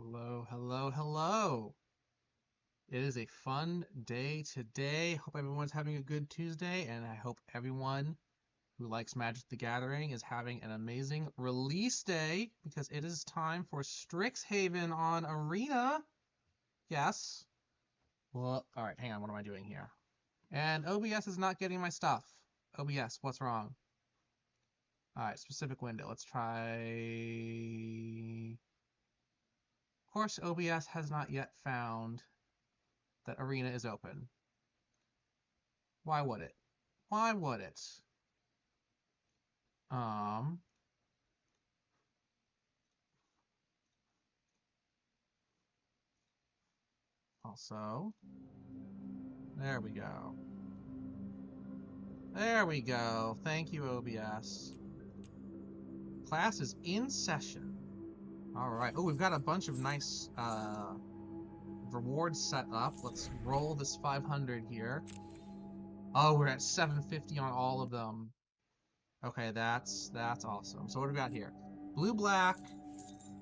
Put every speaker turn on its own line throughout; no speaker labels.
Hello, hello, hello. It is a fun day today. Hope everyone's having a good Tuesday, and I hope everyone who likes Magic the Gathering is having an amazing release day because it is time for Strixhaven on Arena. Yes. Well, all right, hang on. What am I doing here? And OBS is not getting my stuff. OBS, what's wrong? All right, specific window. Let's try. Of course, OBS has not yet found that Arena is open. Why would it? Why would it? Also, there we go. There we go. Thank you, OBS. Class is in session. All right. Oh, we've got a bunch of nice rewards set up. Let's roll this 500 here. Oh, we're at 750 on all of them. Okay, that's awesome. So what do we got here? Blue, black,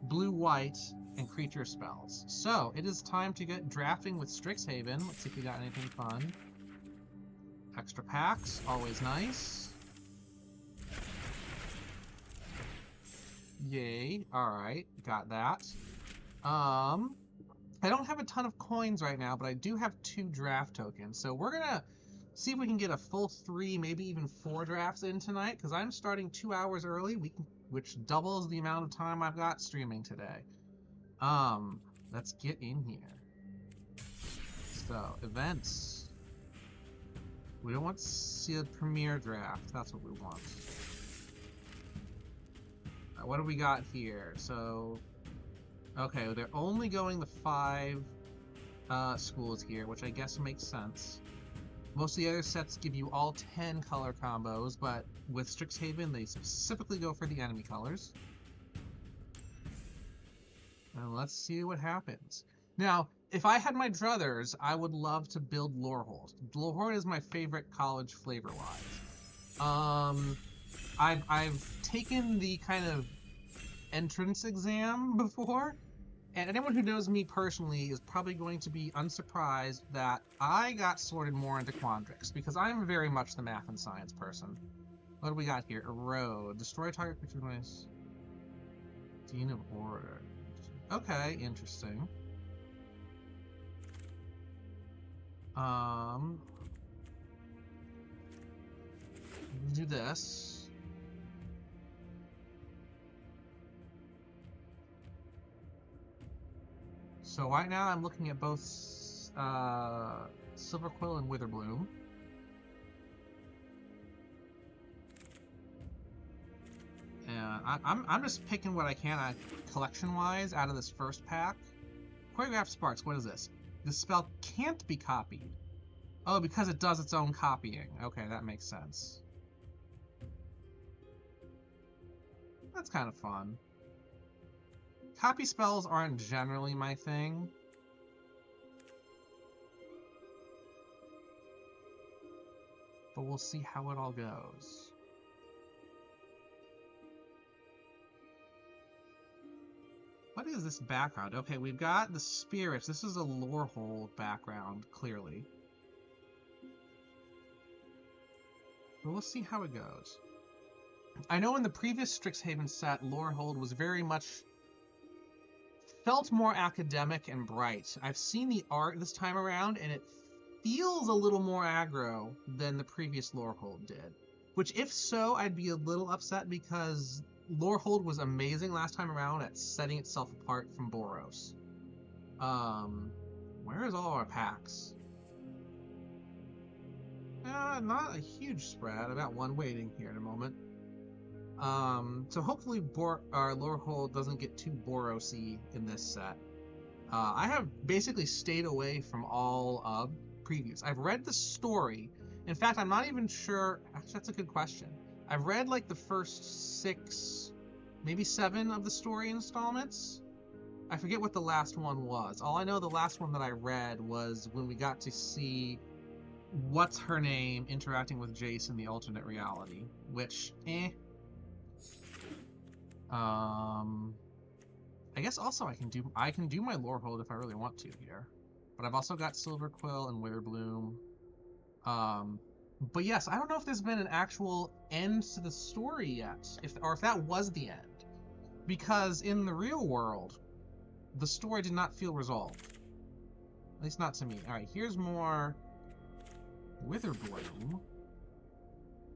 blue, white, and creature spells. So it is time to get drafting with Strixhaven. Let's see if we got anything fun. Extra packs, always nice. Yay. Alright, got that. I don't have a ton of coins right now, but I do have 2 draft tokens. So we're gonna see if we can get a full 3, maybe even 4 drafts in tonight, because I'm starting 2 hours early, which doubles the amount of time I've got streaming today. Let's get in here. So, events. We don't want to see a premiere draft. That's what we want. What do we got here? So, okay, they're only going the 5 schools here, which I guess makes sense. Most of the other sets give you all 10 color combos, but with Strixhaven, they specifically go for the enemy colors. And let's see what happens. Now, if I had my druthers, I would love to build Lorehold. Lorehold is my favorite college flavor-wise. I've taken the kind of entrance exam before, and anyone who knows me personally is probably going to be unsurprised that I got sorted more into Quandrix, because I'm very much the math and science person. What do we got here? Erode. Destroy target creature twice. Dean of Order. Okay, interesting. Do this. So right now I'm looking at both Silverquill and Witherbloom. And I'm just picking what I can collection-wise out of this first pack. Choreographed Sparks, what is this? This spell can't be copied. Oh, because it does its own copying. Okay, that makes sense. That's kind of fun. Copy spells aren't generally my thing. But we'll see how it all goes. What is this background? Okay, we've got the spirits. This is a Lorehold background, clearly. But we'll see how it goes. I know in the previous Strixhaven set, Lorehold was very much felt more academic and bright. I've seen the art this time around, and it feels a little more aggro than the previous Lorehold did. Which, if so, I'd be a little upset because Lorehold was amazing last time around at setting itself apart from Boros. Where is all our packs? Not a huge spread. I've got one waiting here in a moment. So hopefully our Lorehold doesn't get too Boros-y in this set. I have basically stayed away from all previews. I've read the story. In fact, I'm not even sure. Actually, that's a good question. I've read like the first 6, maybe 7 of the story installments. I forget what the last one was. All I know, the last one that I read was when we got to see what's her name interacting with Jace in the alternate reality, which I guess also I can do my Lorehold if I really want to here. But I've also got Silver Quill and Witherbloom. But yes, I don't know if there's been an actual end to the story yet, or if that was the end. Because in the real world, the story did not feel resolved. At least not to me. Alright, here's more Witherbloom.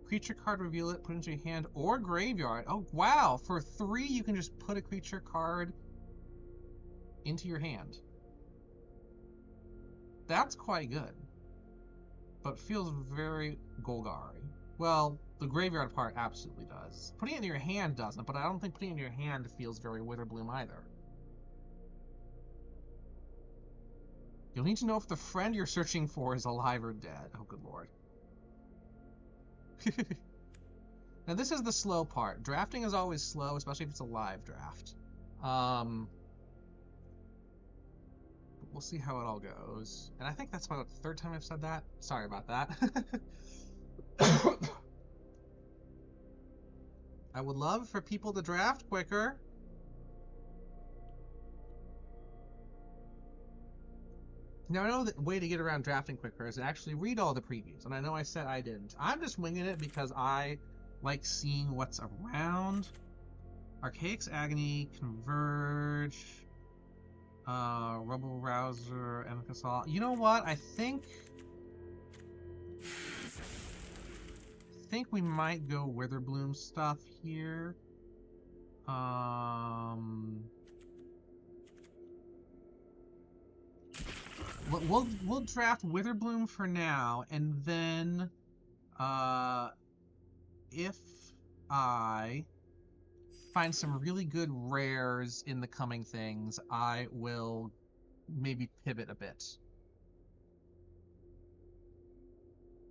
Creature card, reveal it, put it into your hand or graveyard. Oh, wow! For 3, you can just put a creature card into your hand. That's quite good. But feels very Golgari. Well, the graveyard part absolutely does. Putting it in your hand doesn't, but I don't think putting it in your hand feels very Witherbloom either. You'll need to know if the friend you're searching for is alive or dead. Oh, good lord. Now, this is the slow part. Drafting is always slow, especially if it's a live draft. We'll see how it all goes. And I think that's about the 3rd time I've said that. Sorry about that. I would love for people to draft quicker. Now, I know the way to get around drafting quicker is to actually read all the previews, and I know I said I didn't. I'm just winging it because I like seeing what's around. Archaic's Agony, Converge, Rubble Rouser, Emcasol. You know what? I think we might go Witherbloom stuff here. We'll draft Witherbloom for now, and then if I find some really good rares in the coming things, I will maybe pivot a bit.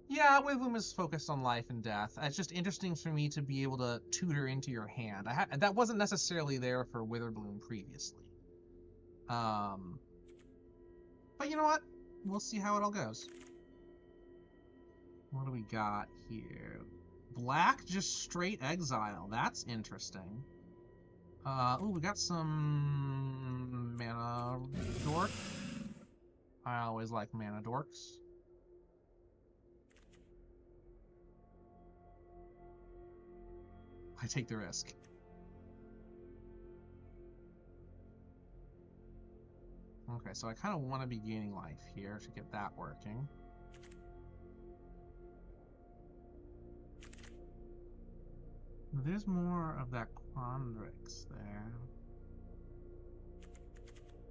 Yeah, Witherbloom is focused on life and death. It's just interesting for me to be able to tutor into your hand. That wasn't necessarily there for Witherbloom previously. But you know what? We'll see how it all goes. What do we got here? Black, just straight exile. That's interesting. Ooh, we got some mana dork. I always like mana dorks. I take the risk. Okay, so I kind of want to be gaining life here to get that working. There's more of that Quandrix there.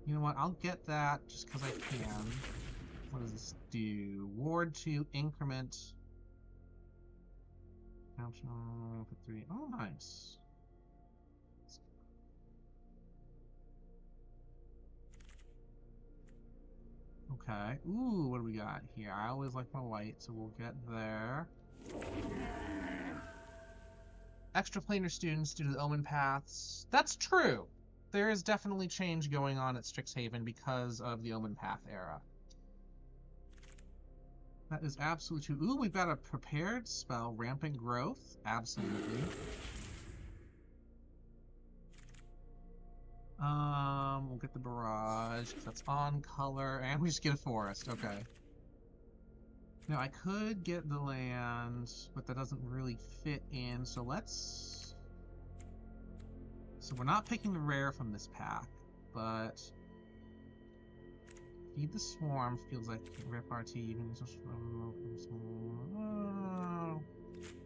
You know what? I'll get that just because I can. What does this do? Ward 2, increment. Optional for 3. Oh, nice. Okay. Ooh, what do we got here? I always like my white, so we'll get there. Extra planar students due to the Omen Paths. That's true. There is definitely change going on at Strixhaven because of the Omen Path era. That is absolutely true. Ooh, we've got a prepared spell, Rampant Growth. Absolutely. We'll get the Barrage, because that's on color, and we just get a Forest. Okay. Now, I could get the land, but that doesn't really fit in, so let's... So we're not picking the rare from this pack, but... Feed the Swarm feels like Rip RT, even how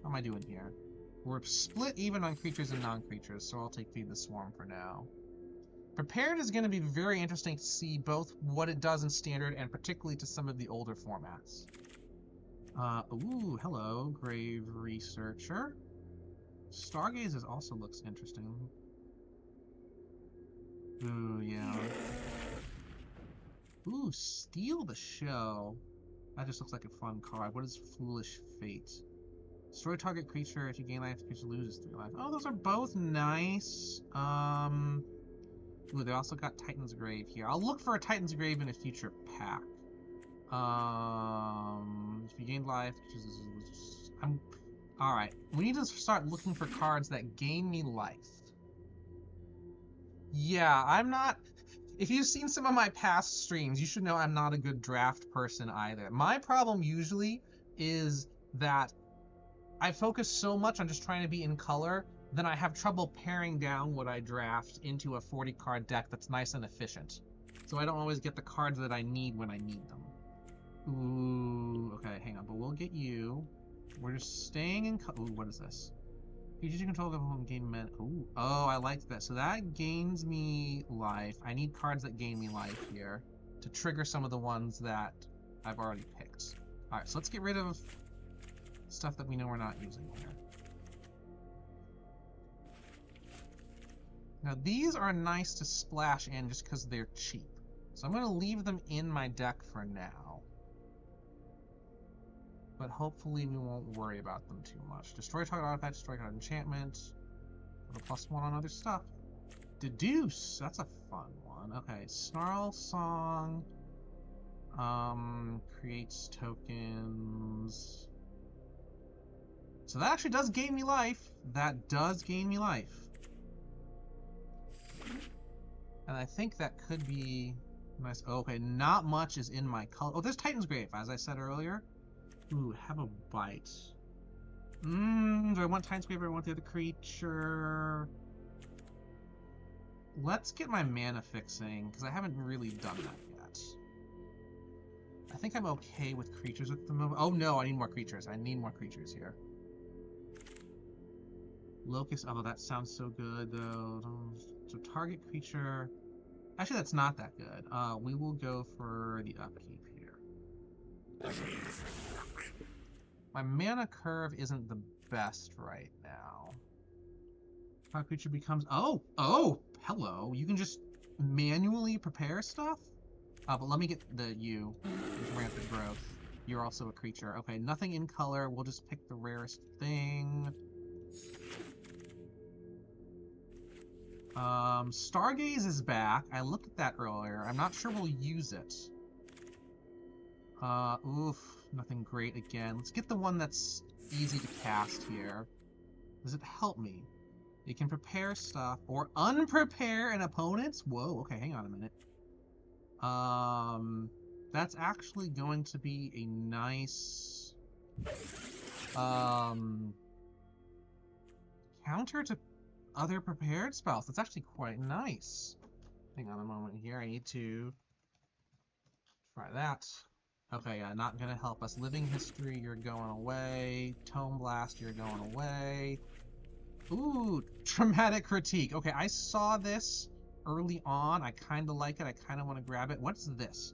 am I doing here? We're split even on creatures and non-creatures, so I'll take Feed the Swarm for now. Prepared is going to be very interesting to see both what it does in Standard and particularly to some of the older formats. Ooh, hello, Grave Researcher. Stargazer also looks interesting. Ooh, yeah. Ooh, Steal the Show. That just looks like a fun card. What is Foolish Fate? Destroy target creature. If you gain life, the creature loses 3 life. Oh, those are both nice. Ooh, they also got Titan's Grave here. I'll look for a Titan's Grave in a future pack. If you gain life, alright. We need to start looking for cards that gain me life. Yeah, I'm not. If you've seen some of my past streams, you should know I'm not a good draft person either. My problem usually is that I focus so much on just trying to be in color, then I have trouble paring down what I draft into a 40 card deck that's nice and efficient. So I don't always get the cards that I need when I need them. Ooh, okay, hang on, but we'll get you. We're just staying in. Ooh, what is this? Creatures you control can gain men. Ooh, oh, I like that. So that gains me life. I need cards that gain me life here to trigger some of the ones that I've already picked. All right, so let's get rid of stuff that we know we're not using here. Now these are nice to splash in just because they're cheap. So I'm going to leave them in my deck for now. But hopefully we won't worry about them too much. Destroy target artifact, destroy target enchantment. Put a +1 on other stuff. Deduce, that's a fun one. Okay, Snarl Song. Creates tokens. So that actually does gain me life. That does gain me life. And I think that could be nice. Oh, okay, not much is in my color. Oh, there's Titan's Grave, as I said earlier. Ooh, have a bite. Do I want Titan's Grave or do I want the other creature? Let's get my mana fixing, because I haven't really done that yet. I think I'm okay with creatures at the moment. Oh no, I need more creatures. I need more creatures here. Locust, although that sounds so good though. So target creature. Actually, that's not that good. We will go for the upkeep here. My mana curve isn't the best right now. Target creature becomes... Oh, hello. You can just manually prepare stuff? But let me get the you. Rampant Growth. You're also a creature. Okay, nothing in color. We'll just pick the rarest thing. Stargaze is back. I looked at that earlier. I'm not sure we'll use it. Oof. Nothing great again. Let's get the one that's easy to cast here. Does it help me? It can prepare stuff or unprepare an opponent's? Whoa, okay, hang on a minute. That's actually going to be a nice counter to other prepared spells. That's actually quite nice. Hang on a moment here. I need to try that. Okay, yeah, not gonna help us. Living History, you're going away. Tome Blast, you're going away. Ooh, Traumatic Critique. Okay, I saw this early on. I kind of like it. I kind of want to grab it. What's this?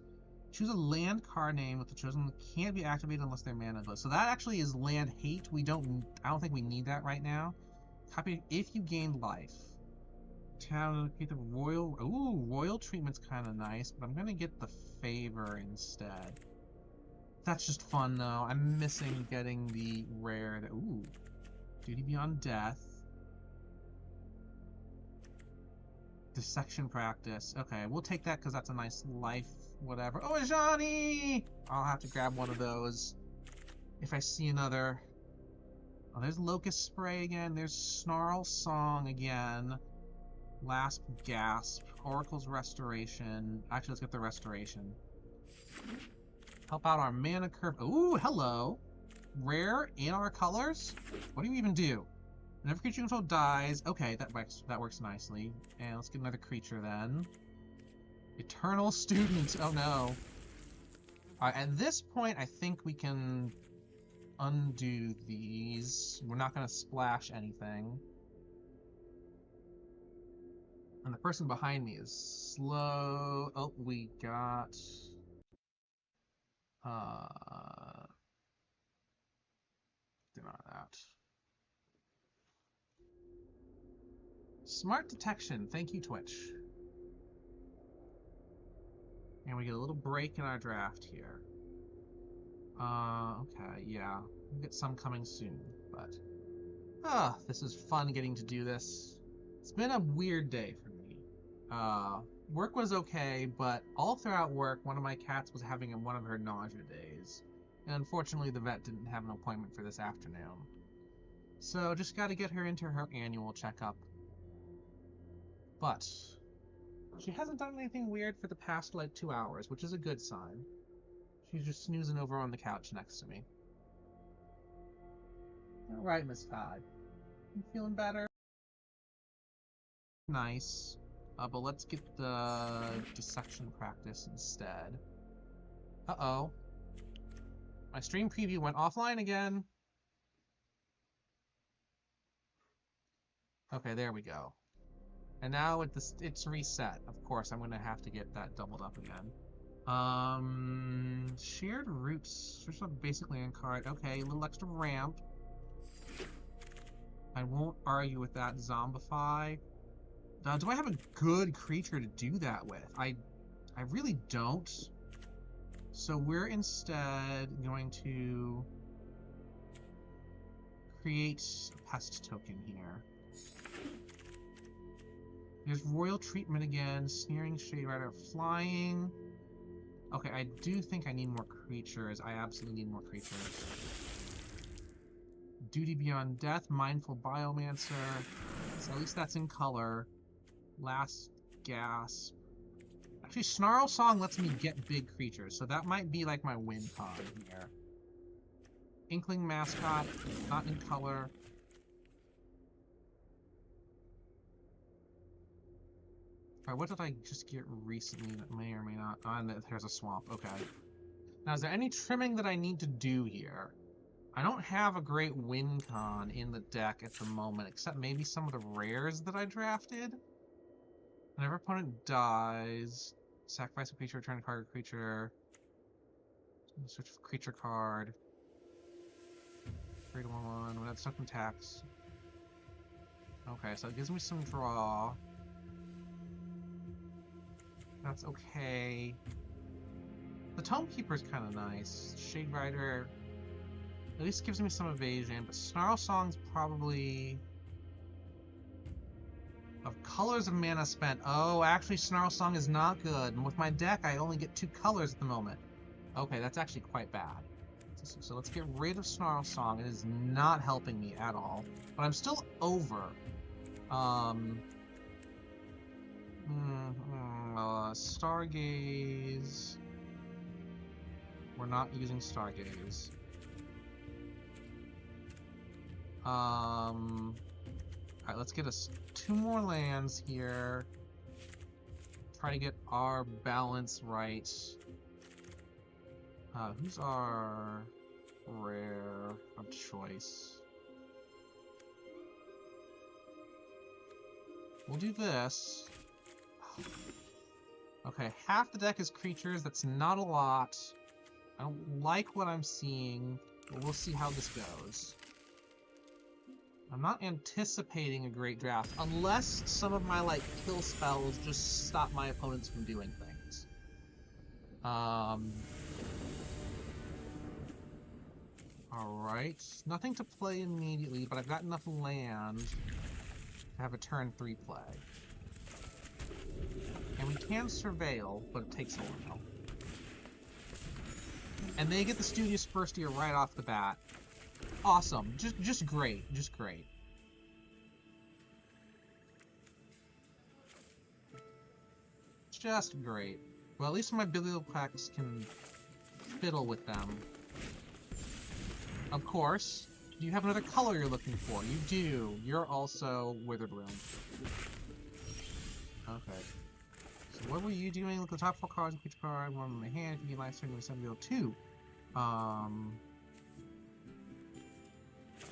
Choose a land card name with the chosen one can't be activated unless they're mana goes. So that actually is land hate. I don't think we need that right now. Copy if you gained life. Get the royal. Ooh, royal treatment's kind of nice, but I'm gonna get the favor instead. That's just fun though. I'm missing getting the rare. Ooh, Duty Beyond Death. Dissection Practice. Okay, we'll take that because that's a nice life. Whatever. Oh, Ajani! I'll have to grab one of those if I see another. Oh, there's Locust Spray again. There's Snarl Song again. Last Gasp. Oracle's Restoration. Actually, let's get the Restoration. Help out our mana curve. Ooh, hello. Rare in our colors? What do you even do? Whenever creature you control dies. Okay, that works nicely. And let's get another creature then. Eternal Student. Oh no. Alright, at this point, I think we can undo these. We're not going to splash anything. And the person behind me is slow. Oh, we got... deny that. Smart Detection. Thank you, Twitch. And we get a little break in our draft here. Okay, yeah. We'll get some coming soon, but... this is fun getting to do this. It's been a weird day for me. Work was okay, but all throughout work, one of my cats was having one of her nausea days. And unfortunately, the vet didn't have an appointment for this afternoon. So, just gotta get her into her annual checkup. But, She hasn't done anything weird for the past, like, 2 hours, which is a good sign. She's just snoozing over on the couch next to me. Alright, Miss Todd. You feeling better? Nice. But let's get the dissection practice instead. Uh-oh. My stream preview went offline again. Okay, there we go. And now it's reset. Of course, I'm gonna have to get that doubled up again. Shared roots. There's a basic land card. Okay, a little extra ramp. I won't argue with that. Zombify. Do I have a good creature to do that with? I really don't. So we're instead going to create a pest token here. There's Royal Treatment again, Sneering Shade Rider, Flying. Okay, I do think I need more creatures. I absolutely need more creatures. Duty Beyond Death, Mindful Biomancer. So at least that's in color. Last Gasp. Actually, Snarl Song lets me get big creatures, so that might be like my win con here. Inkling Mascot, not in color. Alright, what did I just get recently that may or may not... Oh, and there's a swamp. Okay. Now, is there any trimming that I need to do here? I don't have a great win con in the deck at the moment, except maybe some of the rares that I drafted. Whenever opponent dies, sacrifice a creature, return a card or creature. Search for creature card. Create a 1/1 without stuck in tax. Okay, so it gives me some draw. That's okay. The Tome Keeper's kind of nice. Shade Rider at least gives me some evasion, but Snarl Song's probably... Of colors of mana spent. Oh, actually Snarl Song is not good. And with my deck, I only get 2 colors at the moment. Okay, that's actually quite bad. So let's get rid of Snarl Song. It is not helping me at all. But I'm still over. Stargaze. We're not using Stargaze. Alright, let's get us 2 more lands here. Try to get our balance right. Who's our rare of choice? We'll do this. Okay, half the deck is creatures. That's not a lot. I don't like what I'm seeing, but we'll see how this goes. I'm not anticipating a great draft, unless some of my, like, kill spells just stop my opponents from doing things. Alright. Nothing to play immediately, but I've got enough land to have a turn 3 play. And we can surveil, but it takes a while. And they get the Studious First Year right off the bat. Awesome. Just great. Just great. Just great. Well, at least my Biblioplax can fiddle with them. Of course. Do you have another color you're looking for? You do. You're also Witherbloom. Okay. So what were you doing? Look at the top 4 cards of each card. One in my hand. If you get life, turn to 7-2.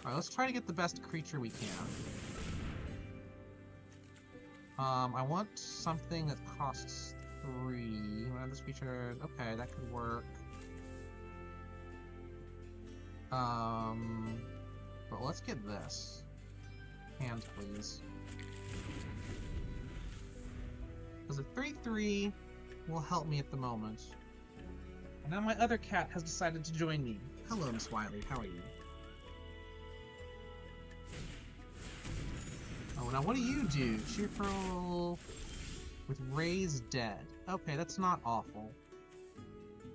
Alright, let's try to get the best creature we can. I want something that costs 3. One of those features. Okay, that could work. But let's get this. Hands, please. Because a 3/3 will help me at the moment. And now my other cat has decided to join me. Hello, Miss Wiley. How are you? Oh, now what do you do? Cheerful with Raise Dead. Okay, that's not awful.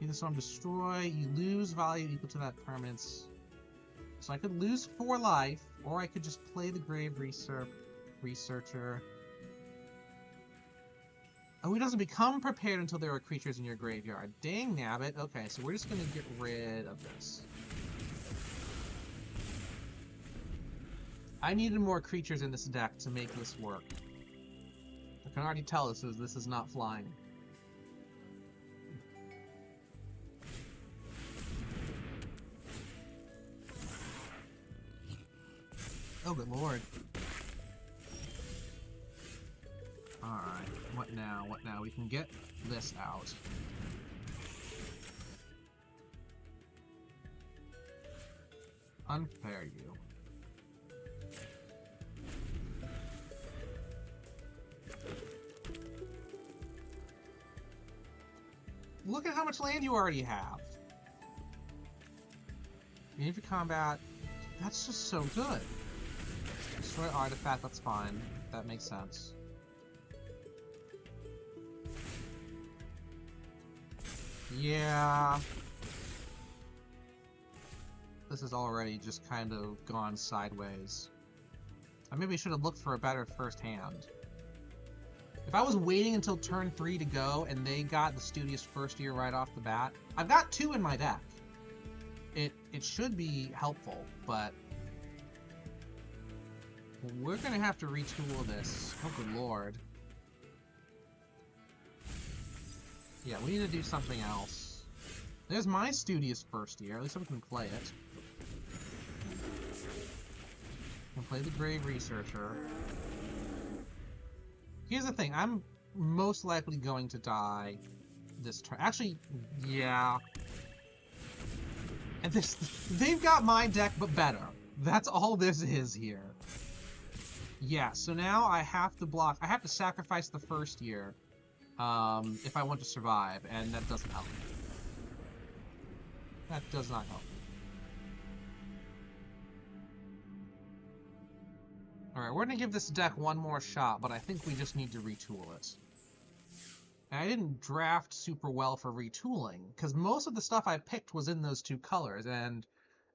Either Storm Destroy, you lose value equal to that permanence. So I could lose 4 life, or I could just play the Grave Researcher. Oh, Oh, he doesn't become prepared until there are creatures in your graveyard. Dang nabbit. Okay, so we're just gonna get rid of this. I needed more creatures in this deck to make this work. I can already tell this is not flying. Oh, good lord. Alright, what now? What now? We can get this out. Unprepare you. Look at how much land you already have. You need to combat. That's just so good. Destroy artifact, that's fine. That makes sense. Yeah. This has already just kind of gone sideways. I maybe should have looked for a better first hand. If I was waiting until turn 3 to go and they got the Studious First Year right off the bat, I've got 2 in my deck. It should be helpful, but we're gonna have to retool this. Oh good lord. Yeah, we need to do something else. There's my Studious First Year, at least we can play it. We can play the Grave Researcher. Here's the thing, I'm most likely going to die this turn. Actually, yeah. And this, they've got my deck, but better. That's all this is here. Yeah, so now I have to block. I have to sacrifice the first year if I want to survive, and that doesn't help. That does not help. Alright, we're going to give this deck one more shot, but I think we just need to retool it. And I didn't draft super well for retooling, because most of the stuff I picked was in those 2 colors, and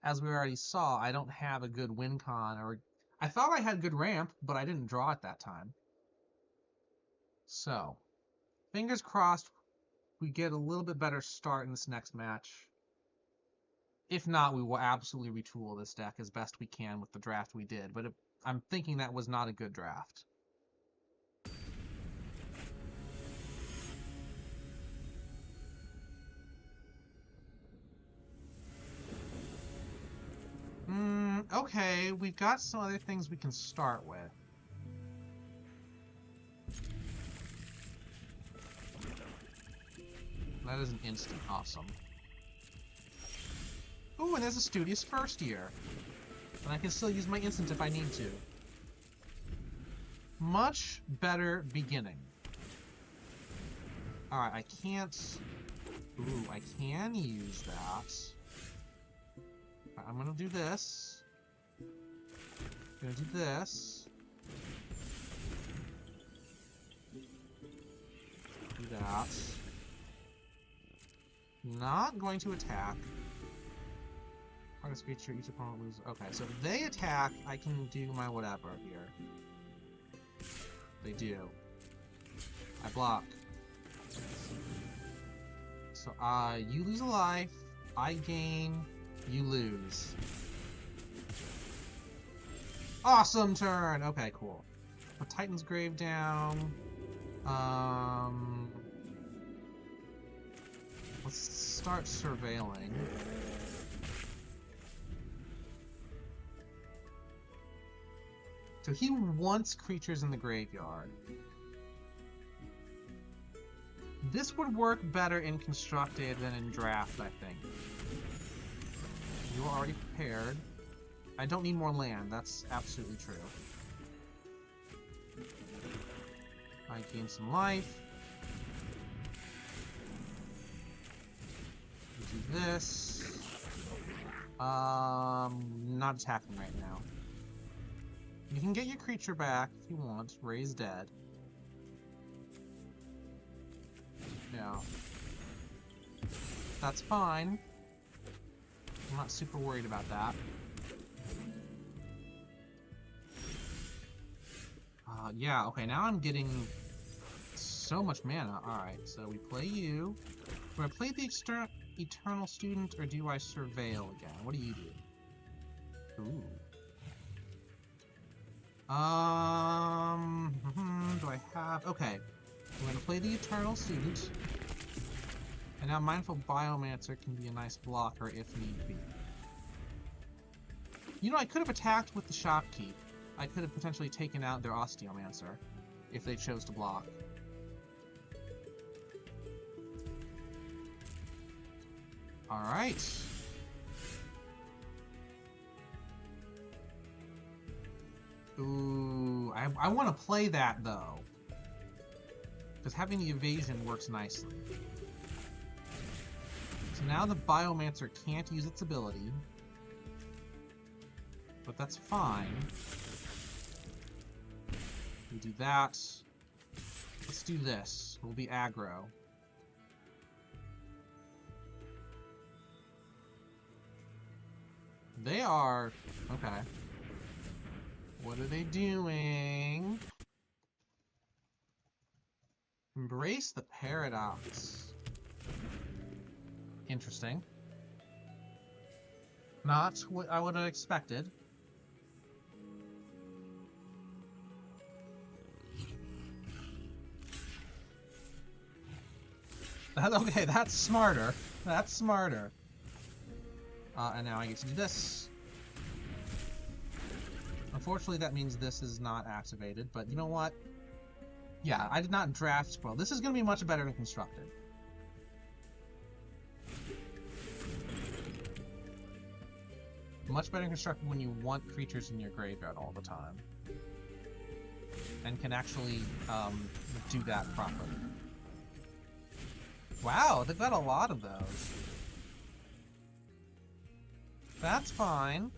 as we already saw, I don't have a good win con, or... I thought I had good ramp, but I didn't draw it that time. So, fingers crossed we get a little bit better start in this next match. If not, we will absolutely retool this deck as best we can with the draft we did, but I'm thinking that was not a good draft. Okay, we've got some other things we can start with. That is an instant awesome. Ooh, and there's a Studious First Year. And I can still use my instant if I need to. Much better beginning. Alright, I can't... Ooh, I can use that. I'm gonna do this. I'm gonna do this. Do that. Not going to attack. Hardest creature, each opponent loses. Okay, so if they attack, I can do my whatever here. They do. I block. So, you lose a life, I gain, you lose. Awesome turn! Okay, cool. Put Titan's Grave down. Let's start surveilling. So he wants creatures in the graveyard. This would work better in Constructed than in Draft, I think. You are already prepared. I don't need more land, that's absolutely true. I gain some life. Do this. Not attacking right now. You can get your creature back if you want. Raise dead. Yeah. That's fine. I'm not super worried about that. Yeah, okay, now I'm getting so much mana. Alright, so we play you. Do I play the Eternal Student, or do I Surveil again? What do you do? Ooh. Do I have... Okay. I'm gonna play the Eternal Student. And now Mindful Biomancer can be a nice blocker if need be. You know, I could have attacked with the Shopkeep. I could have potentially taken out their Osteomancer if they chose to block. Alright. Ooh, I want to play that, though. Because having the evasion works nicely. So now the Biomancer can't use its ability. But that's fine. We do that. Let's do this. We'll be aggro. They are... Okay. What are they doing? Embrace the paradox. Interesting. Not what I would have expected. Okay, that's smarter. That's smarter. And now I get to do this. Unfortunately, that means this is not activated, but you know what? Yeah, I did not draft spoil. This is going to be much better than constructed. Much better than constructed when you want creatures in your graveyard all the time. And can actually do that properly. Wow, they've got a lot of those. That's fine.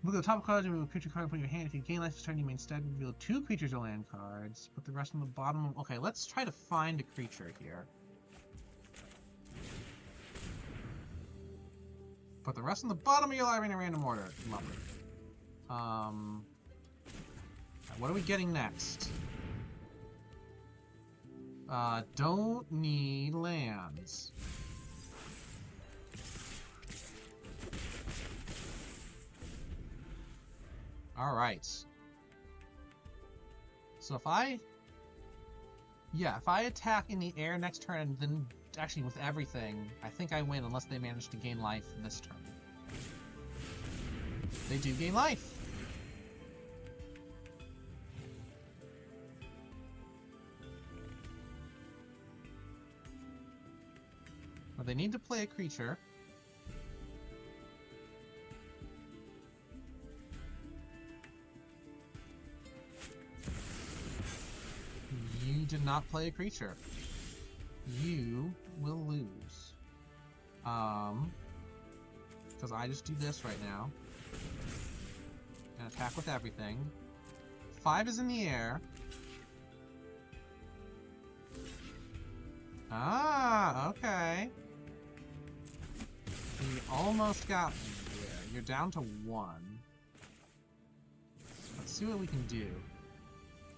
Look at the top card and remove a creature card from your hand. If you gain life this turn, you may instead reveal 2 creatures or land cards. Put the rest on the bottom of... Okay, let's try to find a creature here. Put the rest on the bottom of your library in a random order. Lovely. What are we getting next? Don't need lands. Alright. So if I attack in the air next turn and then actually with everything, I think I win unless they manage to gain life this turn. They do gain life. But they need to play a creature. You did not play a creature. You will lose. Because I just do this right now. And attack with everything. 5 is in the air. Ah, okay. You almost got me here. You're down to 1. Let's see what we can do.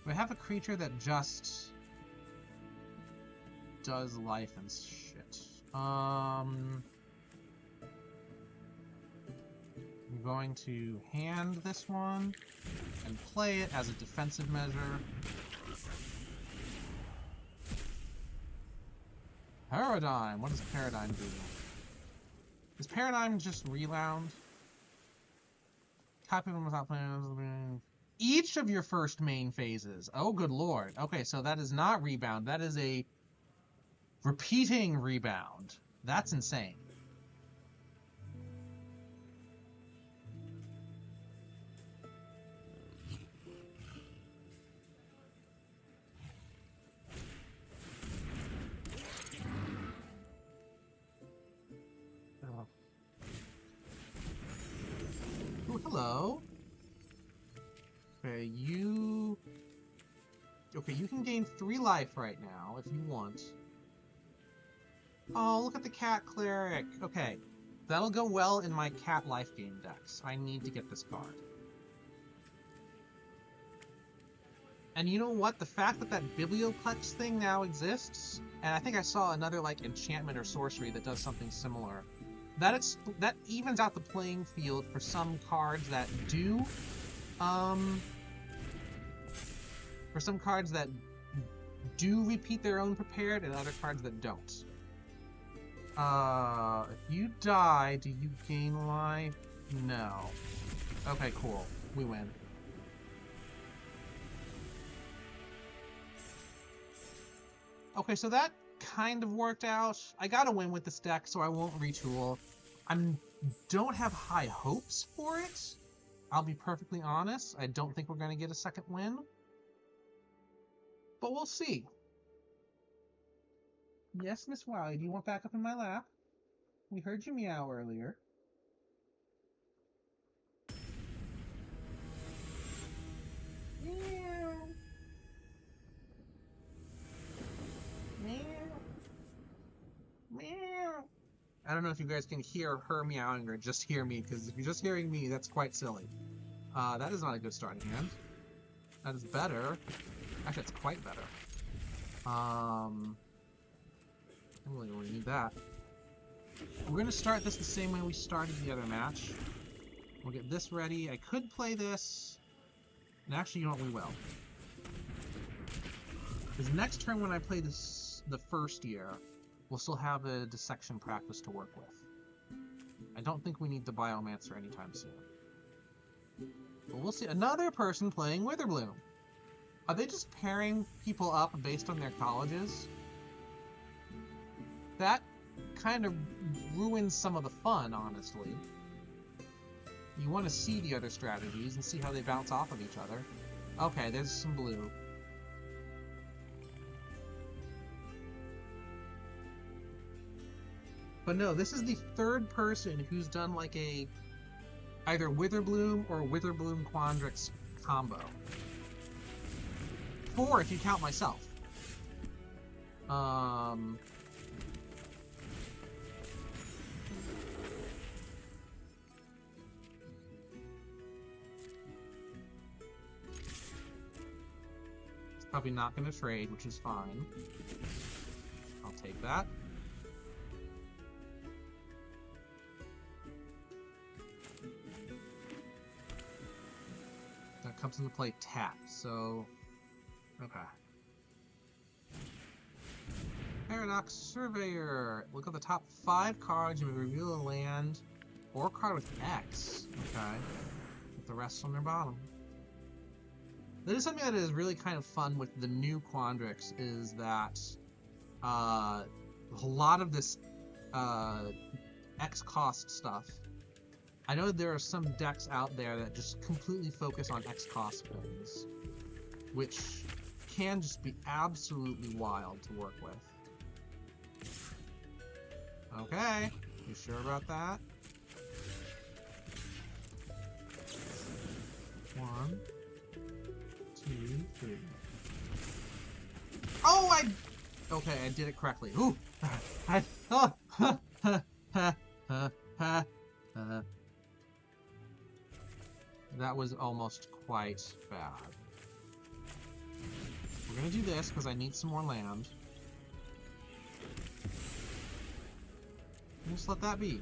We have a creature that just does life and shit. I'm going to hand this one and play it as a defensive measure. Paradigm! What does Paradigm do? Is Paradigm just rewound? Copy them without plans. Each of your first main phases. Oh, good lord. Okay, so that is not rebound. That is a repeating rebound. That's insane. Oh, hello. Okay, you can gain 3 life right now if you want. Oh, look at the cat cleric. Okay, that'll go well in my cat life gain decks. I need to get this card. And you know what? The fact that that Biblioplex thing now exists, and I think I saw another like enchantment or sorcery that does something similar, that evens out the playing field for some cards that do, repeat their own prepared, and other cards that don't. If you die, do you gain life? No. Okay, cool. We win. Okay, so that kind of worked out. I gotta win with this deck, so I won't retool. I don't have high hopes for it. I'll be perfectly honest. I don't think we're gonna get a second win. But we'll see. Yes, Miss Wiley, do you want back up in my lap? We heard you meow earlier. Meow. Meow. Meow. I don't know if you guys can hear her meowing or just hear me, because if you're just hearing me, that's quite silly. That is not a good starting hand. That is better. Actually, it's quite better. I really don't need that. We're going to start this the same way we started the other match. We'll get this ready. I could play this. And actually, you know what? We will. Because next turn when I play this the first year, we'll still have a dissection practice to work with. I don't think we need the Biomancer anytime soon. But we'll see. Another person playing Witherbloom. Are they just pairing people up based on their colleges? That kind of ruins some of the fun, honestly. You want to see the other strategies and see how they bounce off of each other. Okay, there's some blue. But no, this is the third person who's done like a either Witherbloom or Witherbloom Quandrix combo. 4 if you count myself. It's probably not going to trade, which is fine. I'll take that. That comes into play tap, so... Okay. Paradox Surveyor. Look at the top 5 cards. You may reveal a land or card with X. Okay. With the rest on their bottom. That is something that is really kind of fun with the new Quandrix, is that a lot of this X cost stuff. I know there are some decks out there that just completely focus on X cost things, which can just be absolutely wild to work with. Okay, you sure about that? 1, 2, 3. Oh, okay, I did it correctly. Ooh! That was almost quite bad. We're gonna do this because I need some more land. Just let that be.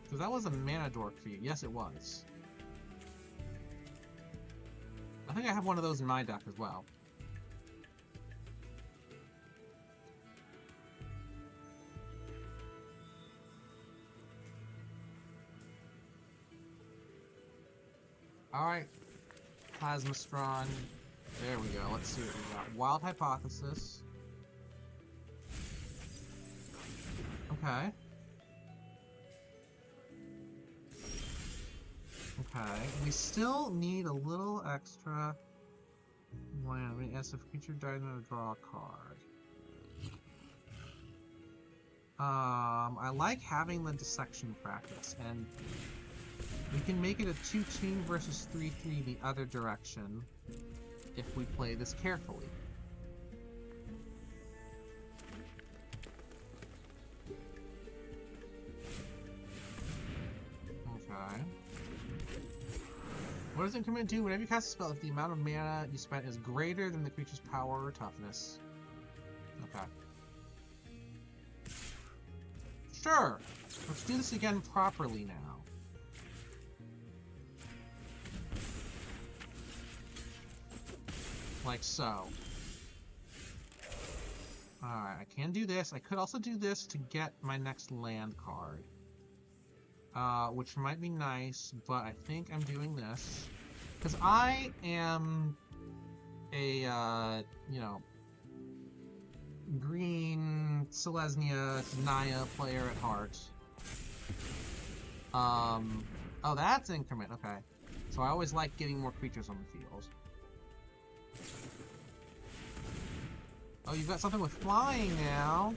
Because that was a mana dork for you. Yes, it was. I think I have one of those in my deck as well. Alright, Plasma Strong. There we go. Let's see what we got. Wild Hypothesis. Okay. Okay. We still need a little extra land. I mean, as if a creature died, I'm gonna draw a card. I like having the dissection practice, and we can make it a 2-2 versus 3-3 the other direction if we play this carefully. What does increment do? Whenever you cast a spell, if the amount of mana you spent is greater than the creature's power or toughness. Okay. Sure! Let's do this again properly now. Like so. Alright, I can do this. I could also do this to get my next land card. Which might be nice, but I think I'm doing this. Because I am a, you know, green Selesnya Naya player at heart. Oh, that's increment, okay. So I always like getting more creatures on the field. Oh, you've got something with flying now.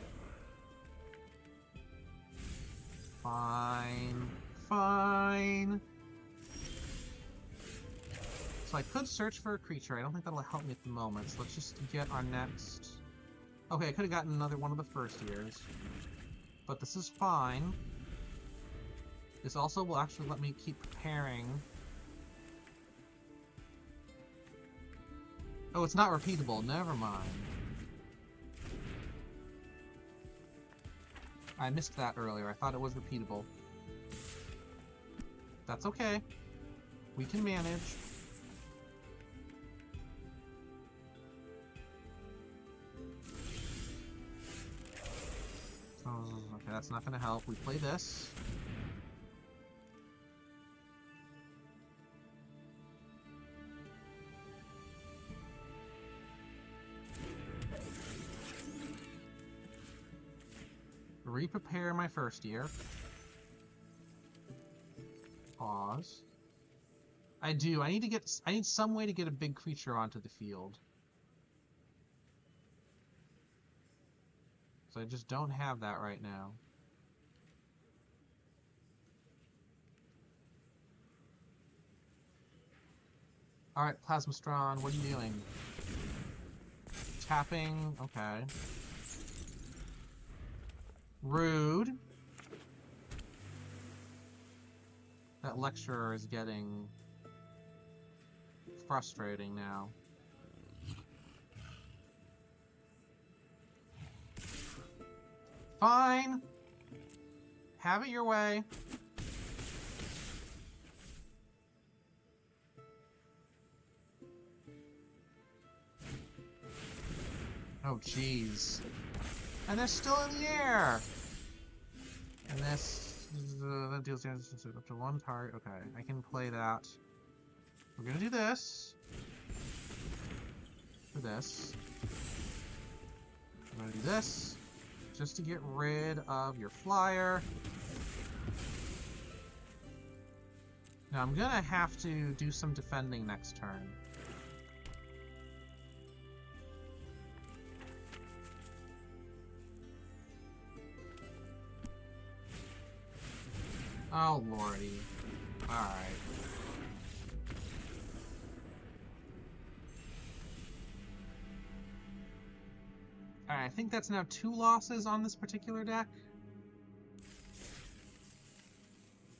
Fine. Fine. So I could search for a creature. I don't think that'll help me at the moment. So let's just get our next... Okay, I could have gotten another one of the first years. But this is fine. This also will actually let me keep preparing. Oh, it's not repeatable. Never mind. I missed that earlier. I thought it was repeatable. That's okay. We can manage. Oh, okay, that's not going to help. We play this. Re-prepare my first year. Pause. I do. I need some way to get a big creature onto the field. So I just don't have that right now. Alright, Plasmastron, what are you doing? Tapping, okay. Rude. That lecturer is getting frustrating now. Fine. Have it your way. Oh, jeez. And they're still in the air! And this... that deals damage up to one target. Okay, I can play that. We're gonna do this. For this. I'm gonna do this. Just to get rid of your flyer. Now I'm gonna have to do some defending next turn. Oh, lordy. Alright. Alright, I think that's now 2 losses on this particular deck.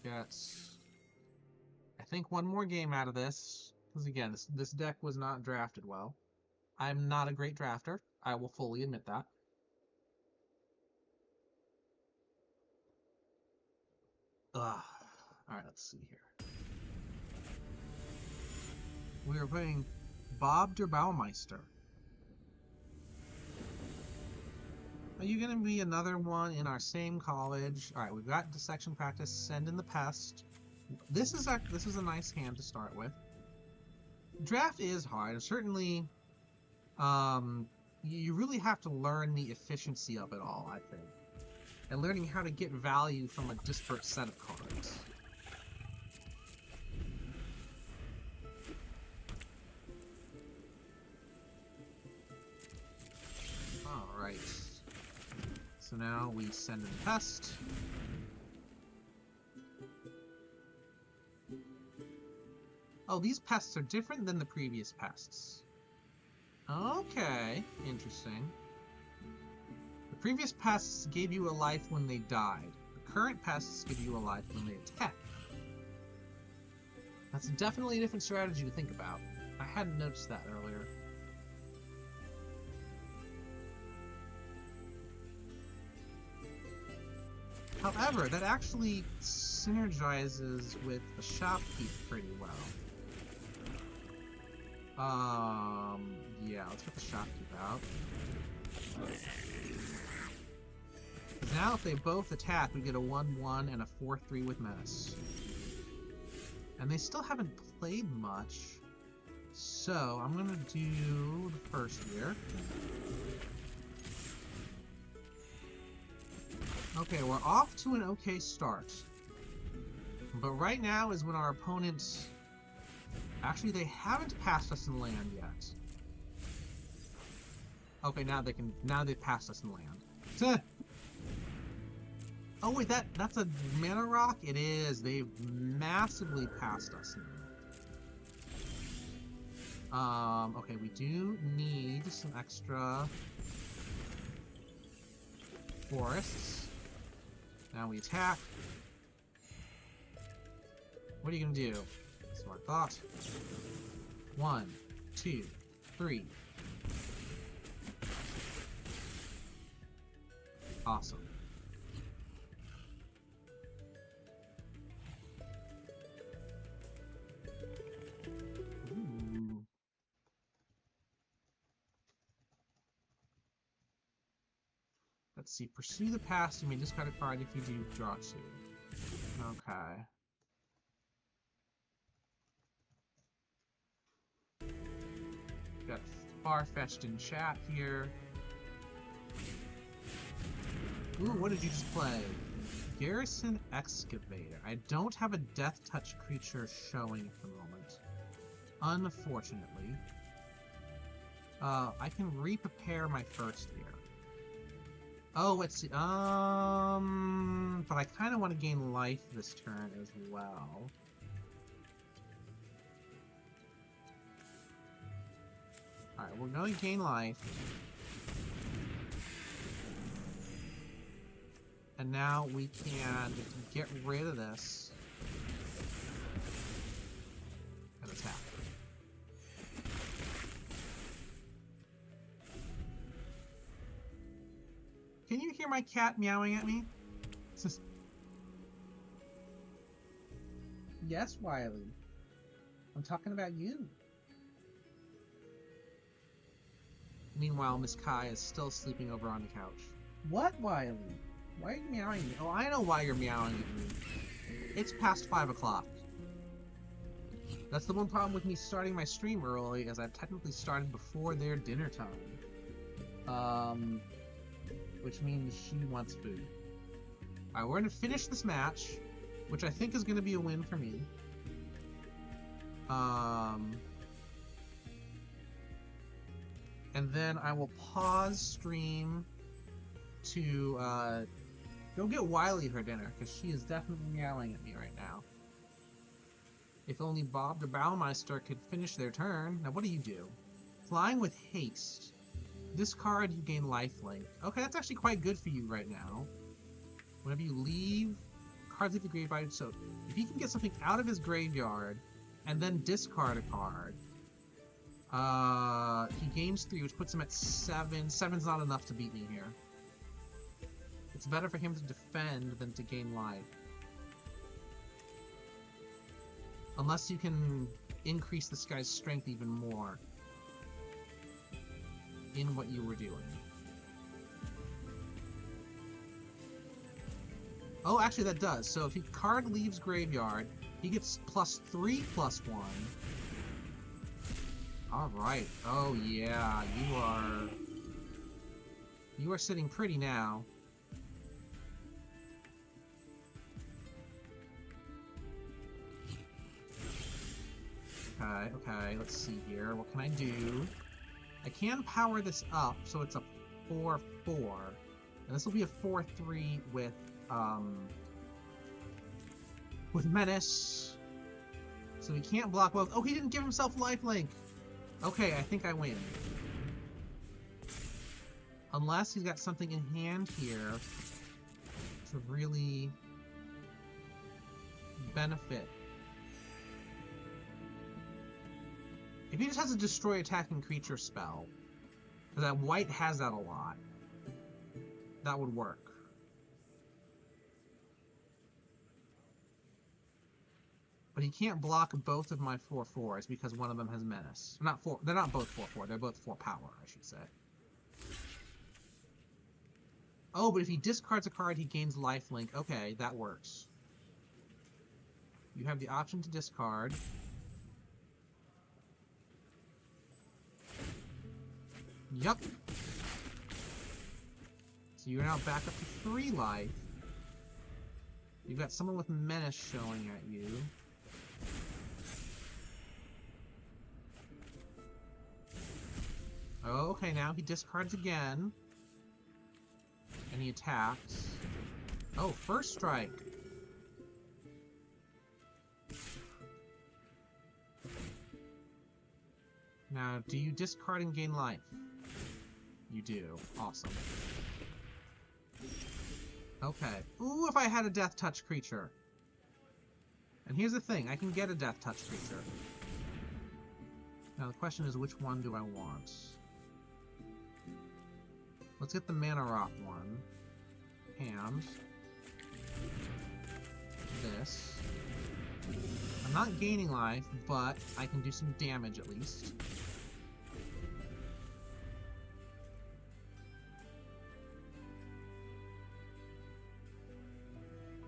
Gets, I think, 1 more game out of this. Because again, this deck was not drafted well. I'm not a great drafter. I will fully admit that. Ugh. Alright, let's see here. We are playing Bob der Baumeister. Are you going to be another one in our same college? Alright, we've got dissection practice, send in the pest. This is a nice hand to start with. Draft is hard, and certainly you really have to learn the efficiency of it all, I think. And learning how to get value from a disparate set of cards. Alright. So now we send in the pest. Oh, these pests are different than the previous pests. Okay, interesting. The previous pests gave you a life when they died. The current pests give you a life when they attack. That's definitely a different strategy to think about. I hadn't noticed that earlier. However, that actually synergizes with the shopkeep pretty well. Yeah, let's get the shopkeep out. Now if they both attack, we get a 1-1 and a 4-3 with Menace. And they still haven't played much, so I'm gonna do the first here. Okay, we're off to an okay start. But right now is when our opponents... Actually, they haven't passed us in land yet. Okay, now they can... Now they've passed us in land. Oh wait, that's a mana rock? It is. They've massively passed us now. Okay, we do need some extra forests. Now we attack. What are you gonna do? Smart thought. 1, 2, 3. Awesome. Ooh. Let's see. Pursue the past. You may discard a card if you do draw 2. Okay. Got Far-Fetched in chat here. Ooh, what did you just play? Garrison Excavator. I don't have a Death Touch creature showing at the moment. Unfortunately. I can re-prepare my first here. Oh, let's see. But I kind of want to gain life this turn as well. Alright, we're going to gain life. And now we can get rid of this. And attack. Can you hear my cat meowing at me? Yes, Wiley. I'm talking about you. Meanwhile, Miss Kai is still sleeping over on the couch. What, Wiley? Why are you meowing at me? Oh, I know why you're meowing at me. It's past 5 o'clock. That's the one problem with me starting my stream early, is I've technically started before their dinner time. Which means she wants food. Alright, we're gonna finish this match, which I think is gonna be a win for me. And then I will pause stream to go get Wiley her dinner, because she is definitely meowing at me right now. If only Bob the Baumeister could finish their turn. Now what do you do? Flying with haste. Discard, you gain lifelink. Okay, that's actually quite good for you right now. Whenever you leave, cards leave the graveyard, so if he can get something out of his graveyard and then discard a card, he gains 3, which puts him at 7. 7's not enough to beat me here. It's better for him to defend than to gain life. Unless you can increase this guy's strength even more in what you were doing. Oh, actually that does. So if he card leaves graveyard, he gets +3/+1. Alright. Oh yeah, you are sitting pretty now. Okay, let's see here. What can I do? I can power this up, so it's a 4/4. And this will be a 4/3 with Menace. So he can't block both. Oh, he didn't give himself lifelink! Okay, I think I win. Unless he's got something in hand here to really benefit If he just has a destroy attacking creature spell, because that white has that a lot, that would work. But he can't block both of my 4/4s because one of them has menace. Not four. They're not both 4/4. They're both 4 power, I should say. Oh, but if he discards a card, he gains lifelink. Okay, that works. You have the option to discard. Yup. So you're now back up to 3 life. You've got someone with menace showing at you. Oh, okay, now he discards again. And he attacks. Oh, first strike. Now, do you discard and gain life? You do. Awesome. Okay. Ooh, if I had a Death Touch creature. And here's the thing, I can get a Death Touch creature. Now the question is, which one do I want? Let's get the Mana Rock one. And this. I'm not gaining life, but I can do some damage at least.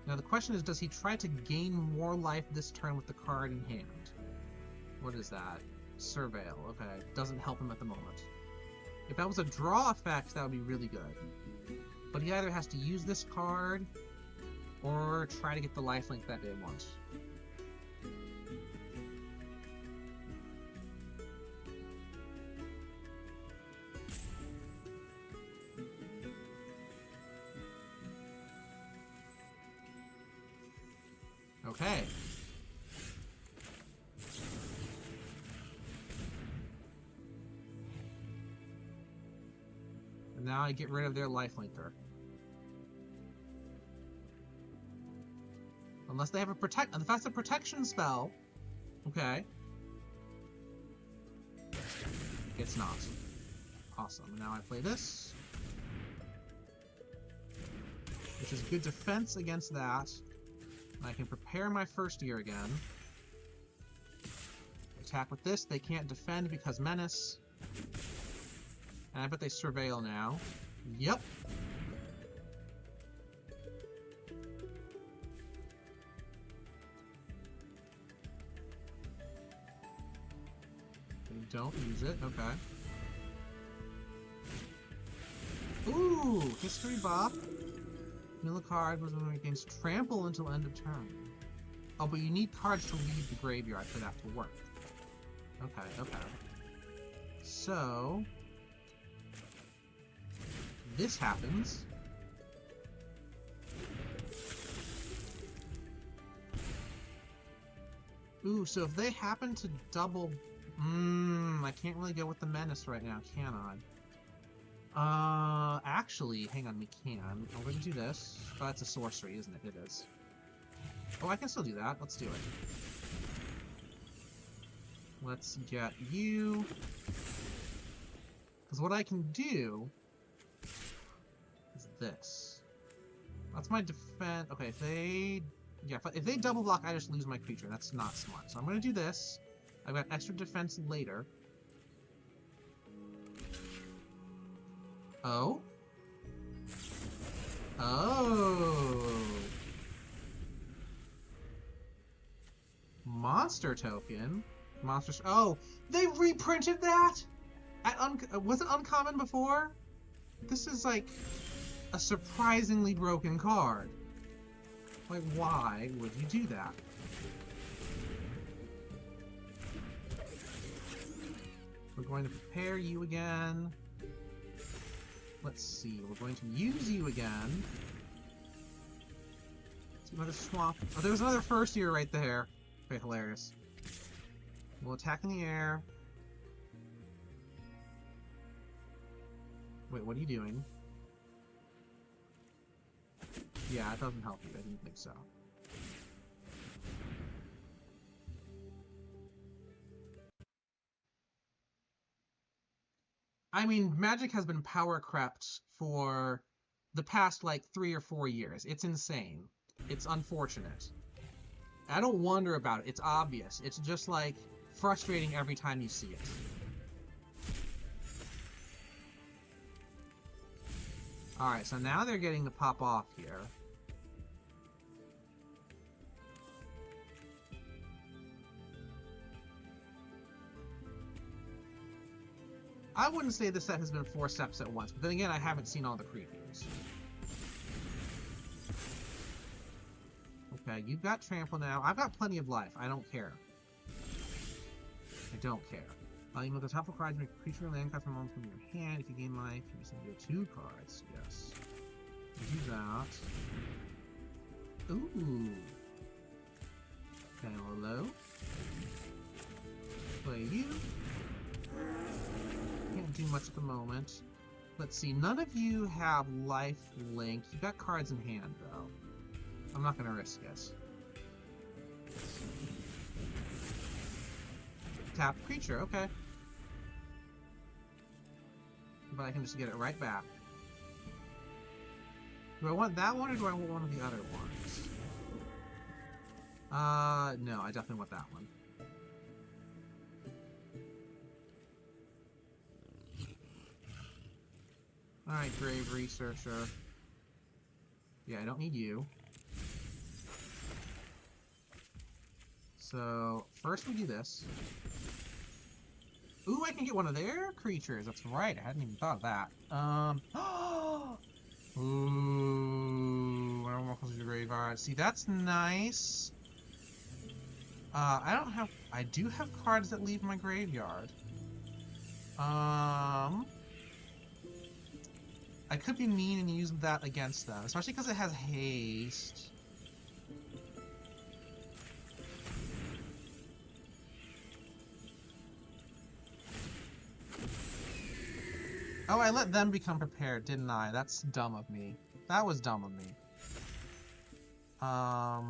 Now the question is, does he try to gain more life this turn with the card in hand? What is that? Surveil. Okay, doesn't help him at the moment. If that was a draw effect, that would be really good. But he either has to use this card, or try to get the lifelink that they want. Okay. And now I get rid of their lifelinker. Unless they have a protect. If that's a protection spell, okay. It's not. Awesome. And now I play this, which is good defense against that. And I can prepare my first year again. Attack with this. They can't defend because menace. And I bet they surveil now. Yep. They don't use it. Okay. Ooh! History buff. Mill a card was when it gains trample until end of turn. Oh, but you need cards to leave the graveyard for that to work. Okay, okay. So this happens. Ooh, so if they happen to double... I can't really go with the menace right now, can I? Actually, hang on, we can. I'm going to do this. Oh, that's a sorcery, isn't it? It is. Oh, I can still do that. Let's do it. Let's get you... Because what I can do is this. That's my defense. Okay, if they... Yeah, if they double block, I just lose my creature. That's not smart. So I'm going to do this. I've got extra defense later. Oh? Oh! Monster token? Monsters. Oh! They reprinted that?! Was it uncommon before? This is like a surprisingly broken card. Like, why would you do that? We're going to prepare you again. Let's see, we're going to use you again. See another swamp. Oh, there was another first year right there. Okay, hilarious. We'll attack in the air. Wait, what are you doing? Yeah, it doesn't help you. I didn't think so. I mean, Magic has been power crept for the past, like, 3 or 4 years. It's insane. It's unfortunate. I don't wonder about it. It's obvious. It's just, like, frustrating every time you see it. Alright, so now they're getting to pop off here. I wouldn't say this set has been 4 steps at once, but then again, I haven't seen all the previews. Okay, you've got trample now. I've got plenty of life. I don't care. I don't care. You move the top of cards, make a creature land card from from your hand. If you gain life, you send your 2 cards. Yes. Do that. Ooh. Okay, hello. Play you. Can't do much at the moment. Let's see, none of you have life link. You got cards in hand, though. I'm not gonna risk it. Tap creature, okay. But I can just get it right back. Do I want that one, or do I want one of the other ones? No, I definitely want that one. Alright, Grave Researcher. Yeah, I don't need you. So, first we do this. Ooh, I can get one of their creatures. That's right, I hadn't even thought of that. Ooh, I don't want to close your graveyard. See, that's nice. I do have cards that leave my graveyard. I could be mean and use that against them, especially because it has haste. Oh, I let them become prepared, didn't I? That's dumb of me. That was dumb of me. I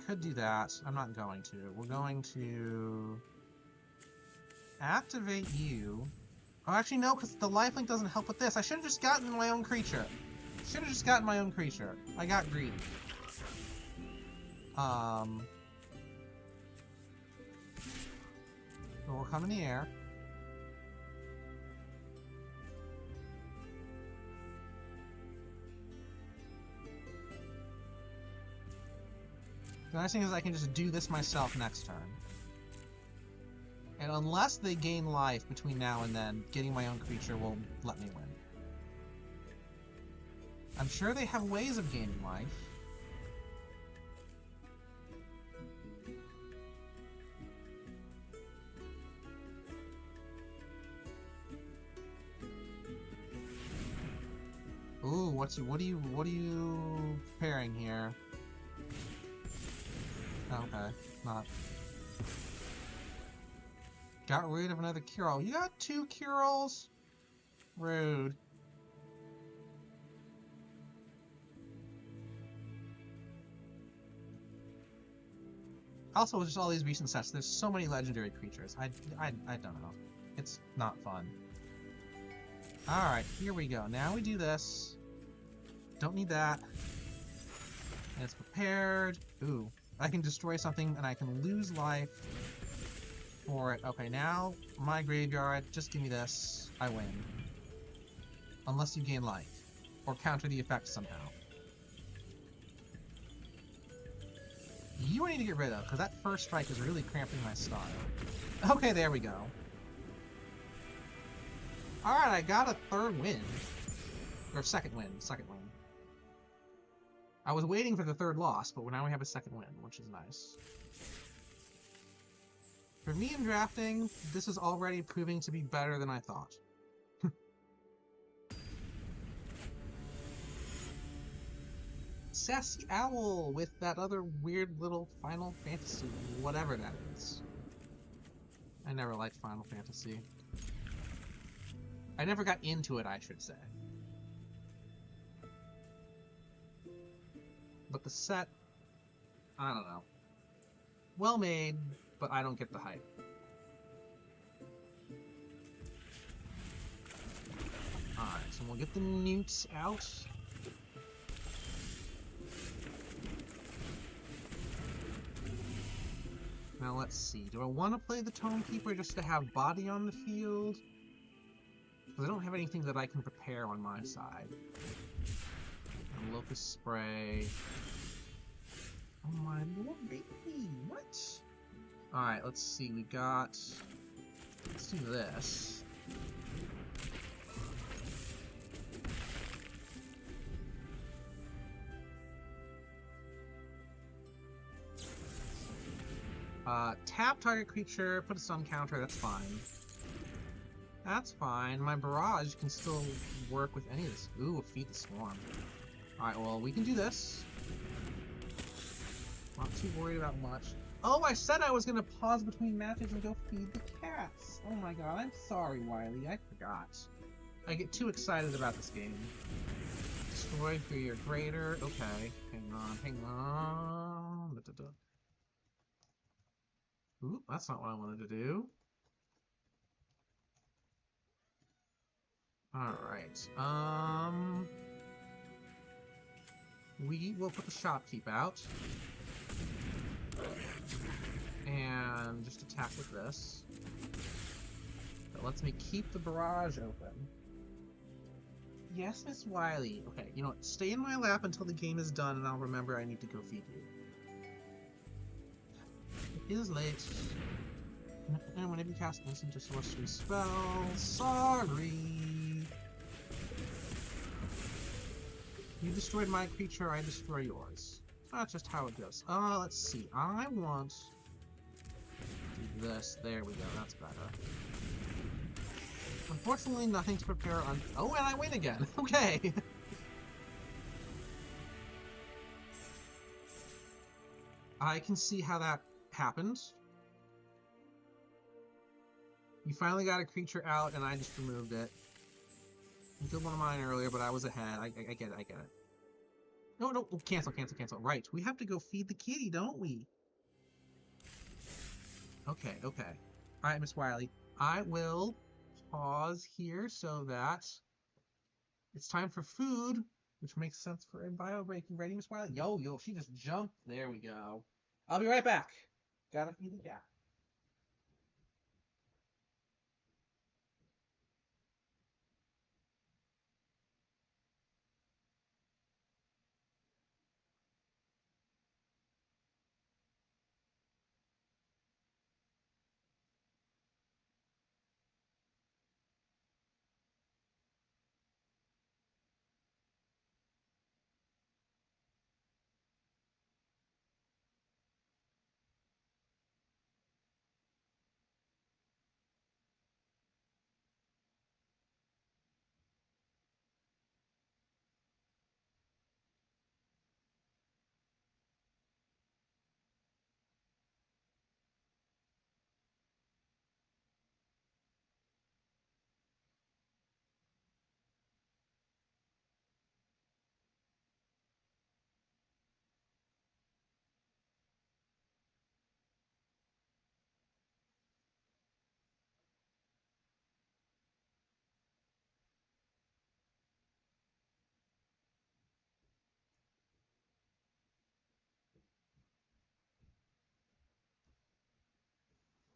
could do that. I'm not going to. We're going to activate you. Oh, actually, no, because the lifelink doesn't help with this. I should have just gotten my own creature. Should have just gotten my own creature. I got greedy. We'll come in the air. The nice thing is I can just do this myself next turn. And unless they gain life between now and then, getting my own creature will let me win. I'm sure they have ways of gaining life. Ooh, what are you preparing here? Okay, not. Got rid of another Kiro. You got 2 Kiros? Rude. Also, with just all these recent sets, there's so many legendary creatures. I don't know. It's not fun. Alright, here we go. Now we do this. Don't need that. And it's prepared. Ooh. I can destroy something and I can lose life for it. Okay, now my graveyard. Just give me this. I win. Unless you gain life. Or counter the effect somehow. You I need to get rid of, because that first strike is really cramping my style. Okay, there we go. Alright, I got a 3rd win. Or second win. I was waiting for the 3rd loss, but now we have a 2nd win, which is nice. For me in drafting, this is already proving to be better than I thought. Sassy Owl with that other weird little Final Fantasy, whatever that is. I never liked Final Fantasy. I never got into it, I should say. But the set, I don't know. Well made, but I don't get the hype. Alright, so we'll get the newts out. Now let's see, do I want to play the Tome Keeper just to have body on the field? Because I don't have anything that I can prepare on my side. And Locust Spray. Oh my lord, baby, what? Alright, let's see, we got... Let's do this. Tap target creature, put a stun counter, that's fine. That's fine. My barrage can still work with any of this. Ooh, Feed the Swarm. Alright, well, we can do this. Not too worried about much. Oh, I said I was going to pause between matches and go feed the cats. Oh my god, I'm sorry, Wiley. I forgot. I get too excited about this game. Destroy through your greater. Okay, hang on, hang on. Da, da, da. Ooh, that's not what I wanted to do. Alright, we will put the Shopkeep out. And just attack with this. That lets me keep the barrage open. Yes, Miss Wiley. Okay, you know what? Stay in my lap until the game is done, and I'll remember I need to go feed you. It is late. And whenever you cast an instant or sorcery spell, sorry. You destroyed my creature, I destroy yours. That's just how it goes. Let's see. I want to do this. There we go. That's better. Unfortunately, nothing to prepare on. Oh, and I win again. Okay. I can see how that happened. You finally got a creature out, and I just removed it. You killed one of mine earlier, but I was ahead. I get it. I get it. No, no, cancel, cancel, cancel. Right, we have to go feed the kitty, don't we? Okay, okay. Alright, Miss Wiley. I will pause here so that it's time for food, which makes sense for a bio break. You ready, Miss Wiley? Yo, she just jumped. There we go. I'll be right back. Gotta feed the cat.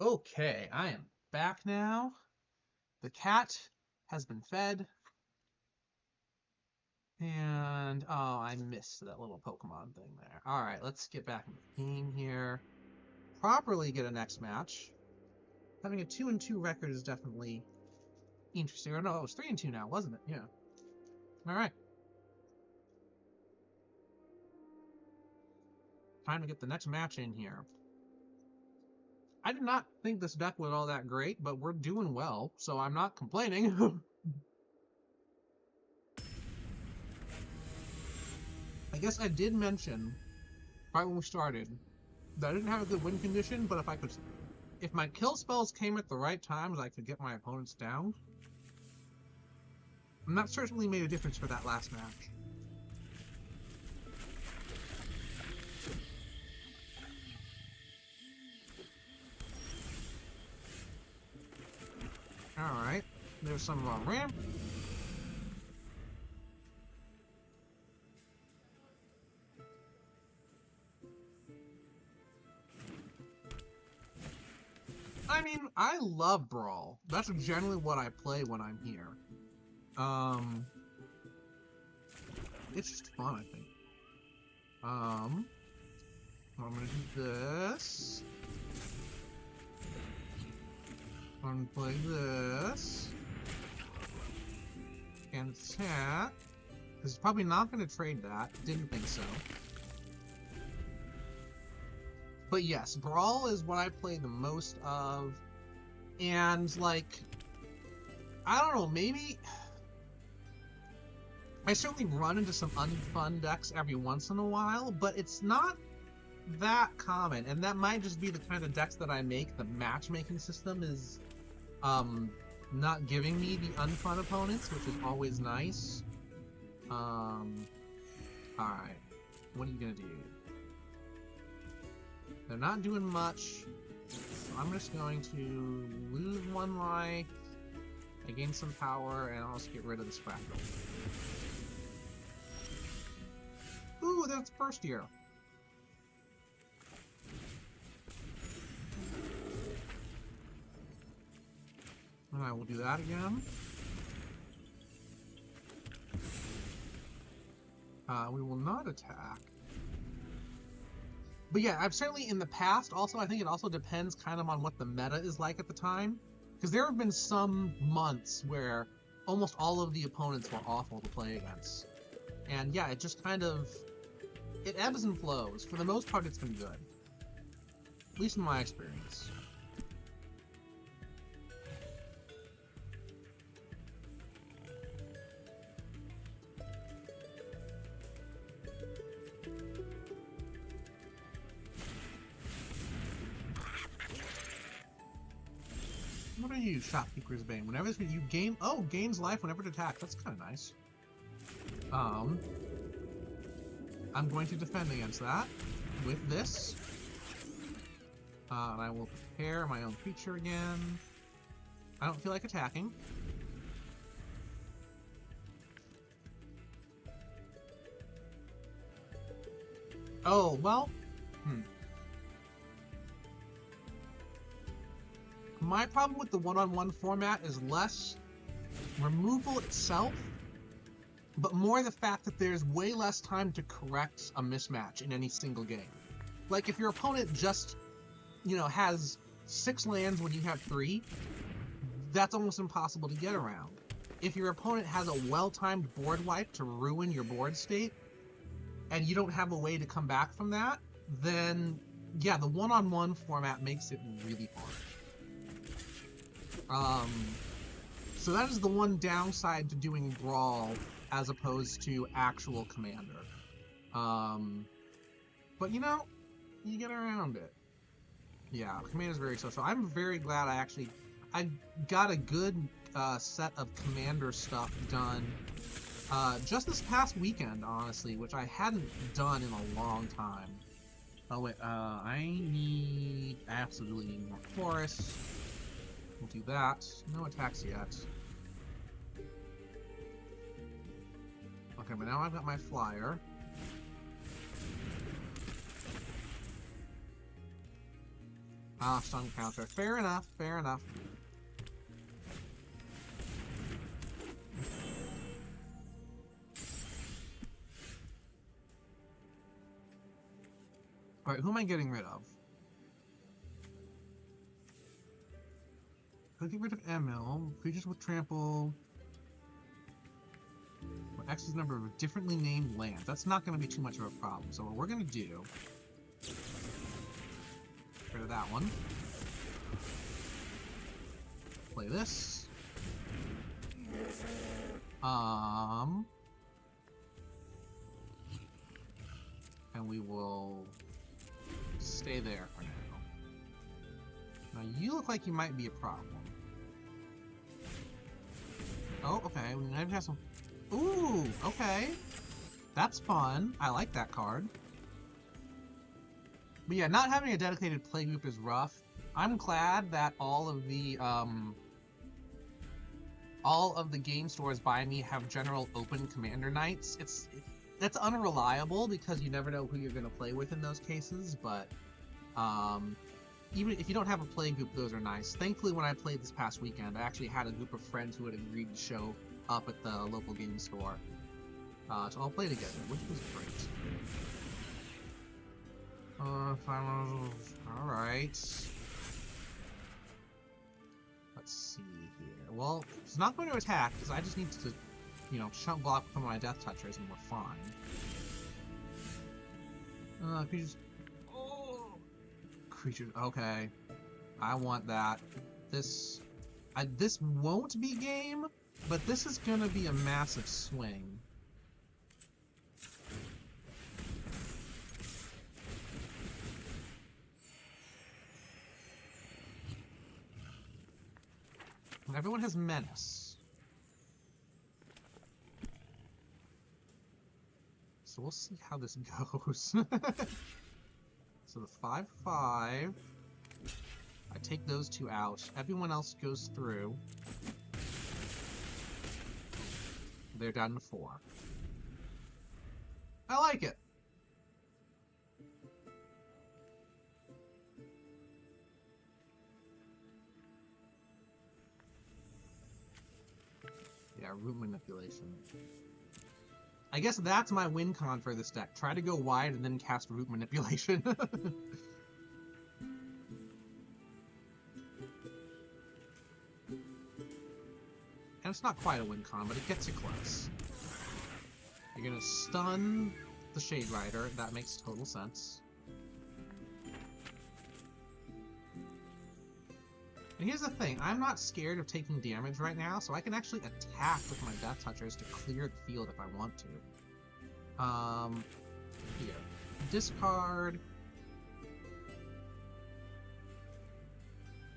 Okay, I am back now. The cat has been fed. And, oh, I missed that little Pokemon thing there. Alright, let's get back in the game here. Properly get a next match. Having a 2-2 record is definitely interesting. Or no, it was 3-2 now, wasn't it? Yeah. Alright. Time to get the next match in here. I did not think this deck was all that great, but we're doing well, so I'm not complaining. I guess I did mention, right when we started, that I didn't have a good win condition, but if my kill spells came at the right times, I could get my opponents down. And that certainly made a difference for that last match. Alright, there's some of our ramp. I mean, I love Brawl. That's generally what I play when I'm here. It's just fun, I think. I'm gonna do this. I'm gonna play this. And attack. Because he's probably not gonna trade that. Didn't think so. But yes, Brawl is what I play the most of. And, like, I don't know, maybe... I certainly run into some unfun decks every once in a while, but it's not that common. And that might just be the kind of decks that I make. The matchmaking system is not giving me the unfun opponents, which is always nice. Alright. What are you gonna do? They're not doing much, so I'm just going to lose one life, I gain some power, and I'll just get rid of the Spackle. Ooh, that's first year. And I will do that again. We will not attack. But yeah, I've certainly in the past, also, I think it also depends kind of on what the meta is like at the time. Because there have been some months where almost all of the opponents were awful to play against. And yeah, it just kind of... it ebbs and flows. For the most part, it's been good. At least in my experience. What do you use? Shopkeeper's Bane. Whenever you gain... oh, gains life whenever it attacks. That's kind of nice. I'm going to defend against that with this. And I will prepare my own creature again. I don't feel like attacking. Oh, well... My problem with the one-on-one format is less removal itself, but more the fact that there's way less time to correct a mismatch in any single game. Like, if your opponent just, you know, has 6 lands when you have 3, that's almost impossible to get around. If your opponent has a well-timed board wipe to ruin your board state, and you don't have a way to come back from that, then, yeah, the one-on-one format makes it really hard. So that is the one downside to doing Brawl as opposed to actual Commander. But you know, you get around it. Yeah, Commander's very social. I'm very glad I got a good set of Commander stuff done just this past weekend, honestly, which I hadn't done in a long time. Oh wait, I absolutely need more forests. We'll do that. No attacks yet. Okay, but now I've got my flyer. Ah, stun counter. Fair enough, fair enough. Alright, who am I getting rid of? Could get rid of ML, creatures with trample, or X's number of differently named lands. That's not going to be too much of a problem. So what we're going to do, get rid of that one. Play this. And we will stay there for now. Now you look like you might be a problem. Oh, okay. We might have some... ooh, okay. That's fun. I like that card. But yeah, not having a dedicated play group is rough. I'm glad that all of the game stores by me have general open commander nights. That's unreliable because you never know who you're going to play with in those cases, but even if you don't have a play group, those are nice. Thankfully, when I played this past weekend, I actually had a group of friends who had agreed to show up at the local game store to all play together, which was great. Alright. Let's see here. Well, it's not going to attack, because I just need to, you know, chunk block from my Death Touchers and we're fine. Creatures. Oh! Creatures. Okay. I want that. This won't be game, but this is gonna be a massive swing. Everyone has Menace. So we'll see how this goes. So the 5/5. I take those two out. Everyone else goes through. They're down to 4. I like it. Yeah, root manipulation. I guess that's my win con for this deck. Try to go wide and then cast root manipulation. And it's not quite a win con, but it gets you close. You're gonna stun the Shade Rider. That makes total sense. And here's the thing, I'm not scared of taking damage right now, so I can actually attack with my Death Touchers to clear the field if I want to. Here. Discard.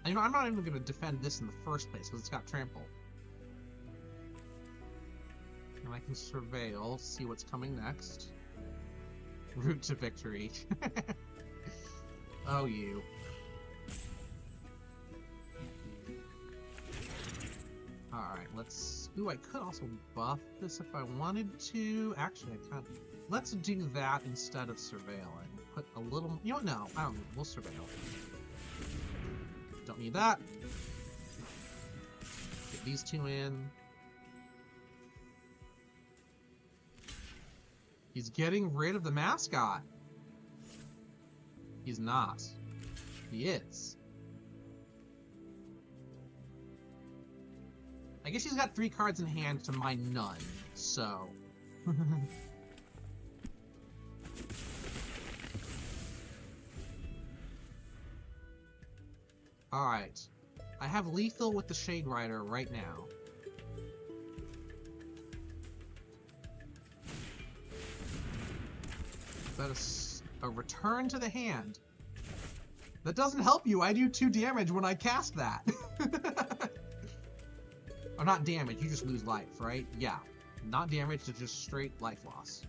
And, you know, I'm not even going to defend this in the first place, because it's got Trample. And I can Surveil, see what's coming next. Route to victory. Oh, you. Alright, let's... Ooh, I could also buff this if I wanted to. Actually, I can't. Let's do that instead of surveilling. Put a little... You know what? No, I don't need... We'll surveil. Don't need that. Get these two in. He's getting rid of the mascot. He's not. He is. I guess he's got 3 cards in hand to my none, so... Alright. I have lethal with the Shade Rider right now. That is a return to the hand. That doesn't help you, I do 2 damage when I cast that. Or not damage, you just lose life, right? Yeah. Not damage, it's just straight life loss.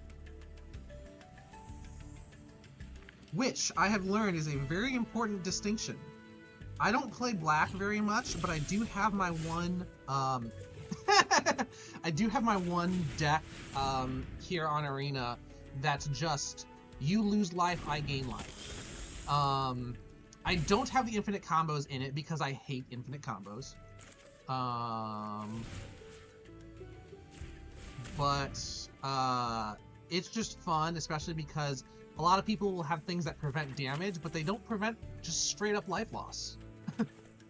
Which, I have learned, is a very important distinction. I don't play black very much, but I do have my one, I do have my one deck, here on Arena that's just, you lose life, I gain life. I don't have the infinite combos in it because I hate infinite combos. But it's just fun, especially because a lot of people will have things that prevent damage, but they don't prevent just straight up life loss.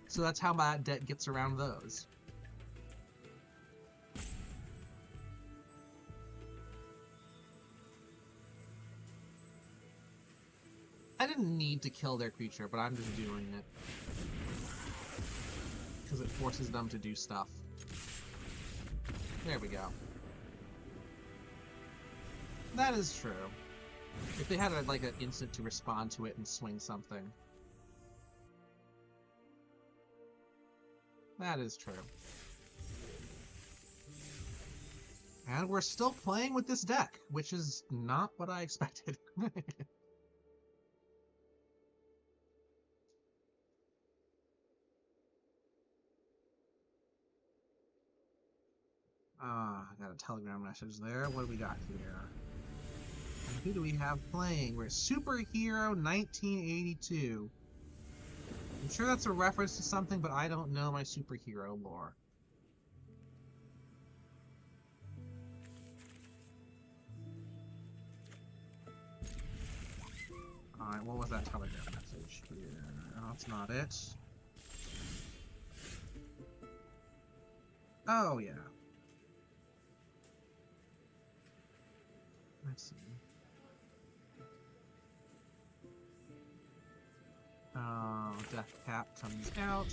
So that's how my deck gets around those. I didn't need to kill their creature, but I'm just doing it. Because it forces them to do stuff. There we go. That is true. If they had like an instant to respond to it and swing something. That is true. And we're still playing with this deck, which is not what I expected. I got a Telegram message there. What do we got here? And who do we have playing? We're Superhero 1982. I'm sure that's a reference to something, but I don't know my superhero lore. Alright, what was that telegram message here? Oh, that's not it. Oh, yeah. Let's see. Death Cap comes out.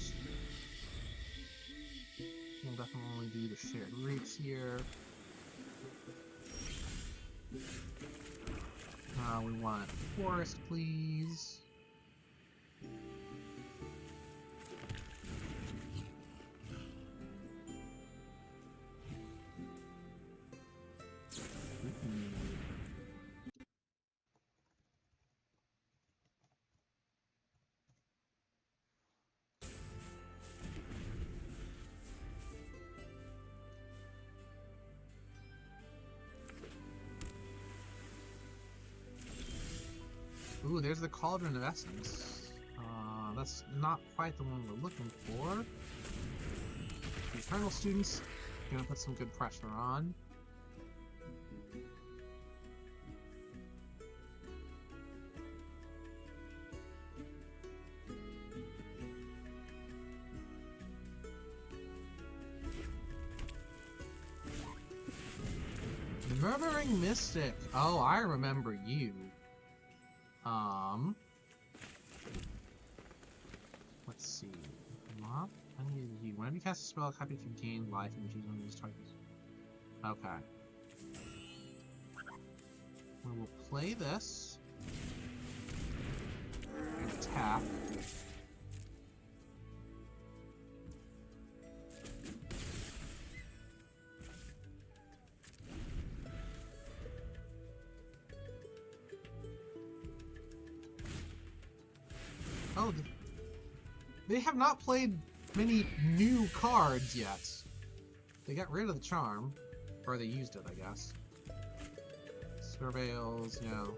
We'll definitely do the shared roots here. We want forest, please. Ooh, there's the Cauldron of Essence. That's not quite the one we're looking for. The Eternal Students, gonna put some good pressure on. The Murmuring Mystic. Oh, I remember you. Let's see. Mob? I need you. Whenever you cast a spell, copy if you gain life and choose one of these targets. Okay. We will play this. And tap. Oh, they have not played many new cards yet. They got rid of the charm. Or they used it, I guess. Surveils, no.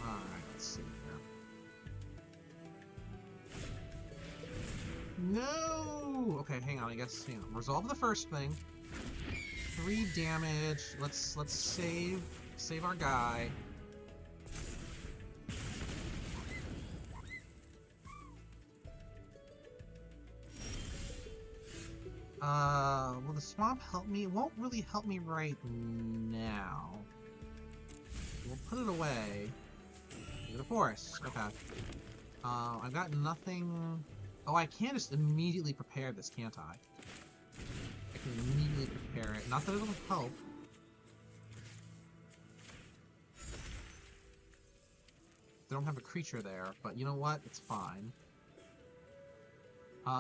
Alright, let's see here. No! Okay, hang on, hang on. Resolve the first thing. 3 damage. Let's save our guy. Will the swamp help me? It won't really help me right now. We'll put it away. Go to the forest. Okay. I've got nothing. Oh, I can just immediately prepare this, can't I? I can immediately prepare it. Not that it'll help. They don't have a creature there, but you know what? It's fine.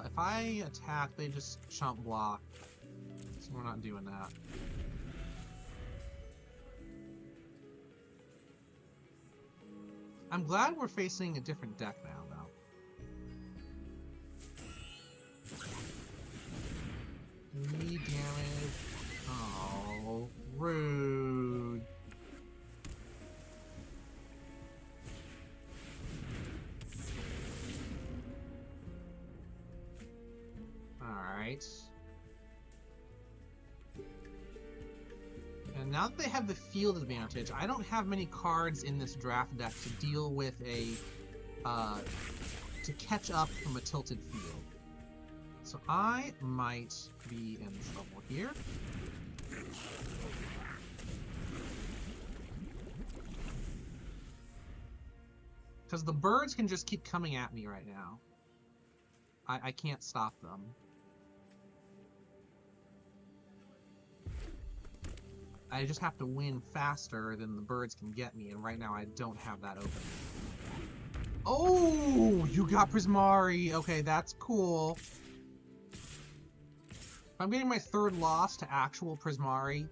If I attack, they just chump block. So we're not doing that. I'm glad we're facing a different deck now, though. 3 damage. Oh, rude. Alright. And now that they have the field advantage, I don't have many cards in this draft deck to deal with a, to catch up from a tilted field. So I might be in trouble here. Because the birds can just keep coming at me right now. I can't stop them. I just have to win faster than the birds can get me, and right now I don't have that open. Oh, you got Prismari. Okay, that's cool. If I'm getting my 3rd loss to actual Prismari,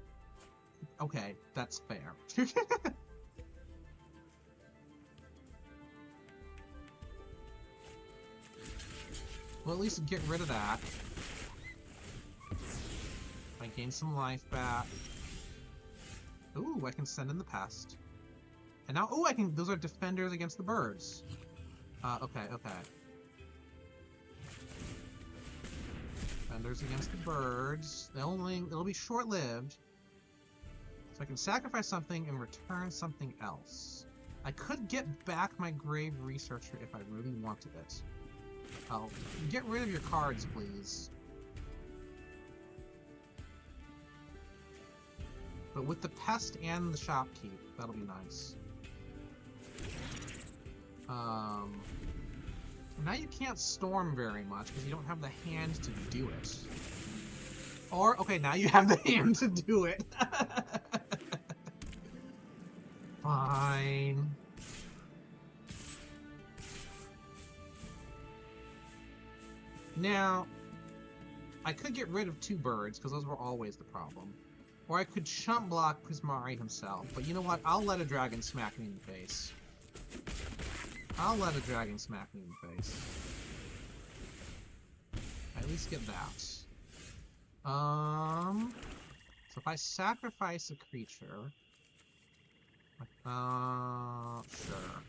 okay, that's fair. Well, at least get rid of that. I gain some life back. Ooh, I can send in the pest. And now, oh, I can, those are defenders against the birds. Okay. Defenders against the birds. It'll be short-lived. So I can sacrifice something and return something else. I could get back my Grave Researcher if I really wanted it. Oh, get rid of your cards, please. But with the pest and the shopkeep, that'll be nice. Now you can't storm very much because you don't have the hand to do it. Or, okay, now you have the hand to do it. Fine. Now, I could get rid of 2 birds because those were always the problem. Or I could chump block Prismari himself. But you know what? I'll let a dragon smack me in the face. I'll let a dragon smack me in the face. At least get that. So if I sacrifice a creature... sure.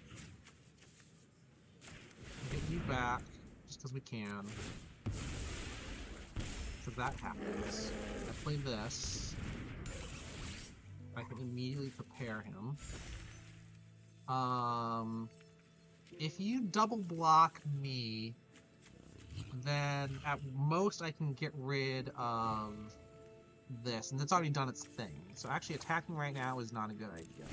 Get you back, just because we can. Because that happens. I play this. I can immediately prepare him. If you double block me, then at most I can get rid of this, and it's already done its thing. So actually attacking right now is not a good idea.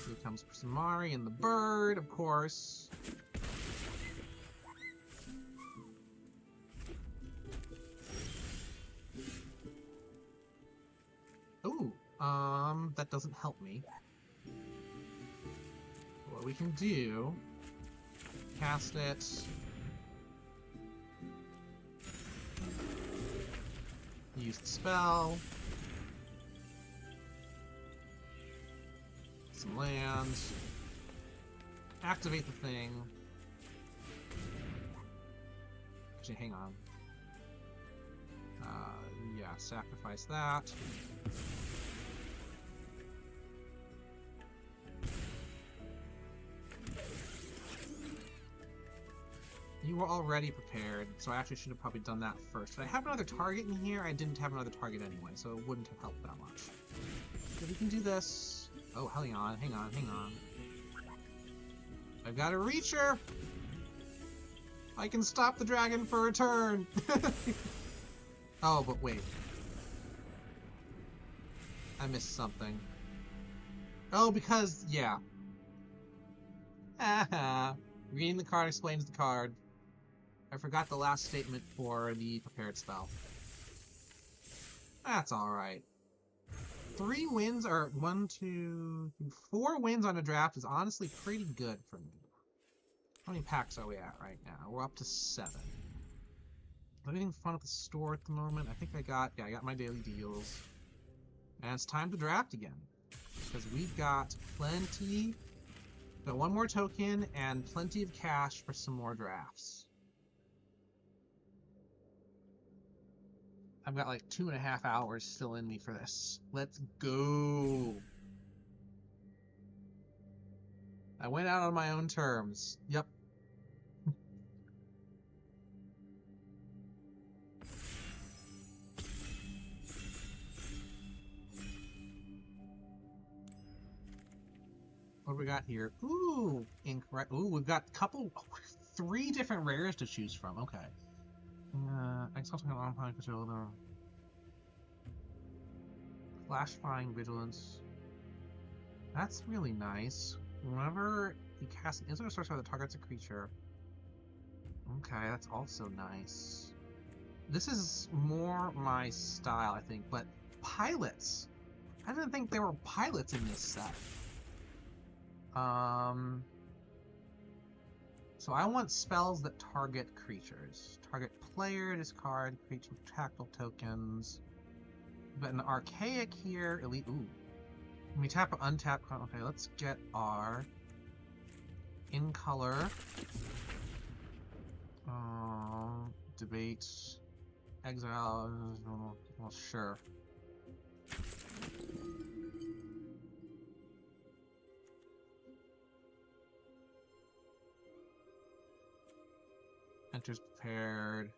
Here comes Prismari and the bird, of course. Ooh, that doesn't help me. What we can do, cast it. Use the spell. Some land. Activate the thing. Actually, hang on. Yeah, sacrifice that. You were already prepared, so I actually should have probably done that first. Did I have another target in here? I didn't have another target anyway, so it wouldn't have helped that much. So we can do this. Oh, hang on. I've got a Reacher! I can stop the dragon for a turn! Oh, but wait. I missed something. Oh, because, yeah. Haha. Reading the card explains the card. I forgot the last statement for the prepared spell. That's alright. 3 wins, or 1, 2, 4 wins on a draft is honestly pretty good for me. How many packs are we at right now? We're up to 7. Anything fun at the store at the moment? I think I got my daily deals. And it's time to draft again. Because we've got plenty... Got 1 more token and plenty of cash for some more drafts. I've got like 2.5 hours still in me for this. Let's go! I went out on my own terms. Yep. What do we got here? Ooh, incorrect. Ooh, we've got 3 different rares to choose from. Okay. I saw something on my controller. Flashfying Vigilance. That's really nice. Whenever you cast an instant sorcery that targets a creature. Okay, that's also nice. This is more my style, I think. But pilots. I didn't think there were pilots in this set. So I want spells that target creatures. Target player, discard creature with tactile tokens. We've got an archaic here. Elite. Ooh. When we tap an untap card. Okay, let's get our in color. Debate. Exile. Well, sure. Enters prepared.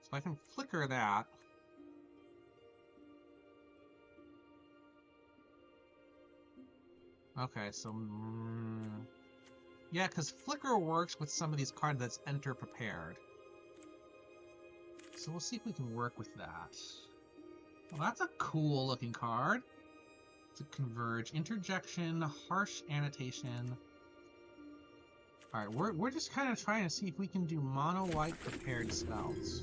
So I can flicker that. Okay, so... yeah, because flicker works with some of these cards that's enter prepared. So we'll see if we can work with that. Well, that's a cool looking card. It's a converge. Interjection, harsh annotation. Alright, we're just kind of trying to see if we can do mono-white prepared spells.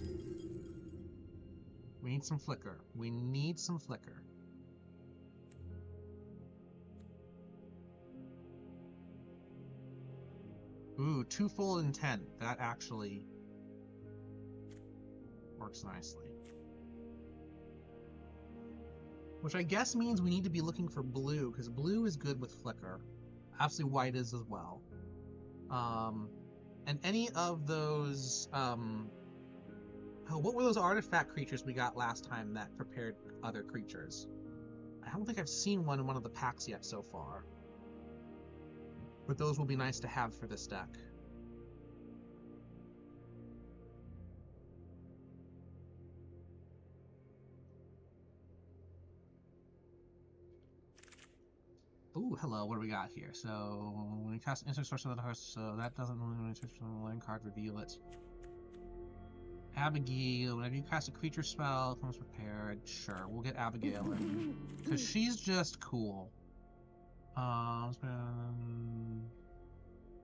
We need some flicker. We need some flicker. Ooh, twofold intent. That actually works nicely. Which I guess means we need to be looking for blue, because blue is good with flicker. Absolutely white is as well. And any of those, what were those artifact creatures we got last time that prepared other creatures? I don't think I've seen one in one of the packs yet so far. But those will be nice to have for this deck. Ooh, hello, what do we got here? So, when you cast instant source of the horse, so that doesn't really switch from the land card, reveal it. Abigail, whenever you cast a creature spell, comes prepared. Sure, we'll get Abigail in. Because she's just cool.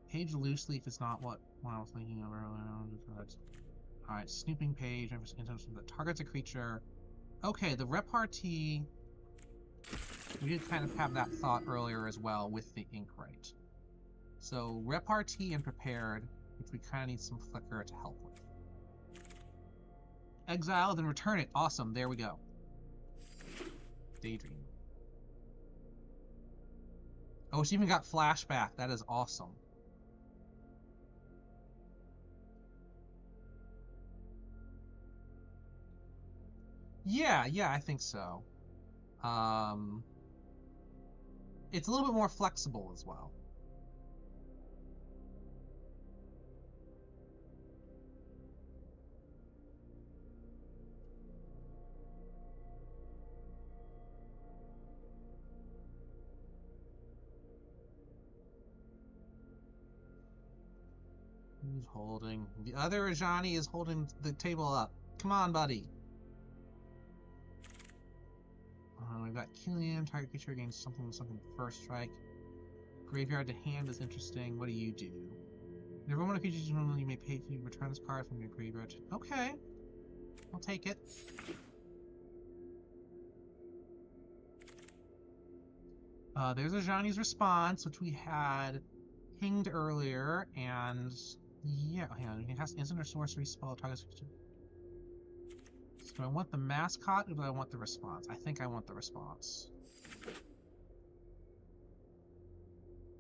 Page loosely if it's not what I was thinking of earlier. Alright, snooping page, that targets a creature. Okay, the repartee. We did kind of have that thought earlier as well with the Inkrite. So, repartee and prepared, which we kind of need some flicker to help with. Exile, then return it. Awesome, there we go. Daydream. Oh, she even got flashback. That is awesome. Yeah, I think so. It's a little bit more flexible as well. Who's holding? The other Ajani is holding the table up. Come on, buddy. We've got Killian, target creature against something first strike. Graveyard to hand is interesting. What do you do? Whenever one of the creatures you normally may pay to return this card from your graveyard. Okay. I'll take it. There's Ajani's response, which we had pinged earlier, and yeah, hang on, you can cast instant or sorcery spell target creature. So do I want the mascot or do I want the response? I think I want the response.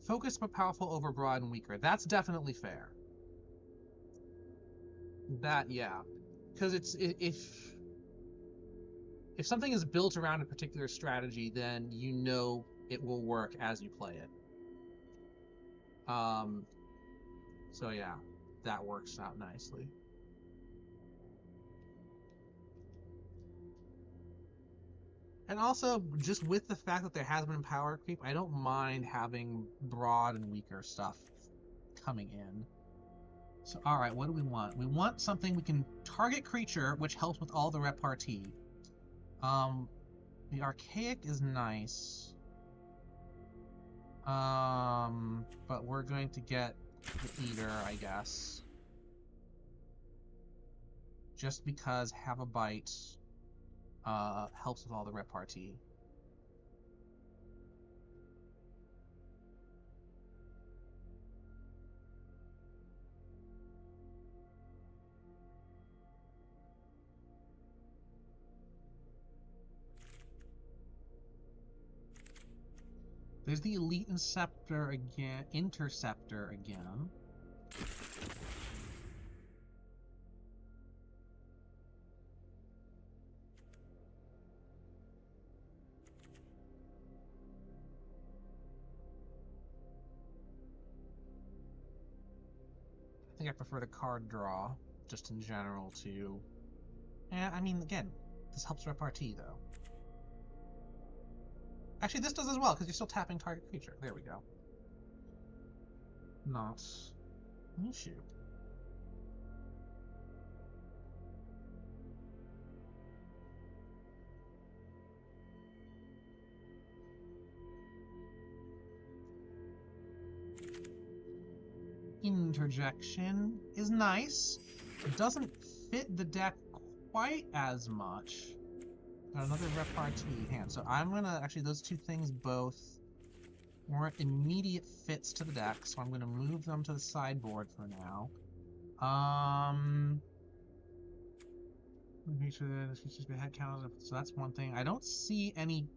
Focus but powerful over broad and weaker. That's definitely fair. That, yeah. Because it's if something is built around a particular strategy, then you know it will work as you play it. So yeah, that works out nicely. And also, just with the fact that there has been power creep, I don't mind having broad and weaker stuff coming in. So, alright, what do we want? We want something we can target creature, which helps with all the repartee. The Archaic is nice. But we're going to get the Eater, I guess. Just because Have a Bite helps with all the repartee. There's the Elite Interceptor again. I prefer the card draw, just in general, to... I mean, again, this helps repartee, though. Actually, this does as well, because you're still tapping target creature. There we go. Not an issue. Interjection is nice. It doesn't fit the deck quite as much. Got another repartee hand. So I'm gonna actually, those two things both weren't immediate fits to the deck, so I'm gonna move them to the sideboard for now. Make sure that it's just head count. So that's one thing. I don't see any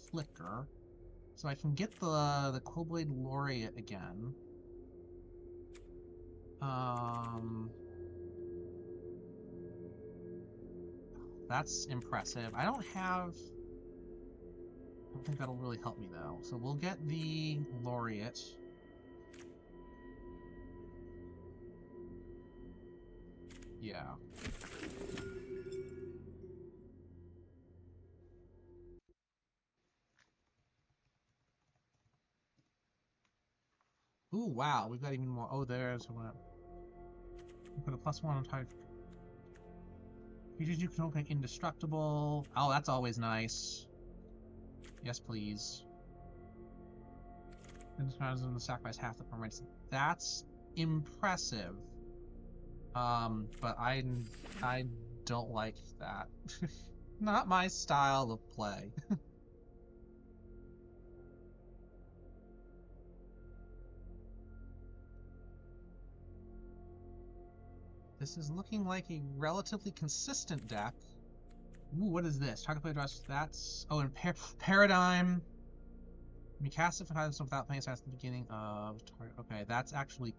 flicker, so I can get the Quillblade Laureate again. That's impressive. I don't think that'll really help me though. So we'll get the Laureate. Yeah. Ooh, wow, we've got even more. Oh, there's one. Put a +1 on target. Creatures you can open indestructible. Oh, that's always nice. Yes, please. And the sacrifice half the permanents. That's impressive. But I don't like that. Not my style of play. This is looking like a relatively consistent deck. Ooh, what is this? Target player draws. That's... Oh, and Paradigm. You cast it without playing at the beginning of... Okay, that's actually...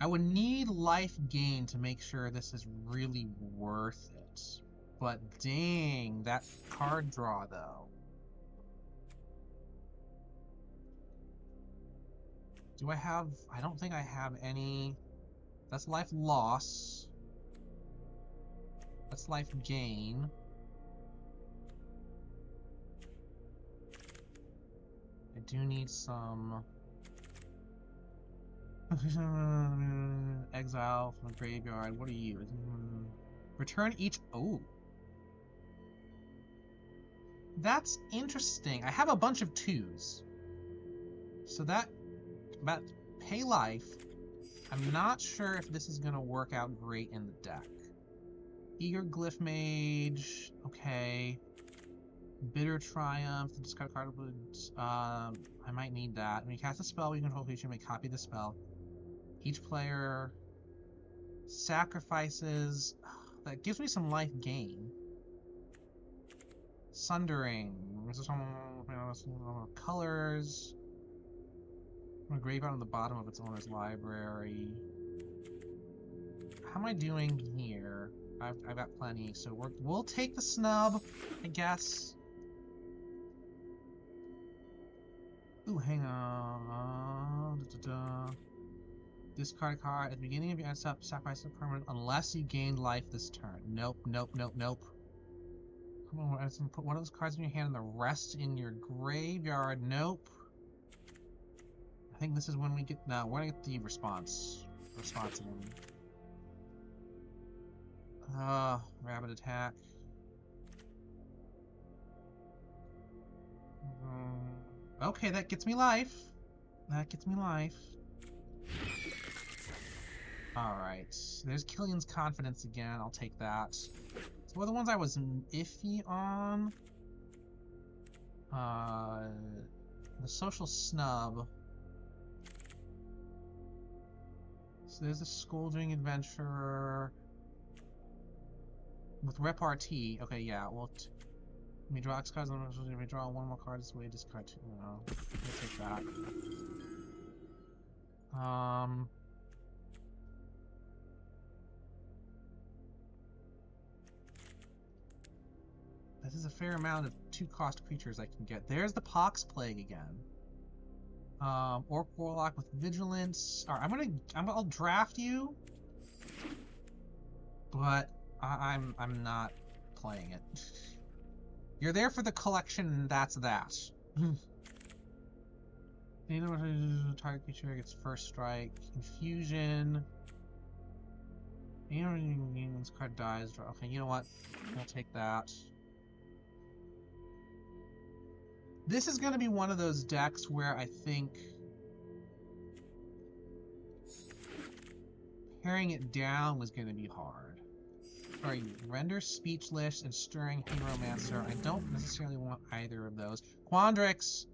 I would need life gain to make sure this is really worth it. But dang, that card draw, though. Do I have... I don't think I have any... That's life loss. That's life gain. I do need some... Exile from the graveyard. What are you? Return each... Oh. That's interesting. I have a bunch of 2s. So that... About pay life... I'm not sure if this is going to work out great in the deck. Eager Glyph Mage, okay. Bitter Triumph, the discard card would, I might need that. When you cast a spell, you control creature may copy the spell. Each player sacrifices, that gives me some life gain. Sundering, this is some colors. A graveyard on the bottom of its owner's library. How am I doing here? I've got plenty, so we'll take the snub, I guess. Ooh, hang on. Discard a card at the beginning of your end step, sacrifice a permanent unless you gain life this turn. Nope, nope, nope, nope. Come on, put one of those cards in your hand and the rest in your graveyard. Nope. I think this is when we get... No, we're gonna get the response. Response again. Rapid attack. Okay, that gets me life. That gets me life. Alright. There's Killian's Confidence again. I'll take that. So what are the ones I was iffy on? The Social Snub. So there's a Scolding Adventurer. With repartee. Okay, yeah, well... Let me draw X cards, let me draw one more card this way, discard two. No, I'll take that. This is a fair amount of 2-cost creatures I can get. There's the Pox Plague again. Orc Warlock with Vigilance. Alright, I'll draft you, but I'm not playing it. You're there for the collection, and that's that. You know what? Target creature gets first strike. Infusion. You know when this card dies. Okay, you know what? We'll take that. This is going to be one of those decks where I think paring it down was going to be hard. Sorry, Render Speechless and Stirring Hieromancer. I don't necessarily want either of those. Quandrix,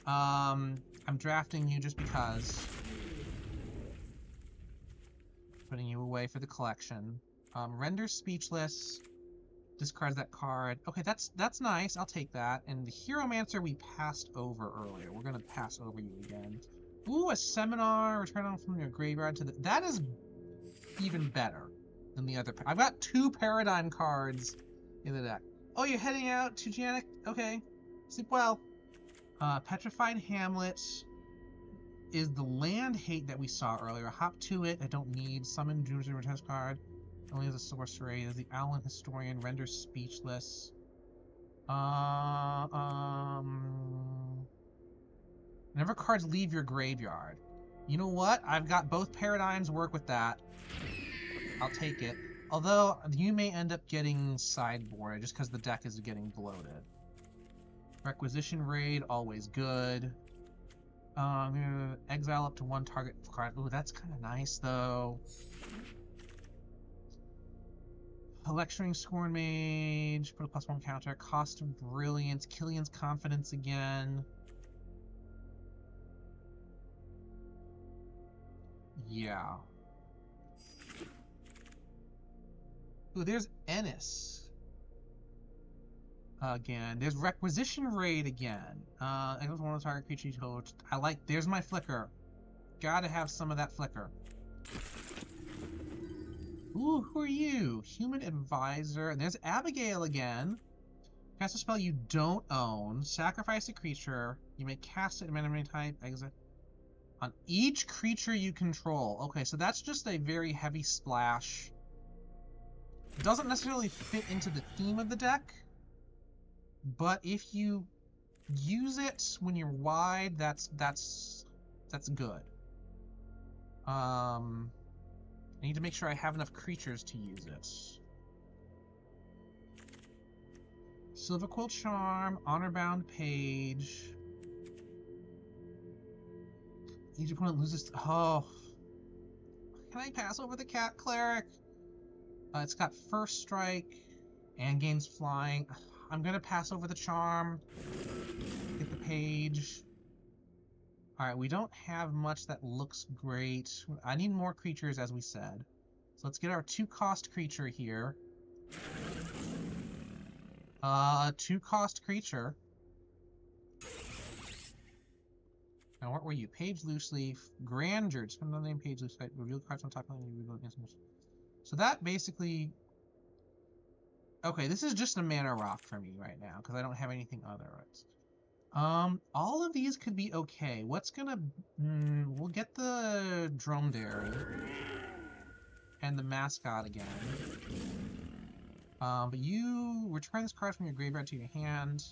I'm drafting you just because. Putting you away for the collection. Render Speechless. Discards that card. Okay, that's nice. I'll take that. And the Hieromancer we passed over earlier. We're gonna pass over you again. Ooh, a Seminar. Return on from your graveyard to the... That is even better than the other... I've got 2 Paradigm cards in the deck. Oh, you're heading out to Janek? Okay. Sleep well. Petrified Hamlet is the land hate that we saw earlier. Hop to it. I don't need. Summon Doomsday Test card. Only as a sorcery. Is the Owlin Historian. Renders Speechless. Whenever cards leave your graveyard. You know what? I've got both paradigms work with that. I'll take it. Although, you may end up getting sideboarded just because the deck is getting bloated. Requisition Raid, always good. Exile up to 1 target card. Ooh, that's kind of nice, though. Lecturing Scorn Mage, put a +1 counter. Cost of Brilliance, Killian's Confidence again. Yeah. Ooh, there's Ennis. Again. There's Requisition Raid again. I don't want to target creature you I like. There's my flicker. Gotta have some of that flicker. Ooh, who are you? Human Advisor. And there's Abigail again. Cast a spell you don't own. Sacrifice a creature. You may cast it in enemy type. Exit. On each creature you control. Okay, so that's just a very heavy splash. It doesn't necessarily fit into the theme of the deck. But if you use it when you're wide, that's good. I need to make sure I have enough creatures to use it. Silverquill Charm, Honorbound Page. Each opponent loses. Oh, can I pass over the Cat Cleric? It's got first strike and gains flying. I'm gonna pass over the charm. Get the page. Alright, we don't have much that looks great. I need more creatures, as we said. So let's get our 2-cost creature here. 2-cost creature. Now, what were you? Page Loose Leaf. Grandeur. Just put the name Page Loose Leaf. Reveal cards on top of the So that basically... Okay, this is just a mana rock for me right now, because I don't have anything otherwise. All of these could be okay. What's gonna... we'll get the Dromedary. And the Mascot again. But you return this card from your graveyard to your hand.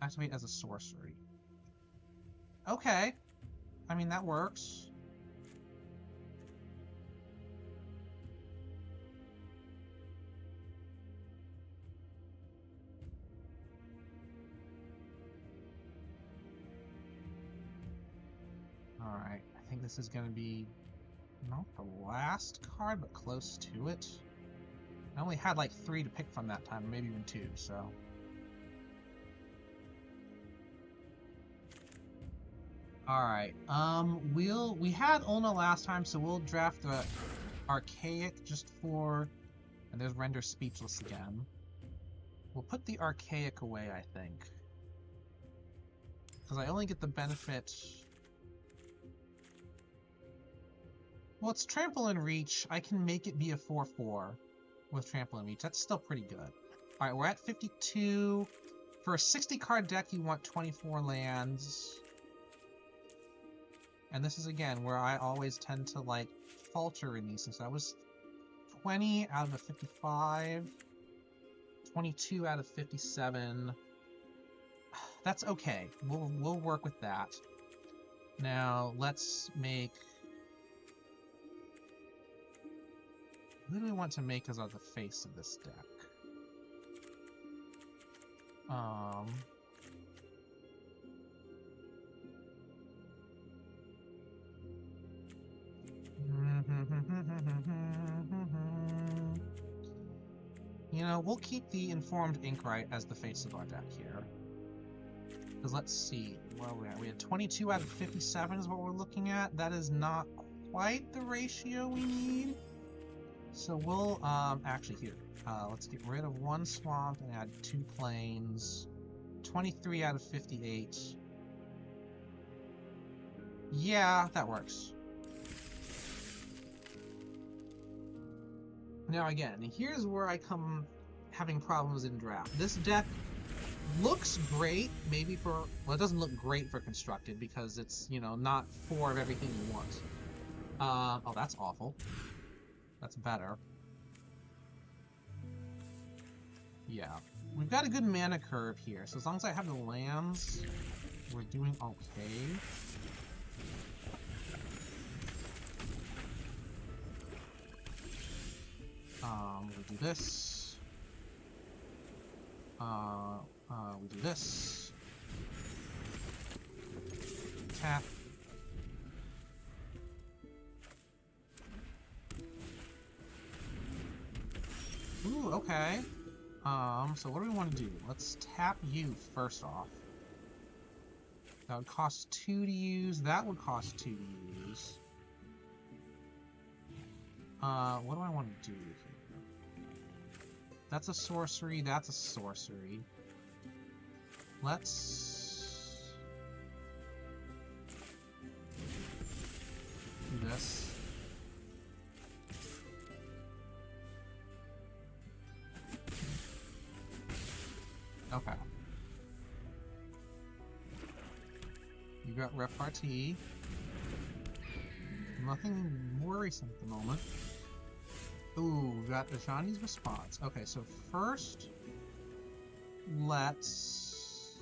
Activate as a sorcery. Okay. I mean, that works. Alright, I think this is going to be not the last card, but close to it. I only had like 3 to pick from that time, maybe even 2, so... Alright, we had Ulna last time, so we'll draft the Archaic just for... And there's Render Speechless again. We'll put the Archaic away, I think. Because I only get the benefit... Well, it's Trample and Reach. I can make it be a 4/4 with Trample and Reach. That's still pretty good. Alright, we're at 52. For a 60-card deck, you want 24 lands. And this is, again, where I always tend to, like, falter in these things. So I was 20 out of a 55, 22 out of 57. That's okay. We'll work with that. Now, let's make... Who do we want to make as the face of this deck? You know, we'll keep the Informed Inkwright as the face of our deck here. Because let's see, where are we at? We had 22 out of 57 is what we're looking at. That is not quite the ratio we need. So we'll, actually here, let's get rid of one swamp and add 2 plains. 23 out of 58. Yeah, that works. Now again, here's where I come having problems in draft. This deck looks great, maybe for... Well, it doesn't look great for Constructed because it's, you know, not 4 of everything you want. Oh, that's awful. That's better. Yeah. We've got a good mana curve here, so as long as I have the lands, we're doing okay. We do this. We do this. Tap. Ooh, okay. So what do we want to do? Let's tap you first off. That would cost 2 to use. That would cost 2 to use. What do I want to do here? That's a sorcery, that's a sorcery. Let's do this. Okay. You got repartee. Nothing worrisome at the moment. Ooh, we got Ajani's response. Okay, so first, let's...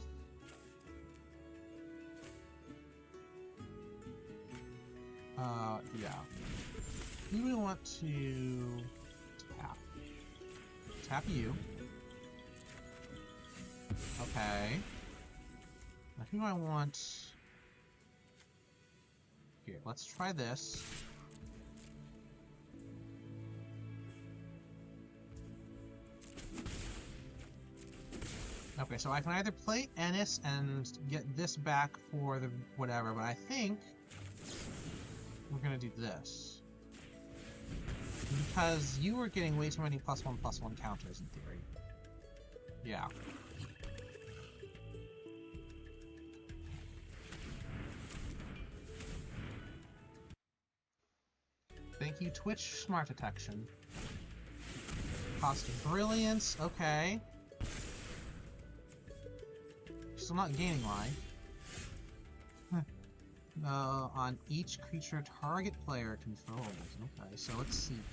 yeah. Who do we want to tap? Tap you. Okay. Now who do I want... Here, let's try this. Okay, so I can either play Ennis and get this back for the whatever, but I think we're gonna do this. Because you were getting way too many +1/+1 counters in theory. Yeah. Thank you, Twitch Smart Detection. Cost of Brilliance, okay. Still not gaining life. On each creature target player controls. Okay, so let's see here.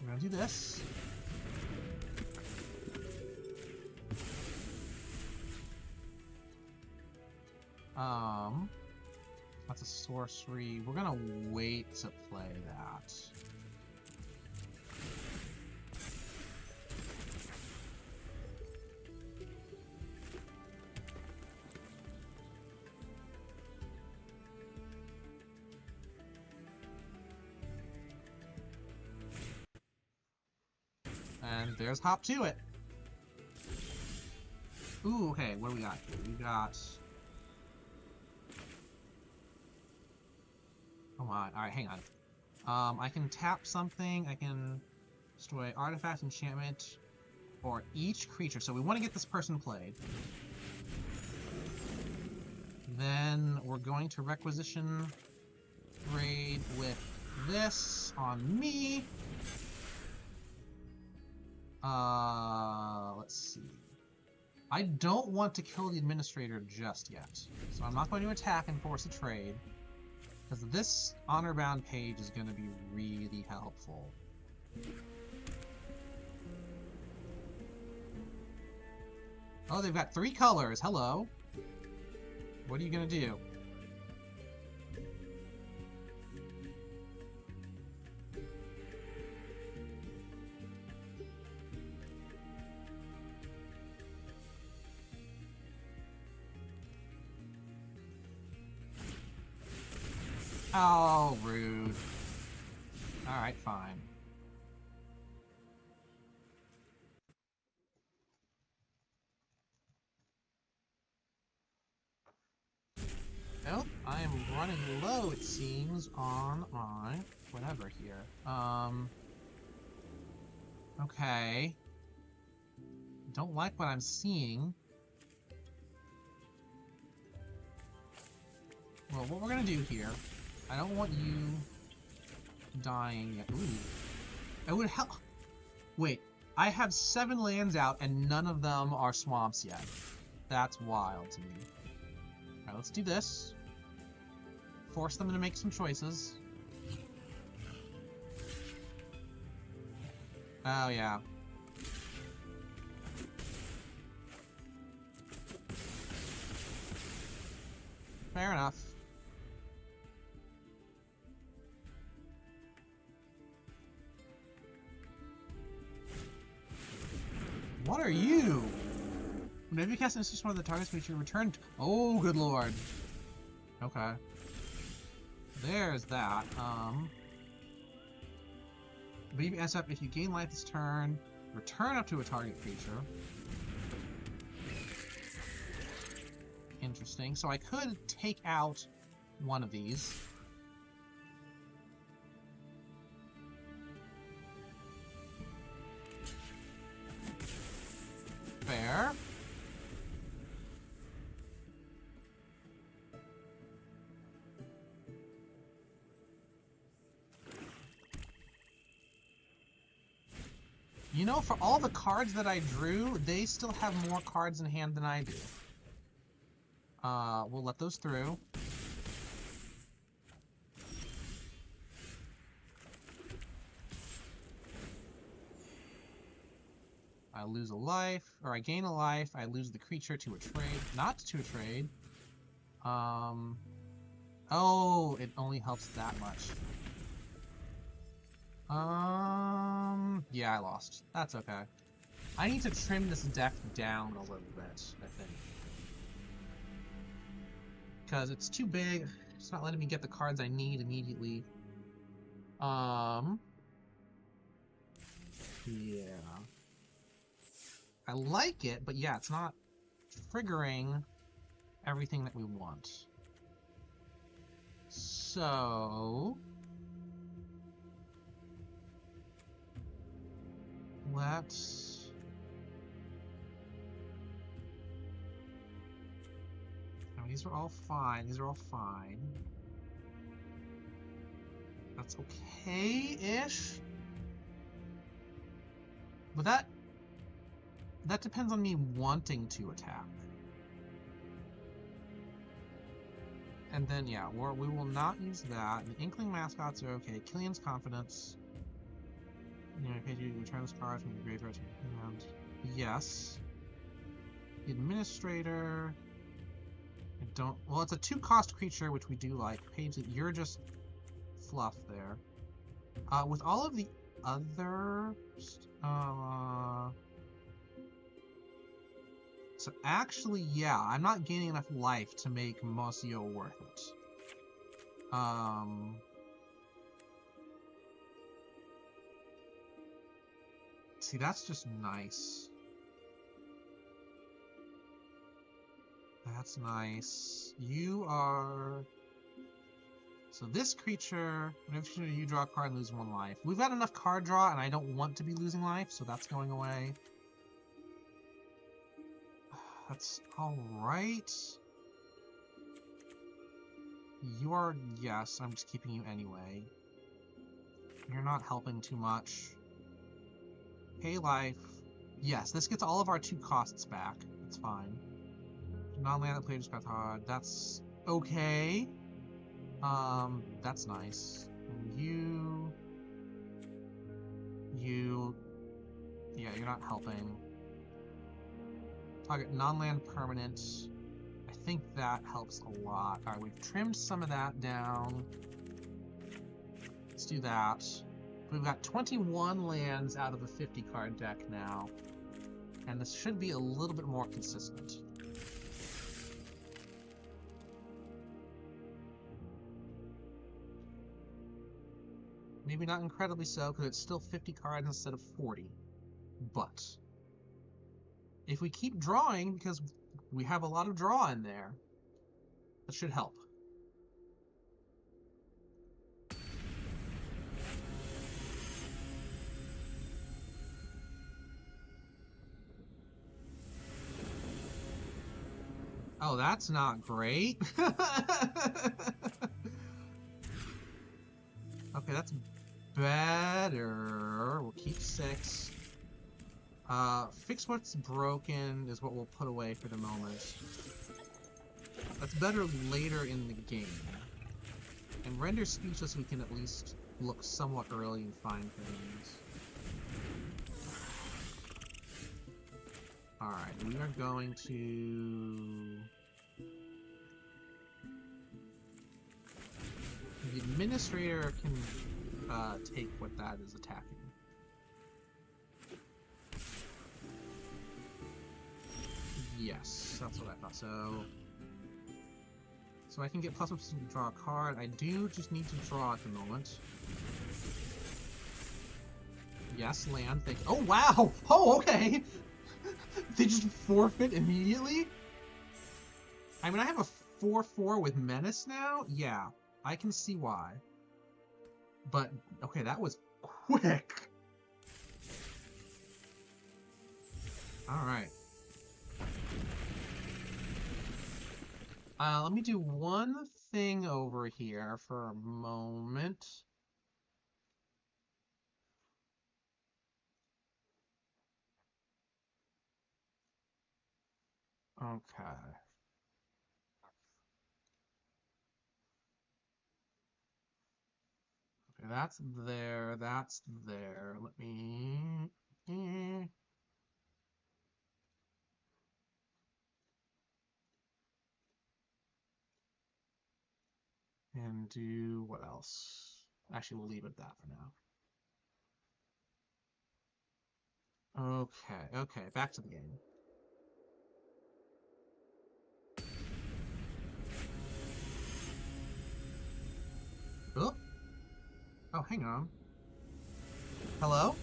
We're gonna do this. That's a sorcery. We're gonna wait to play that. And there's Hop to it. Ooh, okay, what do we got here? We got... Oh my, alright, hang on. I can tap something, I can destroy artifact, enchantment, or each creature. So we want to get this person played. Then we're going to requisition raid with this on me. Let's see. I don't want to kill the administrator just yet, so I'm not going to attack and force a trade, because this honor-bound page is going to be really helpful. Oh, they've got 3 colors. Hello. What are you going to do? Oh, rude. Alright, fine. Oh, I am running low, it seems, on my whatever here. Okay. Don't like what I'm seeing. Well, what we're gonna do here, I don't want you dying yet. Ooh. It would help. Wait, I have 7 lands out and none of them are swamps yet. That's wild to me. Alright, let's do this. Force them to make some choices. Oh, yeah. Fair enough. What are you? Whenever you cast an instant one of the target's creature returned. Oh, good lord. Okay. There's that. Baby S up if you gain life this turn, return up to a target creature. Interesting. So I could take out one of these. Fair. You know, for all the cards that I drew, they still have more cards in hand than I do. We'll let those through. I lose a life, or I gain a life, I lose the creature to a trade. Not to a trade. Oh, it only helps that much. Yeah, I lost. That's okay. I need to trim this deck down a little bit, I think. Because it's too big. It's not letting me get the cards I need immediately. Yeah. I like it, but yeah, it's not triggering everything that we want. So... let's... oh, these are all fine. These are all fine. That's okay-ish. But that depends on me wanting to attack. And then, yeah, we will not use that. The Inkling mascots are okay. Killian's Confidence. You know, you return this card from the graveyard to your hand. Yes. The Administrator. I don't. Well, it's a 2-cost creature, which we do like. Page, you're just fluff there. With all of the other. So actually, yeah, I'm not gaining enough life to make Mosio worth it. See, that's just nice. That's nice. You are... so this creature, whenever you draw a card and lose 1 life. We've got enough card draw, and I don't want to be losing life, so that's going away. That's alright. You are... yes, I'm just keeping you anyway. You're not helping too much. Pay life. Yes, this gets all of our 2 costs back. It's fine. Non-land player just got hard. That's okay. That's nice. You... Yeah, you're not helping. Target non-land permanent. I think that helps a lot. Alright, we've trimmed some of that down. Let's do that. We've got 21 lands out of the 50 card deck now. And this should be a little bit more consistent. Maybe not incredibly so, because it's still 50 cards instead of 40. But if we keep drawing, because we have a lot of draw in there, that should help. Oh, that's not great. Okay, that's better. We'll keep 6. Fix what's broken is what we'll put away for the moment. That's better later in the game. And render speechless we can at least look somewhat early and find things. Alright, we are going to... The administrator can take what that is attacking. Yes, that's what I thought. So I can get +1 to draw a card. I do just need to draw at the moment. Yes, land. Thank you. Oh, wow! Oh, okay! They just forfeit immediately? I mean, I have a 4/4 with Menace now? Yeah, I can see why. But, okay, that was quick! Alright. Let me do one thing over here for a moment. Okay. Okay, that's there, that's there. Let me... And do what else? Actually, we'll leave it at that for now. Okay, back to the game. Oh, oh, hang on. Hello?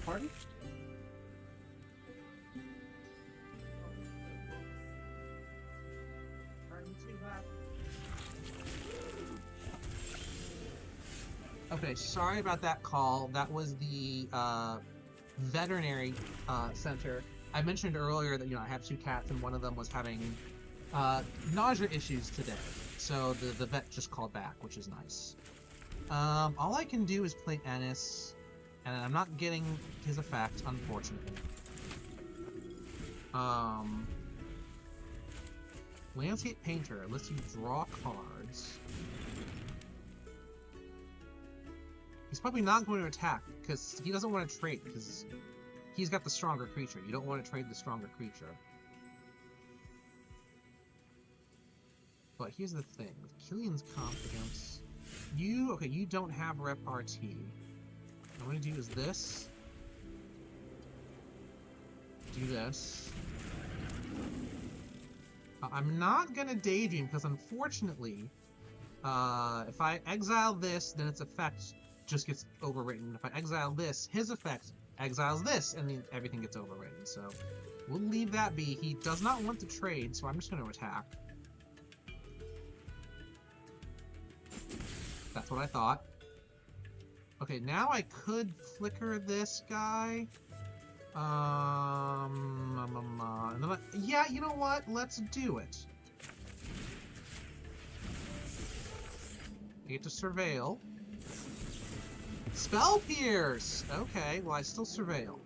Pardon? Okay, sorry about that call. That was the veterinary center. I mentioned earlier that, you know, I have 2 cats and one of them was having nausea issues today. So the vet just called back, which is nice. All I can do is play Ennis, and I'm not getting his effect, unfortunately. Landscape Painter lets you draw cards. He's probably not going to attack, because he doesn't want to trade, because he's got the stronger creature. You don't want to trade the stronger creature. But here's the thing, with Killian's confidence, Okay, you don't have repartee. What I'm going to do is this. Do this. I'm not going to Daydream because unfortunately, if I exile this, then its effect just gets overwritten. If I exile this, his effect exiles this, and then everything gets overwritten. So we'll leave that be. He does not want to trade, so I'm just going to attack. That's what I thought. Okay, now I could flicker this guy. And then yeah, you know what? Let's do it. I get to surveil. Spell Pierce! Okay, well I still surveil.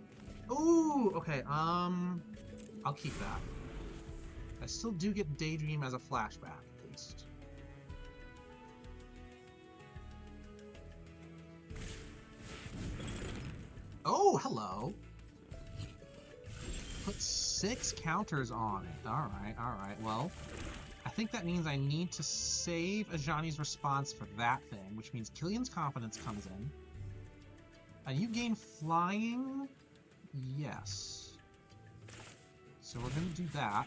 Ooh, okay, I'll keep that. I still do get Daydream as a flashback, at least. Oh, hello! Put 6 counters on it. Alright, well, I think that means I need to save Ajani's response for that thing, which means Killian's Confidence comes in. You gain flying? Yes. So we're going to do that.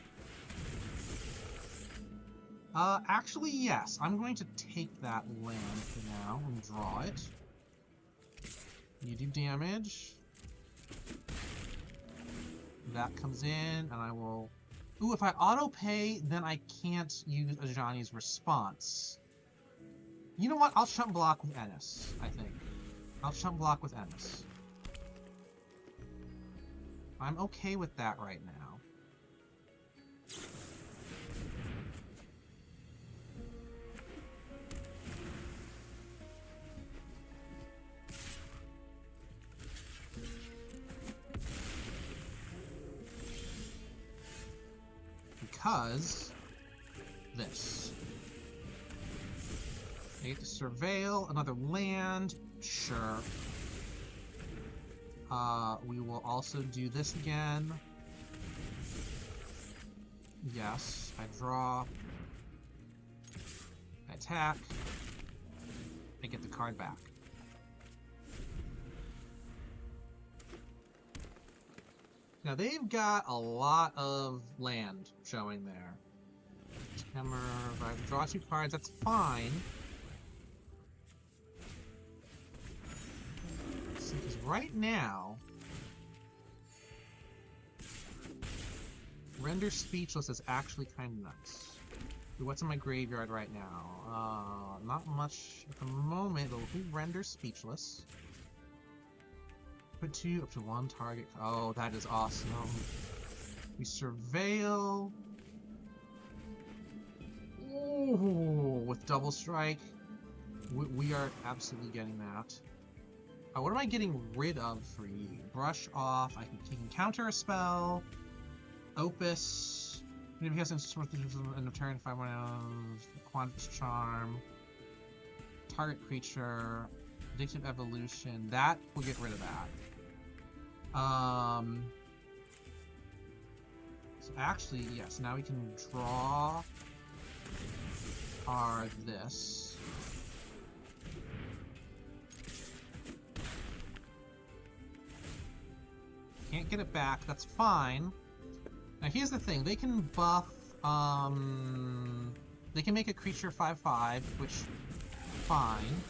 Actually, yes. I'm going to take that land for now and draw it. You do damage. That comes in, and I will... Ooh, if I auto-pay, then I can't use Ajani's response. You know what? I'll chump block with Ennis, I think. I'll chump block with Ennis. I'm okay with that right now. Because this. I get to surveil another land. Sure. We will also do this again. Yes. I draw. I attack. I get the card back. Now they've got a lot of land showing there. Hammer, if I draw 2 cards, that's fine. See, because right now, Render Speechless is actually kind of nice. What's in my graveyard right now? Not much at the moment, but we'll do Render Speechless. Put 2 up to 1 target. Oh, that is awesome. We surveil. Ooh, with double strike. We are absolutely getting that. What am I getting rid of for you? Brush off. I can counter a spell. Opus. If he has in a turn, 5 Quantity Charm. Target creature. Addictive Evolution. That will get rid of that. So actually, yes, now we can draw our this. Can't get it back, that's fine. Now here's the thing, they can buff, they can make a creature 5/5, which, fine.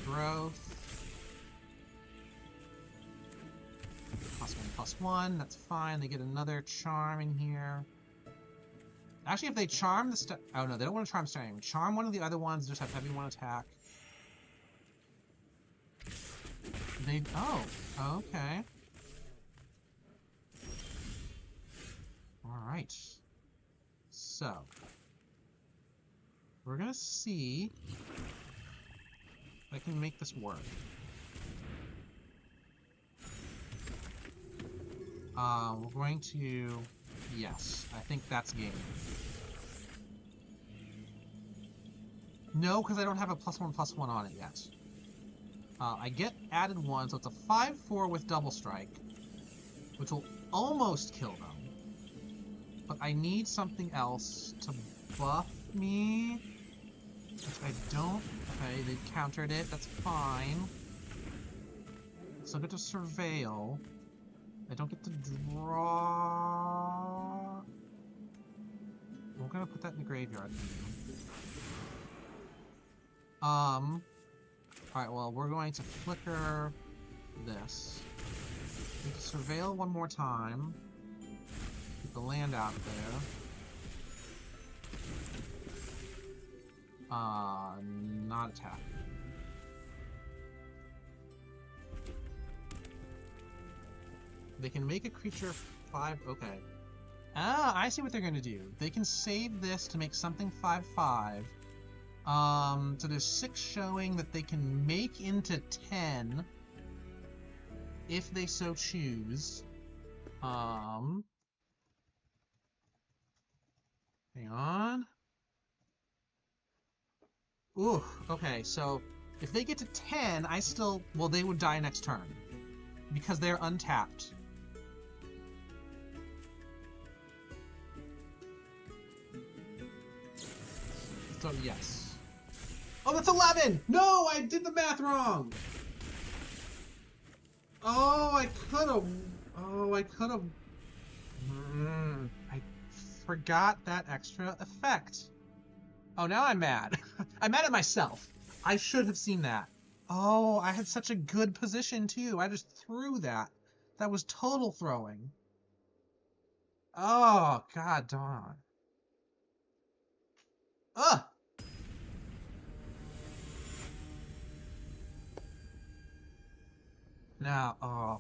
Growth. +1/+1, that's fine. They get another charm in here. Actually, if they charm the oh no, they don't want to charm Starring. Charm one of the other ones, just have everyone attack. They oh, okay. Alright. So we're gonna see I can make this work. We're going to... Yes, I think that's game. No, because I don't have a +1/+1 on it yet. I get added 1, so it's a 5/4 with double strike, which will almost kill them. But I need something else to buff me. Which I don't. Okay, they countered it. That's fine. Still get to surveil. I don't get to draw. We're gonna put that in the graveyard. Alright, well, we're going to flicker this. We can surveil one more time. Keep the land out there. Not attack. They can make a creature 5. Okay. Ah, I see what they're gonna do. They can save this to make something 5/5. So there's 6 showing that they can make into 10 if they so choose. Hang on. Ooh, okay, so if they get to 10, I still... Well, they would die next turn. Because they're untapped. So, yes. Oh, that's 11! No, I did the math wrong! Oh, I could've... Oh, I could've... I forgot that extra effect. Oh, now I'm mad. I'm mad at myself. I should have seen that. Oh, I had such a good position, too. I just threw that. That was total throwing. Oh, god darn. Ugh! Now, oh.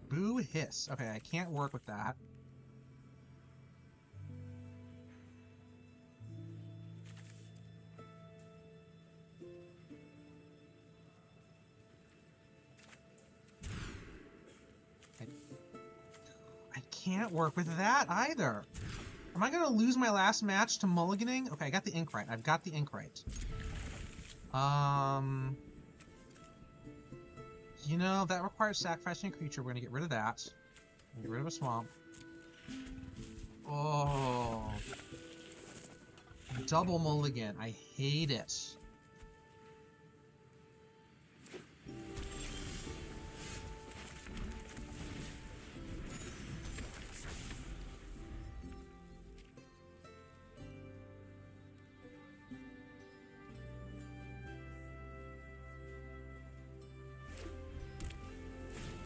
Boo hiss. Okay, I can't work with that. I can't work with that either. Am I gonna lose my last match to mulliganing? Okay, I got the ink right. I've got the ink right. You know, that requires sacrificing a creature. We're gonna get rid of that. Get rid of a swamp. Oh. Double mulligan. I hate it.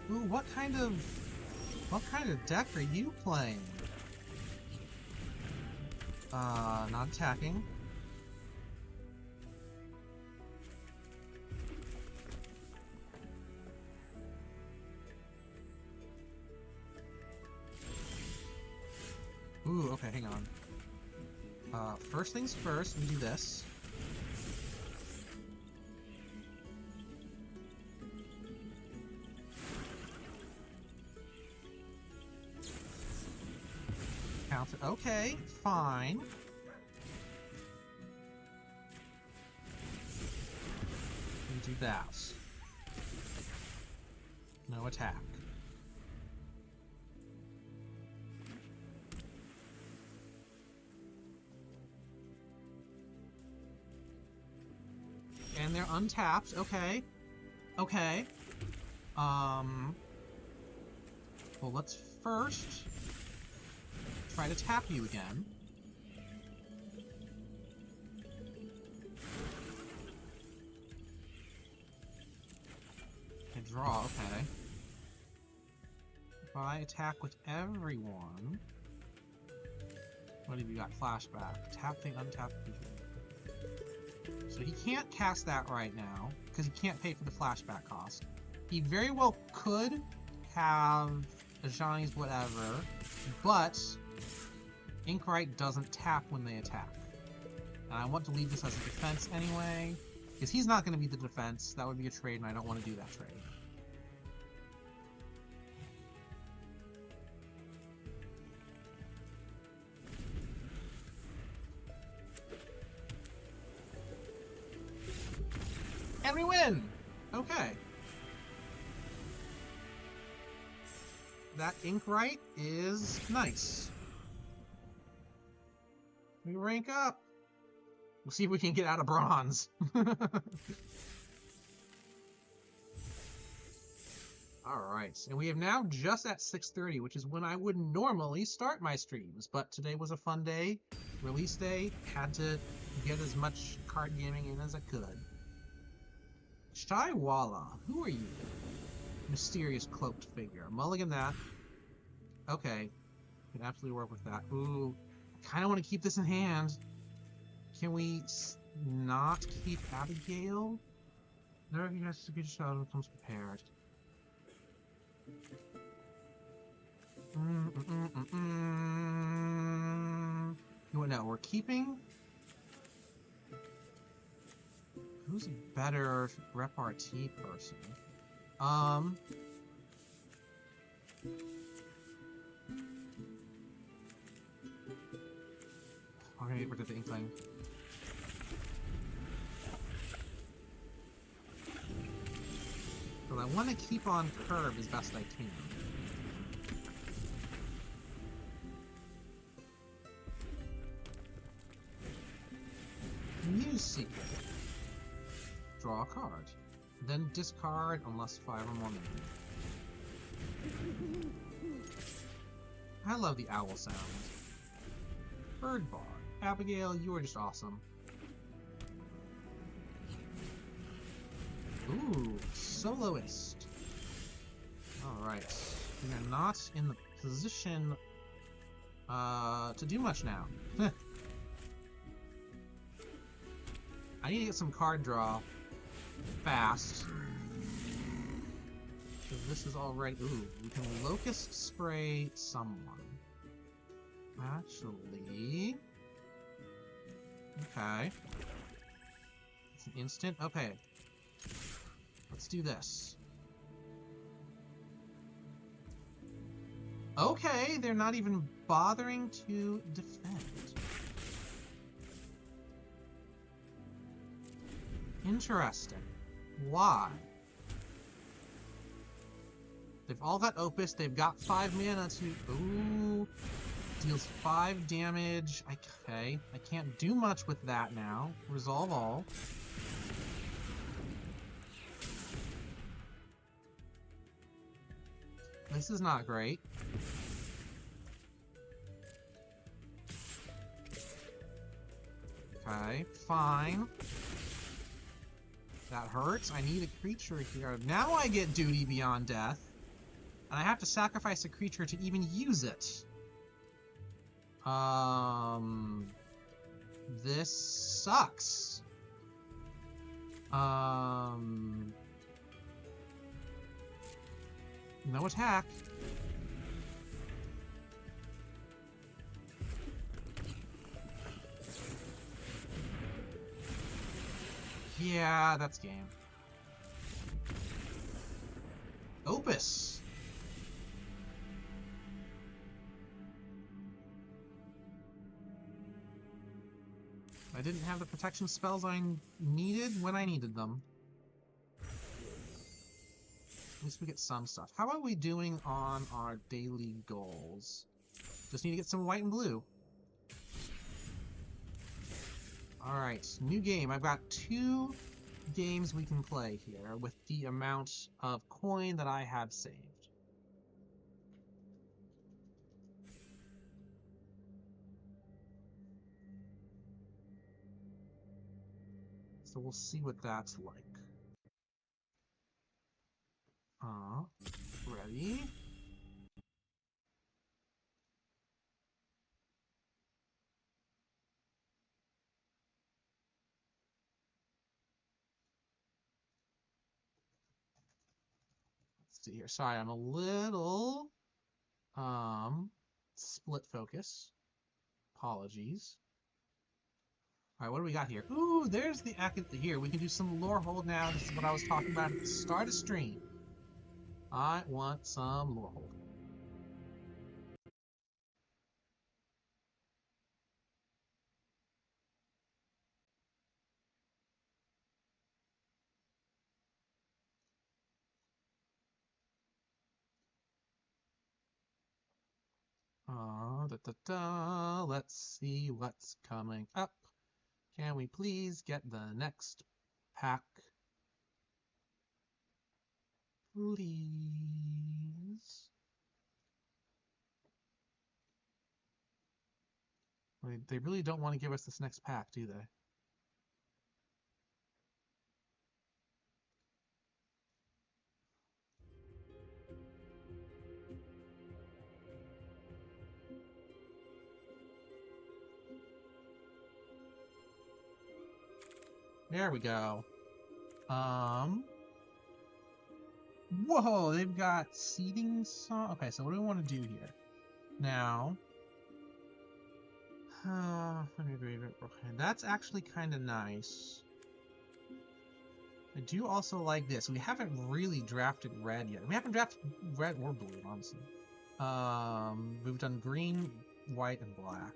Ooh, what kind of deck are you playing? Not attacking. Ooh, okay, hang on. First things first, we do this. Counter. Okay, fine. We do that. No attack. And they're untapped. Okay. Okay. Well, let's first try to tap you again. I draw, okay. If I attack with everyone... What have you got? Flashback. Tap thing, untap creature. So he can't cast that right now, because he can't pay for the flashback cost. He very well could have a Johnny's whatever, but Inkwright doesn't tap when they attack. And I want to leave this as a defense anyway, because he's not going to be the defense. That would be a trade, and I don't want to do that trade. And we win! Okay. That Inkwright is nice. We rank up. We'll see if we can get out of bronze. Alright, and we have now just at 6:30, which is when I would normally start my streams, but today was a fun day, release day, had to get as much card gaming in as I could. Shaiwala, who are you? Mysterious cloaked figure. Mulligan that. Okay, can absolutely work with that. Ooh, I kind of want to keep this in hand. Can we not keep Abigail? Never recognize a good shot when it comes prepared. No, we're keeping. Who's a better repartee person? We're gonna get rid of the Inkling. Because I want to keep on curve as best I can. News Secret. Draw a card. Then discard unless 5 or more remain. I love the owl sound. Bird Bar. Abigail, you are just awesome. Ooh, Soloist. Alright. We are not in the position to do much now. I need to get some card draw fast. Because this is already... Ooh, we can Locust Spray someone. Actually... Okay. It's an instant? Okay. Let's do this. Okay, they're not even bothering to defend. Interesting. Why? They've all got Opus, they've got 5 mana to... Ooh. Deals 5 damage. Okay. I can't do much with that now. Resolve all. This is not great. Okay, fine. That hurts. I need a creature here. Now I get Duty Beyond Death. And I have to sacrifice a creature to even use it. This sucks. No attack. Yeah, that's game. Opus. I didn't have the protection spells I needed when I needed them. At least we get some stuff. How are we doing on our daily goals? Just need to get some white and blue. Alright, new game. I've got 2 games we can play here with the amount of coin that I have saved. So we'll see what that's like. Ready? Let's see here. Sorry, I'm a little split focus. Apologies. Alright, what do we got here? Ooh, there's the here. We can do some lore hold now. This is what I was talking about at the start of stream. I want some lore hold. Let's see what's coming up. Can we please get the next pack? Please. They really don't want to give us this next pack, do they? There we go. Whoa, they've got seeding song. Okay, so what do we want to do here? Now, that's actually kind of nice. I do also like this. We haven't really drafted red yet. We haven't drafted red or blue, honestly. We've done green, white, and black.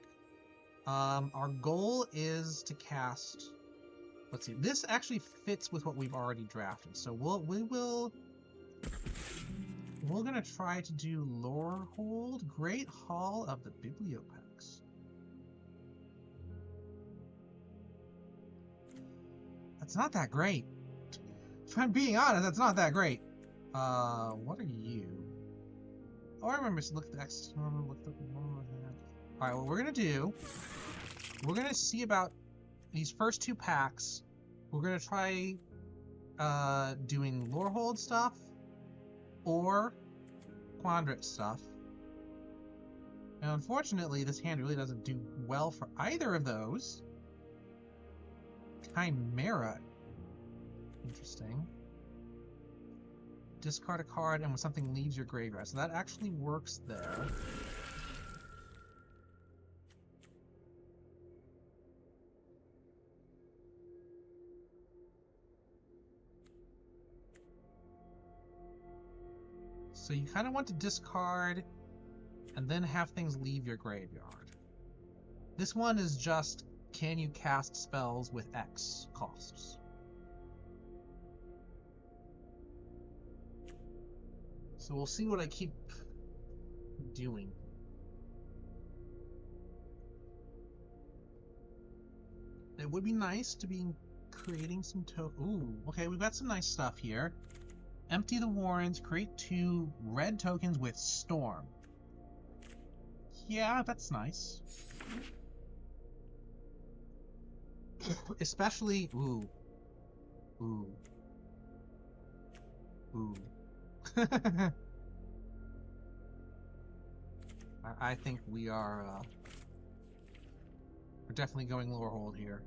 Our goal is to cast. Let's see. This actually fits with what we've already drafted. So we're gonna try to do Lorehold, Great Hall of the Bibliopex. That's not that great. If I'm being honest, that's not that great. What are you? Oh, I remember. Look at the X. Alright, what we're gonna do, we're gonna see about these first two packs. We're gonna try doing Lorehold stuff or Quandrit stuff. And unfortunately, this hand really doesn't do well for either of those. Chimera. Interesting. Discard a card and when something leaves your graveyard. So that actually works there. So you kind of want to discard and then have things leave your graveyard. This one is just, can you cast spells with X costs? So we'll see what I keep doing. It would be nice to be creating some Ooh, okay, we've got some nice stuff here. Empty the Warrens, create 2 red tokens with Storm. Yeah, that's nice. Especially, ooh. I think we are, we're definitely going Lorehold here.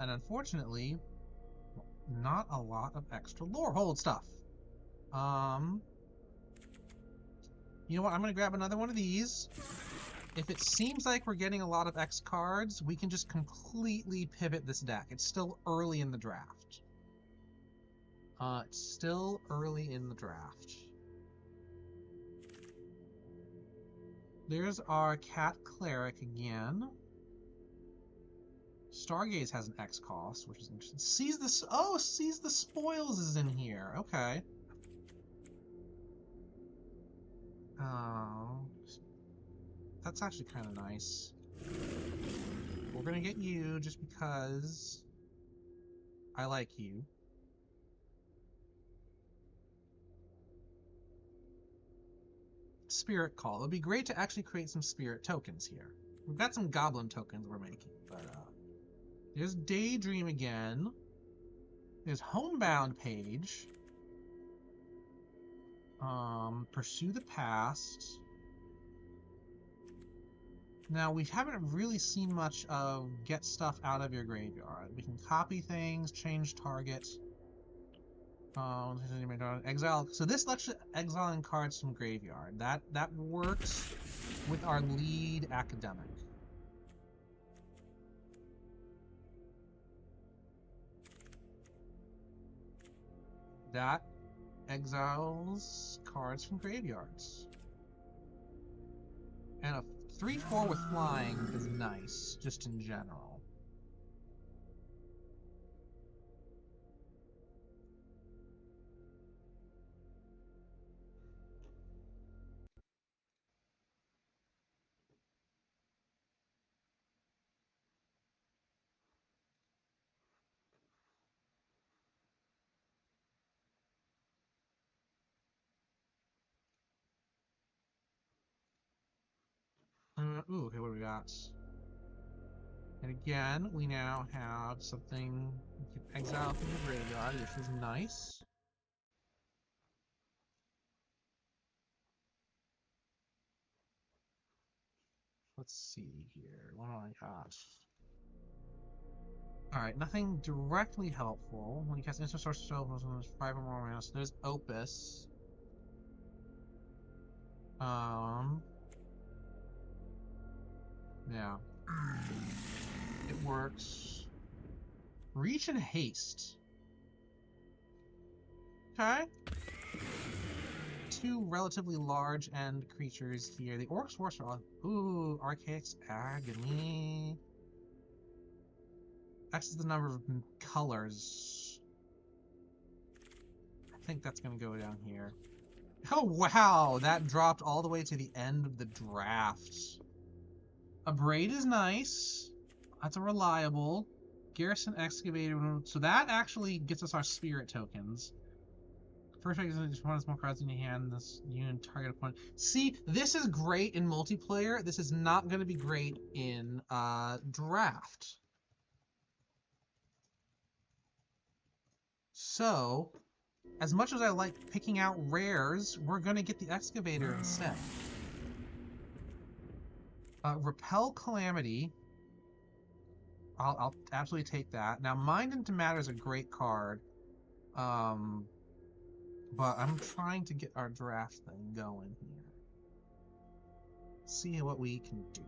And unfortunately, not a lot of extra Lorehold stuff. You know what? I'm going to grab another one of these. If it seems like we're getting a lot of X cards, we can just completely pivot this deck. It's still early in the draft. It's still early in the draft. There's our Cat Cleric again. Stargaze has an X cost, which is interesting. Seize the Spoils is in here. Okay. That's actually kind of nice. We're gonna get you just because I like you. Spirit Call. It would be great to actually create some spirit tokens here. We've got some goblin tokens we're making, but there's Daydream again. There's Homebound Page. Pursue the Past. Now, we haven't really seen much of get stuff out of your graveyard. We can copy things, change target. Exile. So this lets you exiling cards from graveyard. That works with our lead academic. That exiles cards from graveyards. And a 3/4 with flying is nice, just in general. that. And again, we now have something we can exile from the graveyard, which is nice. Let's see here. What do I got? Alright, nothing directly helpful. When you cast instant source spell, there's 5 or more mana. So there's Opus. Yeah. It works. Reach and haste. Okay. 2 relatively large end creatures here. The Orc's Force are... Ooh, Archaic's Agony. X is the number of colors. I think that's going to go down here. Oh, wow! That dropped all the way to the end of the draft. A Braid is nice. That's a reliable. Garrison Excavator. So that actually gets us our Spirit tokens. First is just one small cards in your hand. This unit target opponent. See, this is great in multiplayer. This is not going to be great in draft. So, as much as I like picking out rares, we're going to get the Excavator instead. Repel Calamity. I'll absolutely take that. Now, Mind into Matter is a great card. But I'm trying to get our draft thing going here. See what we can do.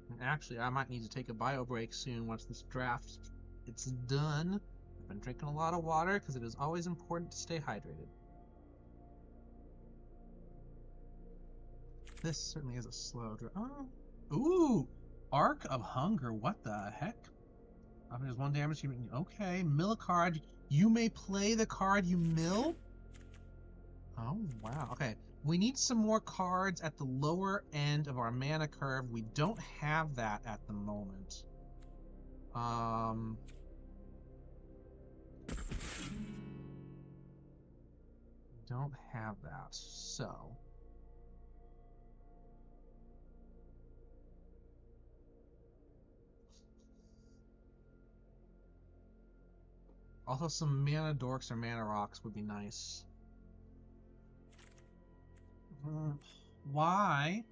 And actually, I might need to take a bio break soon once this draft is done. I've been drinking a lot of water because it is always important to stay hydrated. This certainly is a slow draft. Oh. Ooh! Arc of Hunger. What the heck? There's 1 damage. Okay, mill a card. You may play the card you mill? Oh, wow. Okay. We need some more cards at the lower end of our mana curve. We don't have that at the moment. Don't have that. So. Also, some mana dorks or mana rocks would be nice. Why?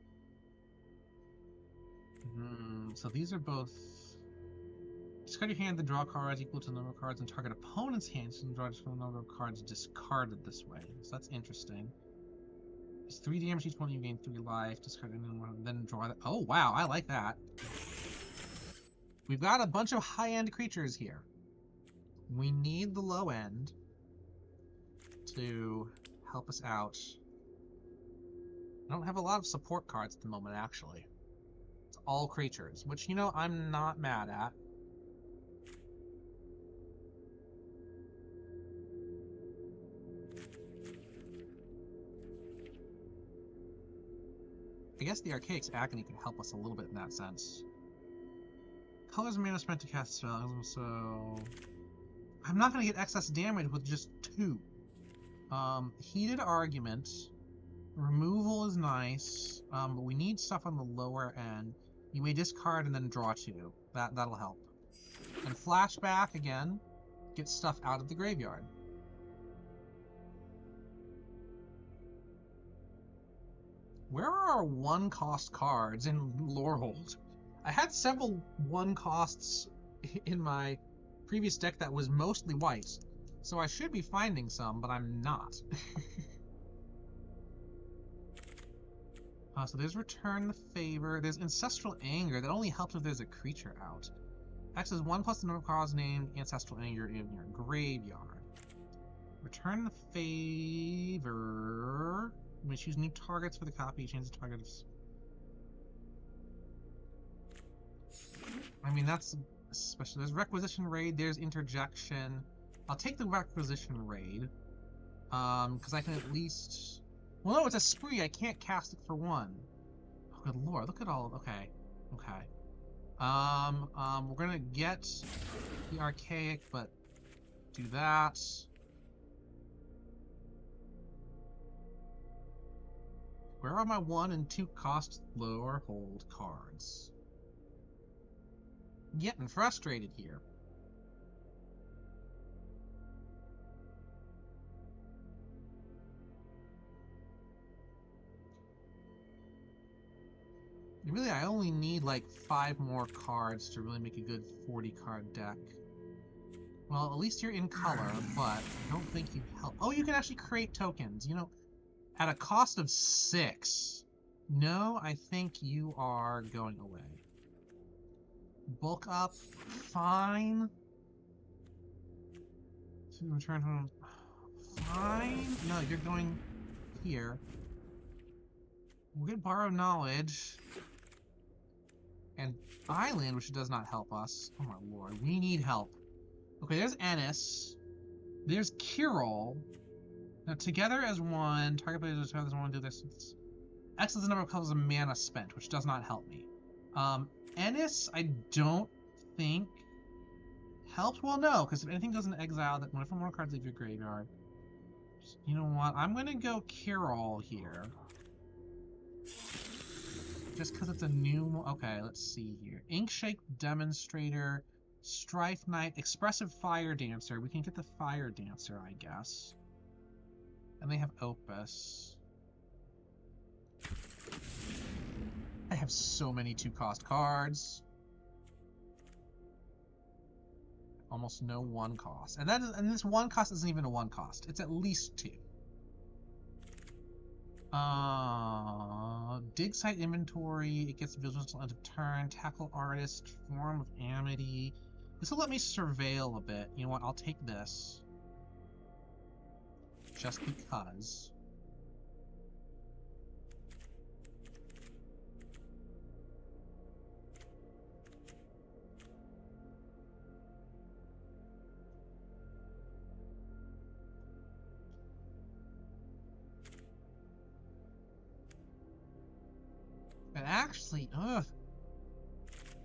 So these are both... Discard your hand, then draw cards equal to the number of cards in target opponent's hands, and draw the number of cards discarded this way. So that's interesting. It's 3 damage each one, you gain 3 life, discard it, then draw that. Oh, wow, I like that. We've got a bunch of high-end creatures here. We need the low end to help us out. I don't have a lot of support cards at the moment, actually. It's all creatures, which, you know, I'm not mad at. I guess the Archaic's Agony could help us a little bit in that sense. Colors mana spent to cast spells, so... I'm not going to get excess damage with just 2. Heated Argument. Removal is nice, but we need stuff on the lower end. You may discard and then draw 2. That'll help. And Flashback, again, get stuff out of the graveyard. Where are our 1-cost cards in Lorehold? I had several 1-costs in my previous deck that was mostly white, so I should be finding some, but I'm not. So there's Return the Favor. There's Ancestral Anger. That only helps if there's a creature out. X is 1 plus the number of cards named Ancestral Anger in your graveyard. Return the Favor. You may choose new targets for the copy. Change the targets. I mean, that's special. There's Requisition Raid. There's Interjection. I'll take the Requisition Raid. Because I can at least... Well, no, it's a spree. I can't cast it for one. Oh, good lord. Look at all... Okay. Okay. We're gonna get the Archaic, but do that. Where are my 1 and 2 cost lower hold cards? I'm getting frustrated here. Really, I only need like 5 more cards to really make a good 40-card deck. Well, at least you're in color, but I don't think you help. Oh, you can actually create tokens, you know, at a cost of 6. No, I think you are going away. Bulk up, fine. Return home, fine. No, you're going here. We're gonna borrow knowledge. And Island, which does not help us. Oh my lord, we need help. Okay, there's Ennis. There's Kirill. Now, together as one, target players together as one do this. X is the number of colors of mana spent, which does not help me. Ennis, I don't think helps. Well, no, because if anything goes into exile, that whenever more cards leave your graveyard. You know what? I'm gonna go Kirill here. Just because it's a new... Okay, let's see here. Inkshake Demonstrator, Strife Knight, Expressive Fire Dancer. We can get the Fire Dancer, I guess. And they have Opus. I have so many 2-cost cards. Almost no 1-cost. And this 1-cost isn't even a 1-cost. It's at least 2. Dig Site Inventory, it gets visual until end of turn. Tackle Artist, Form of Amity. This will let me surveil a bit. You know what, I'll take this. Just because. And actually,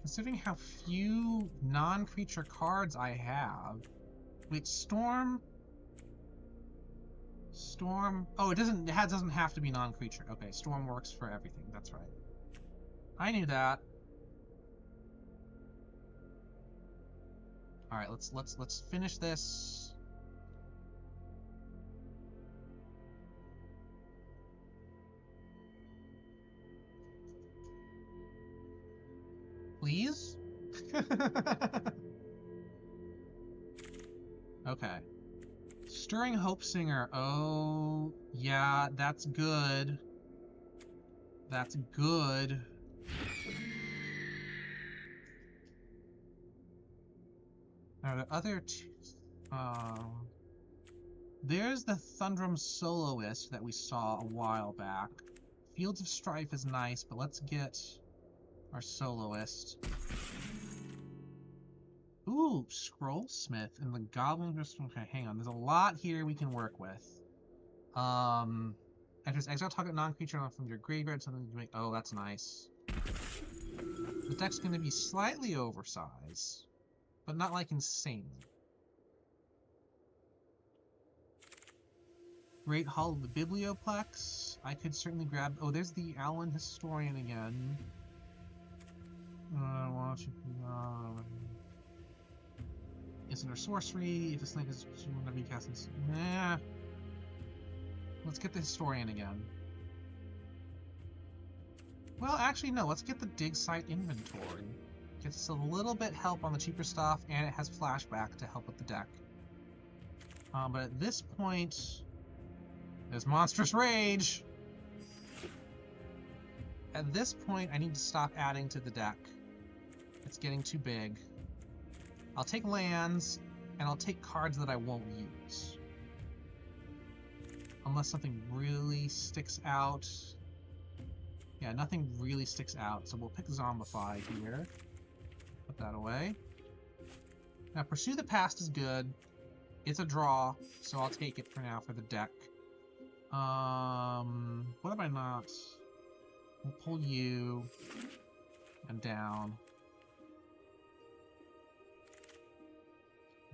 considering how few non-creature cards I have... Wait, Storm... Oh, it doesn't have to be non-creature. Okay, Storm works for everything, that's right. I knew that. Alright, let's finish this. Please? Okay. Stirring Hope Singer. Oh, yeah, that's good. That's good. Now, the other two... there's the Thundrum Soloist that we saw a while back. Fields of Strife is nice, but let's get... our Soloist. Ooh, Scrollsmith and the Goblin... Okay, hang on. There's a lot here we can work with. Enters exile target non-creature from your graveyard. Something to make... Oh, that's nice. The deck's going to be slightly oversized, but not like insane. Great Hall of the Biblioplex. I could certainly grab... Oh, there's the Allen Historian again. Why don't you... Instant or sorcery. If this thing is going to be casting... Nah. Let's get the Historian again. Well, actually, no. Let's get the Dig Site Inventory. Gets us a little bit help on the cheaper stuff, and it has flashback to help with the deck. But at this point... There's Monstrous Rage! At this point, I need to stop adding to the deck. It's getting too big. I'll take lands, and I'll take cards that I won't use. Unless something really sticks out. Yeah, nothing really sticks out, so we'll pick Zombify here. Put that away. Now, Pursue the Past is good. It's a draw, so I'll take it for now for the deck. What am I not? We'll pull you and down.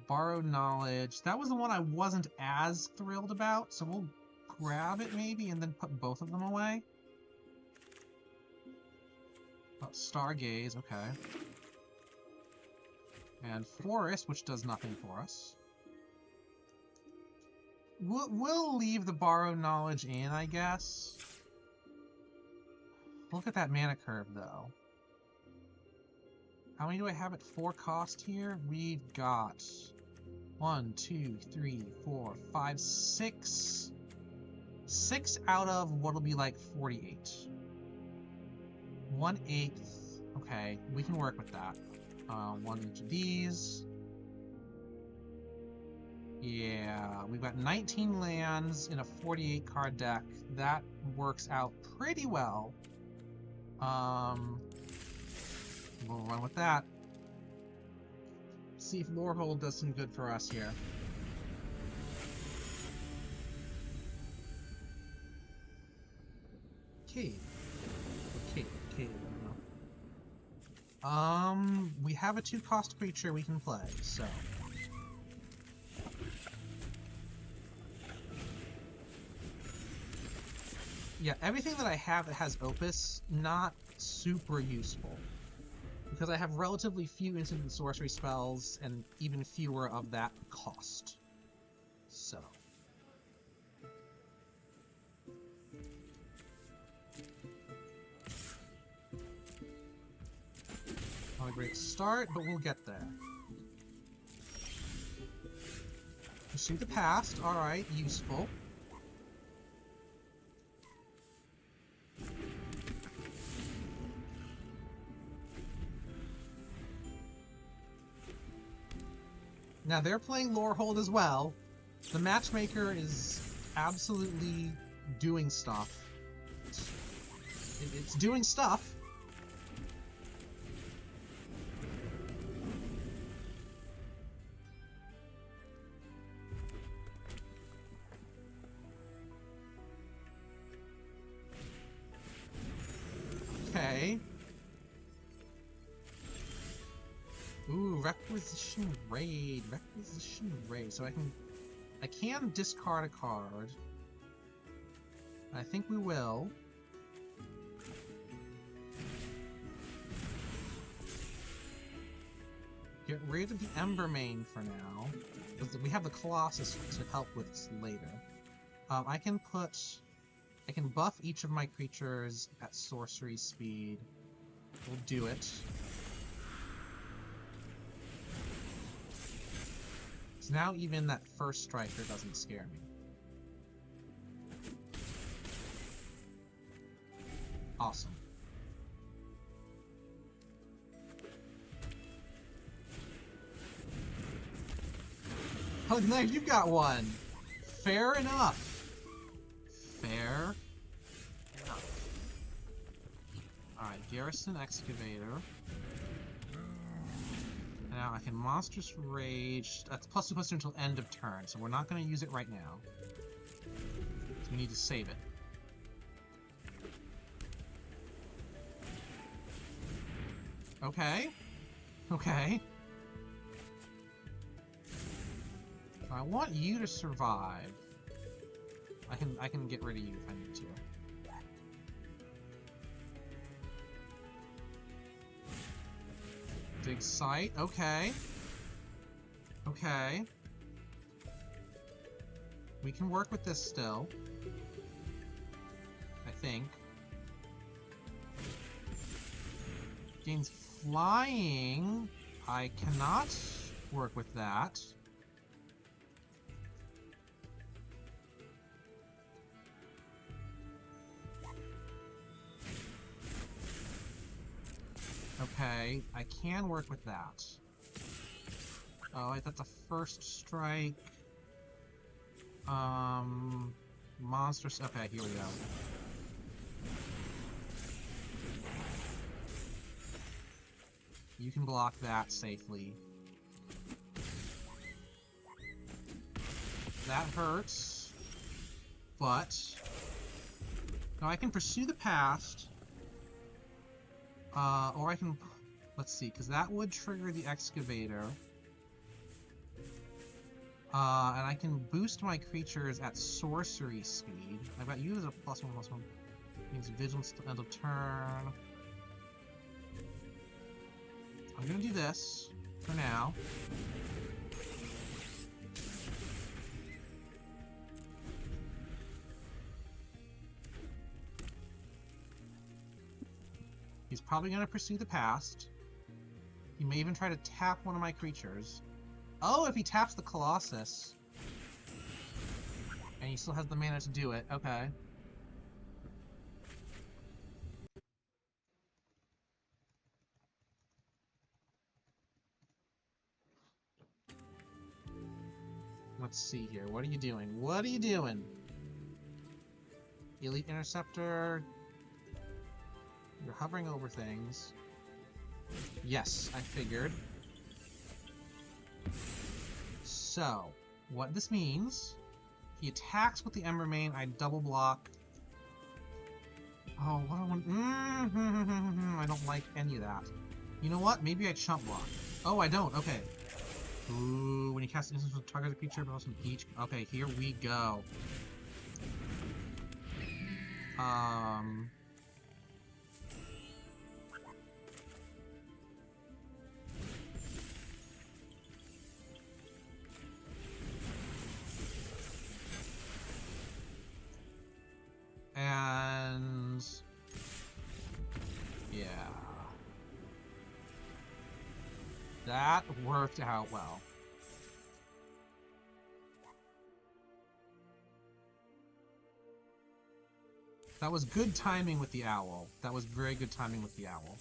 Borrow Knowledge. That was the one I wasn't as thrilled about, so we'll grab it maybe and then put both of them away. Oh, Stargaze, okay. And Forest, which does nothing for us. We'll leave the Borrow Knowledge in, I guess. Look at that mana curve, though. How many do I have at 4 cost here? We've got 1, 2, 3, 4, 5, 6. 6 out of what'll be like 48. 1/8. Okay, we can work with that. 1 each of these. Yeah, we've got 19 lands in a 48 card deck. That works out pretty well. We'll run with that. See if Lorehold does some good for us here. Cave. Cave. I don't know. We have a 2-cost creature we can play, so. Yeah, everything that I have that has Opus, not super useful. Because I have relatively few instant and sorcery spells, and even fewer of that cost. So. Not a great start, but we'll get there. Pursue the past, alright, useful. Now they're playing Lorehold as well. The matchmaker is absolutely doing stuff. It's doing stuff. Okay. Ooh, Requisition Raid. Requisition Raid. So I can discard a card. I think we will. Get rid of the Embermane for now. Because we have the Colossus to help with us later. I can buff each of my creatures at sorcery speed. We'll do it. So now even that first striker doesn't scare me. Awesome. Oh, nice, you've got one! Fair enough. Fair enough. Alright, Garrison Excavator. Now I can Monstrous Rage. That's +2/+2 until end of turn, so we're not going to use it right now. So we need to save it. Okay. Okay. I want you to survive. I can get rid of you if I need to. Dig site, okay. Okay. We can work with this still. I think. Gains flying. I cannot work with that. Okay, I can work with that. Oh, that's a first strike. Monstrous. Okay, here we go. You can block that safely. That hurts. But now I can pursue the past. Or I can... Let's see, because that would trigger the excavator. And I can boost my creatures at sorcery speed. I've got you as a +1/+1. Means vigilance to end of turn. I'm gonna do this for now. He's probably gonna pursue the past. He may even try to tap one of my creatures. Oh, if he taps the Colossus. And he still has the mana to do it. Okay. Let's see here. What are you doing? What are you doing? Elite Interceptor. You're hovering over things. Yes, I figured. So, what this means, he attacks with the Embermane, I double block. Oh, what do I want? I don't like any of that. You know what? Maybe I chump block. Oh, I don't. Okay. Ooh, when you cast instance with target a creature, but also each. Okay, here we go. And yeah, that worked out well. That was good timing with the owl. That was very good timing with the owl.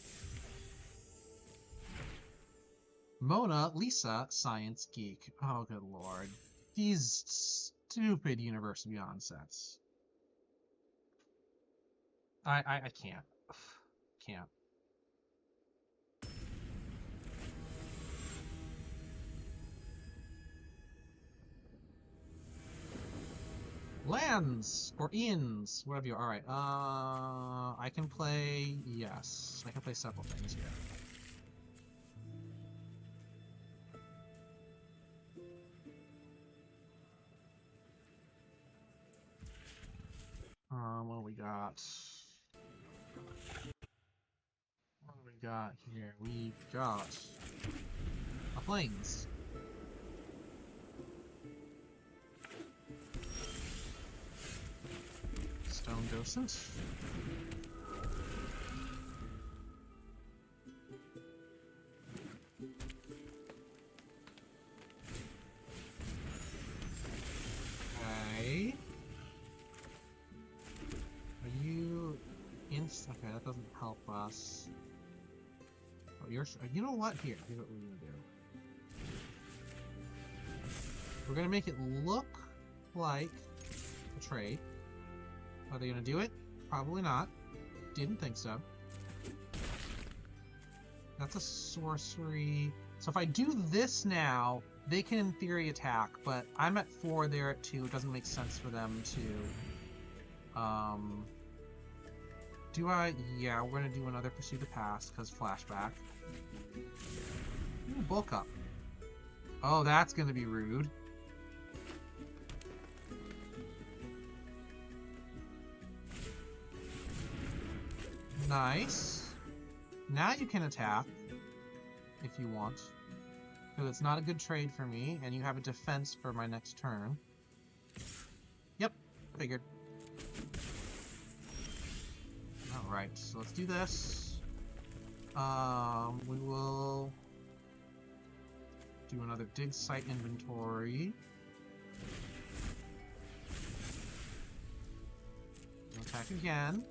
Mona Lisa Science Geek. Oh, good lord. These stupid Universe Beyond sets. I can't. Can't. Lands or inns, whatever you are. Alright, I can play, yes, I can play several things here. What do we got? What do we got here? We've got a Plains. Stone Docent. Okay. Are you inst? Okay, that doesn't help us. Oh, you're. You know what? Here's what we're gonna do. We're gonna make it look like a trade. Are they gonna do it? Probably not. Didn't think so. That's a sorcery. So if I do this now, they can in theory attack, but I'm at 4, they're at 2. It doesn't make sense for them to... Do I... Yeah, we're gonna do another Pursue the Past, because flashback. Ooh, bulk up. Oh, that's gonna be rude. Nice. Now you can attack, if you want. Because it's not a good trade for me, and you have a defense for my next turn. Yep, figured. Alright, so let's do this. We will do another dig site inventory. Attack again.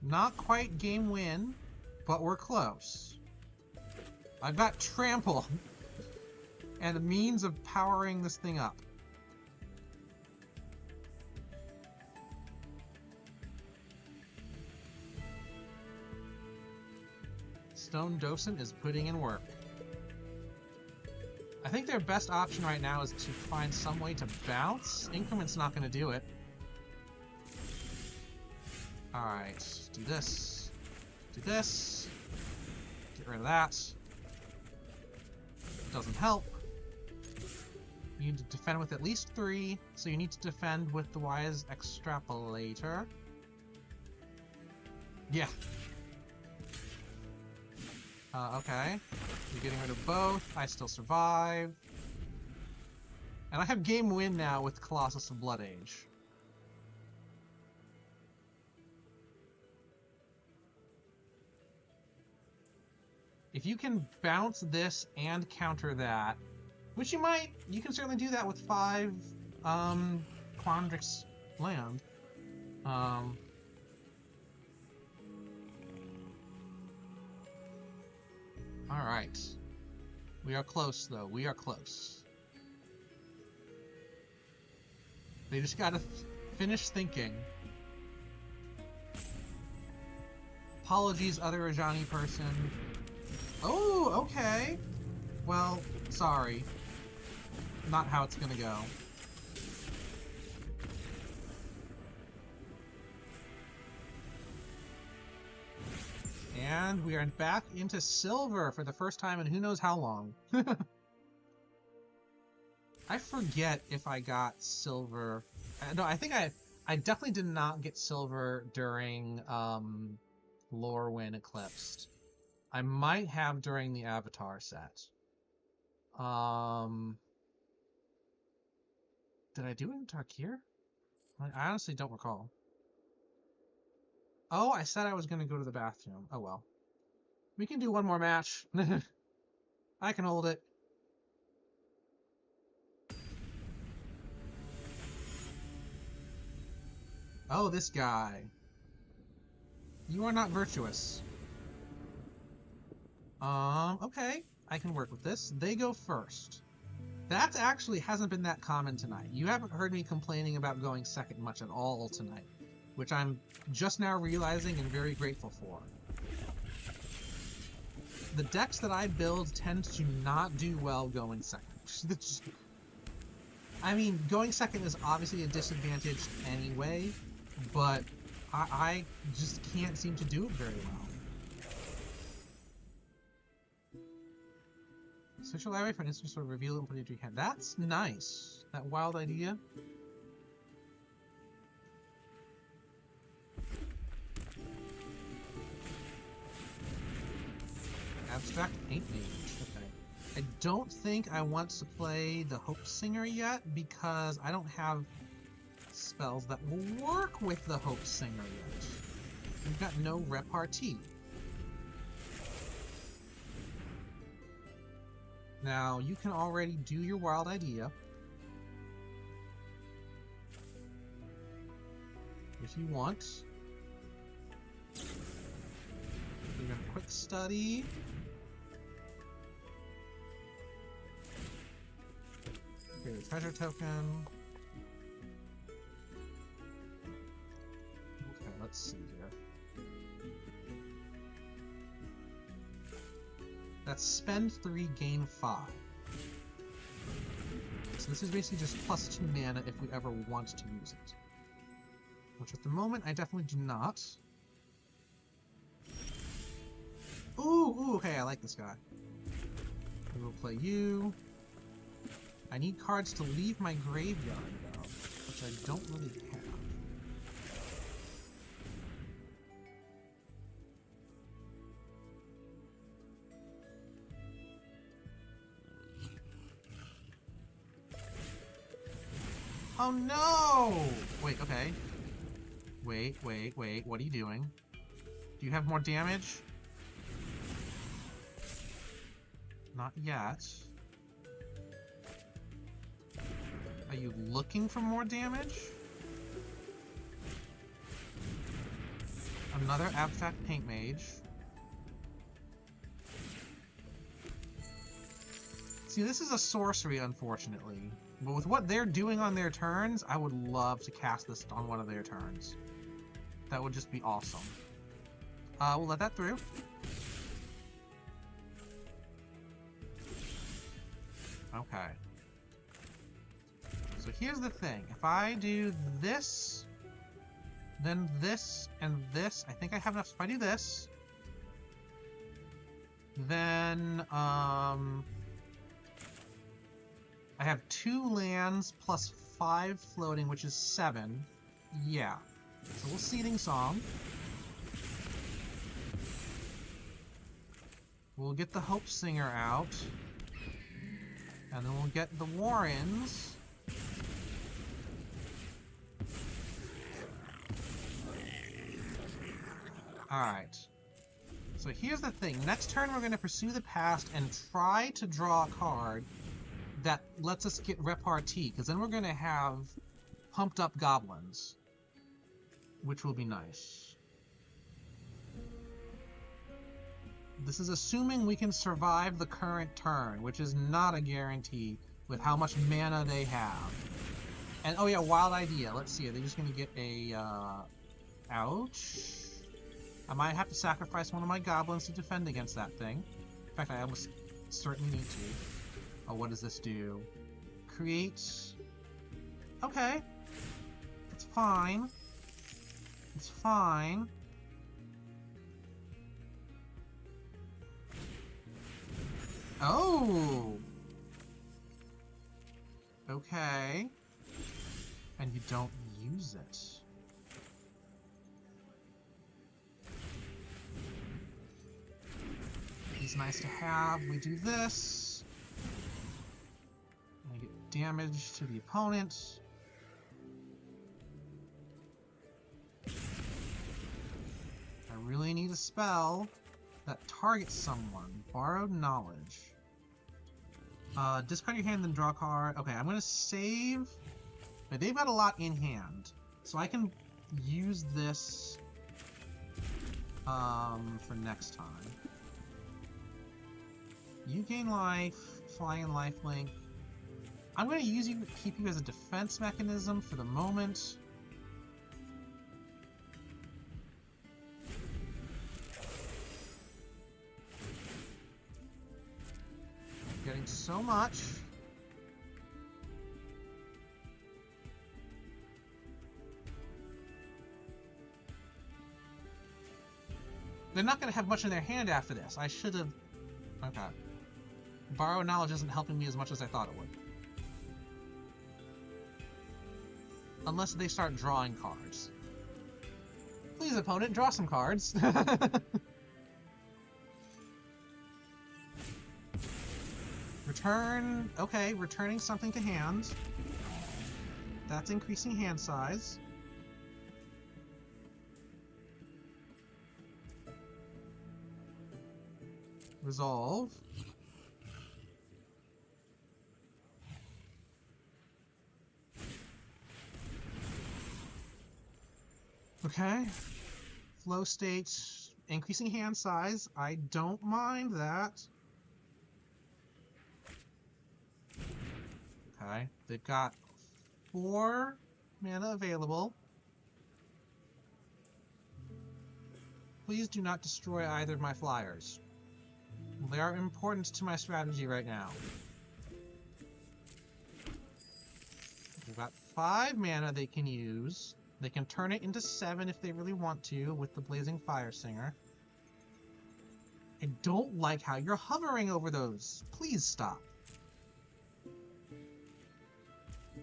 Not quite game win, but we're close. I've got Trample and a means of powering this thing up. Stone Docent is putting in work. I think their best option right now is to find some way to bounce. Increment's not going to do it. Alright, do this. Do this. Get rid of that. Doesn't help. You need to defend with at least 3, so you need to defend with the Wise Extrapolator. Yeah. Okay. You're getting rid of both. I still survive. And I have game win now with Colossus of Blood Age. If you can bounce this and counter that, which you can certainly do that with 5 Quandrix land. Alright. We are close, though. We are close. They just gotta finish thinking. Apologies, other Rajani person. Oh, okay. Well, sorry. Not how it's gonna go. And we are back into silver for the first time in who knows how long. I forget if I got silver. No, I think I definitely did not get silver during Lorwyn Eclipsed. I might have during the Avatar set. Did I do it in Tarkir? I honestly don't recall. Oh, I said I was going to go to the bathroom. Oh well. We can do one more match. I can hold it. Oh, this guy. You are not virtuous. Okay. I can work with this. They go first. That actually hasn't been that common tonight. You haven't heard me complaining about going second much at all tonight, which I'm just now realizing and very grateful for. The decks that I build tend to not do well going second. I mean, going second is obviously a disadvantage anyway, but I just can't seem to do it very well. Search your library for an instant sort of reveal and put it into your hand. That's nice. That wild idea. Abstract Paint Mage. Okay. I don't think I want to play the Hope Singer yet because I don't have spells that will work with the Hope Singer yet. We've got no repartee. Now, you can already do your wild idea. If you want. We're going to quick study. Okay, the treasure token. Okay, let's see here. That's spend 3, gain 5. So this is basically just +2 mana if we ever want to use it. Which at the moment I definitely do not. Ooh, okay, I like this guy. We will play you. I need cards to leave my graveyard though, which I don't really have. Oh no! Wait, okay. Wait, what are you doing? Do you have more damage? Not yet. Are you looking for more damage? Another Abstract Paint Mage. See, this is a sorcery, unfortunately. But with what they're doing on their turns, I would love to cast this on one of their turns. That would just be awesome. We'll let that through. Okay. So here's the thing. If I do this, then this, and this, I think I have enough. If I do this, then, I have 2 lands plus 5 floating, which is 7. Yeah. So we'll Seething Song. We'll get the Hope Singer out. And then we'll get the Warrens. Alright. So here's the thing. Next turn we're going to pursue the past and try to draw a card that lets us get repartee, because then we're going to have pumped up goblins, which will be nice. This is assuming we can survive the current turn, which is not a guarantee with how much mana they have. And oh yeah, wild idea. Let's see. Are they just going to get a ouch? I might have to sacrifice one of my goblins to defend against that thing. In fact, I almost certainly need to. Oh, what does this do? Create... Okay. It's fine. It's fine. Oh! Okay. And you don't use it. He's nice to have. We do this. I get damage to the opponent. I really need a spell that targets someone. Borrowed Knowledge. Discard your hand, then draw a card. Okay, I'm gonna save. But they've got a lot in hand, so I can use this for next time. You gain life, flying and lifelink. I'm going to use you, keep you as a defense mechanism for the moment. Getting so much. They're not going to have much in their hand after this. I should have... Okay. Borrow Knowledge isn't helping me as much as I thought it would. Unless they start drawing cards. Please, opponent, draw some cards. Return... Okay, returning something to hand. That's increasing hand size. Resolve. Okay. Flow state, increasing hand size. I don't mind that. Okay. They've got 4 mana available. Please do not destroy either of my flyers. They are important to my strategy right now. They've got 5 mana they can use. They can turn it into 7 if they really want to with the Blazing Fire Singer. I don't like how you're hovering over those. Please stop.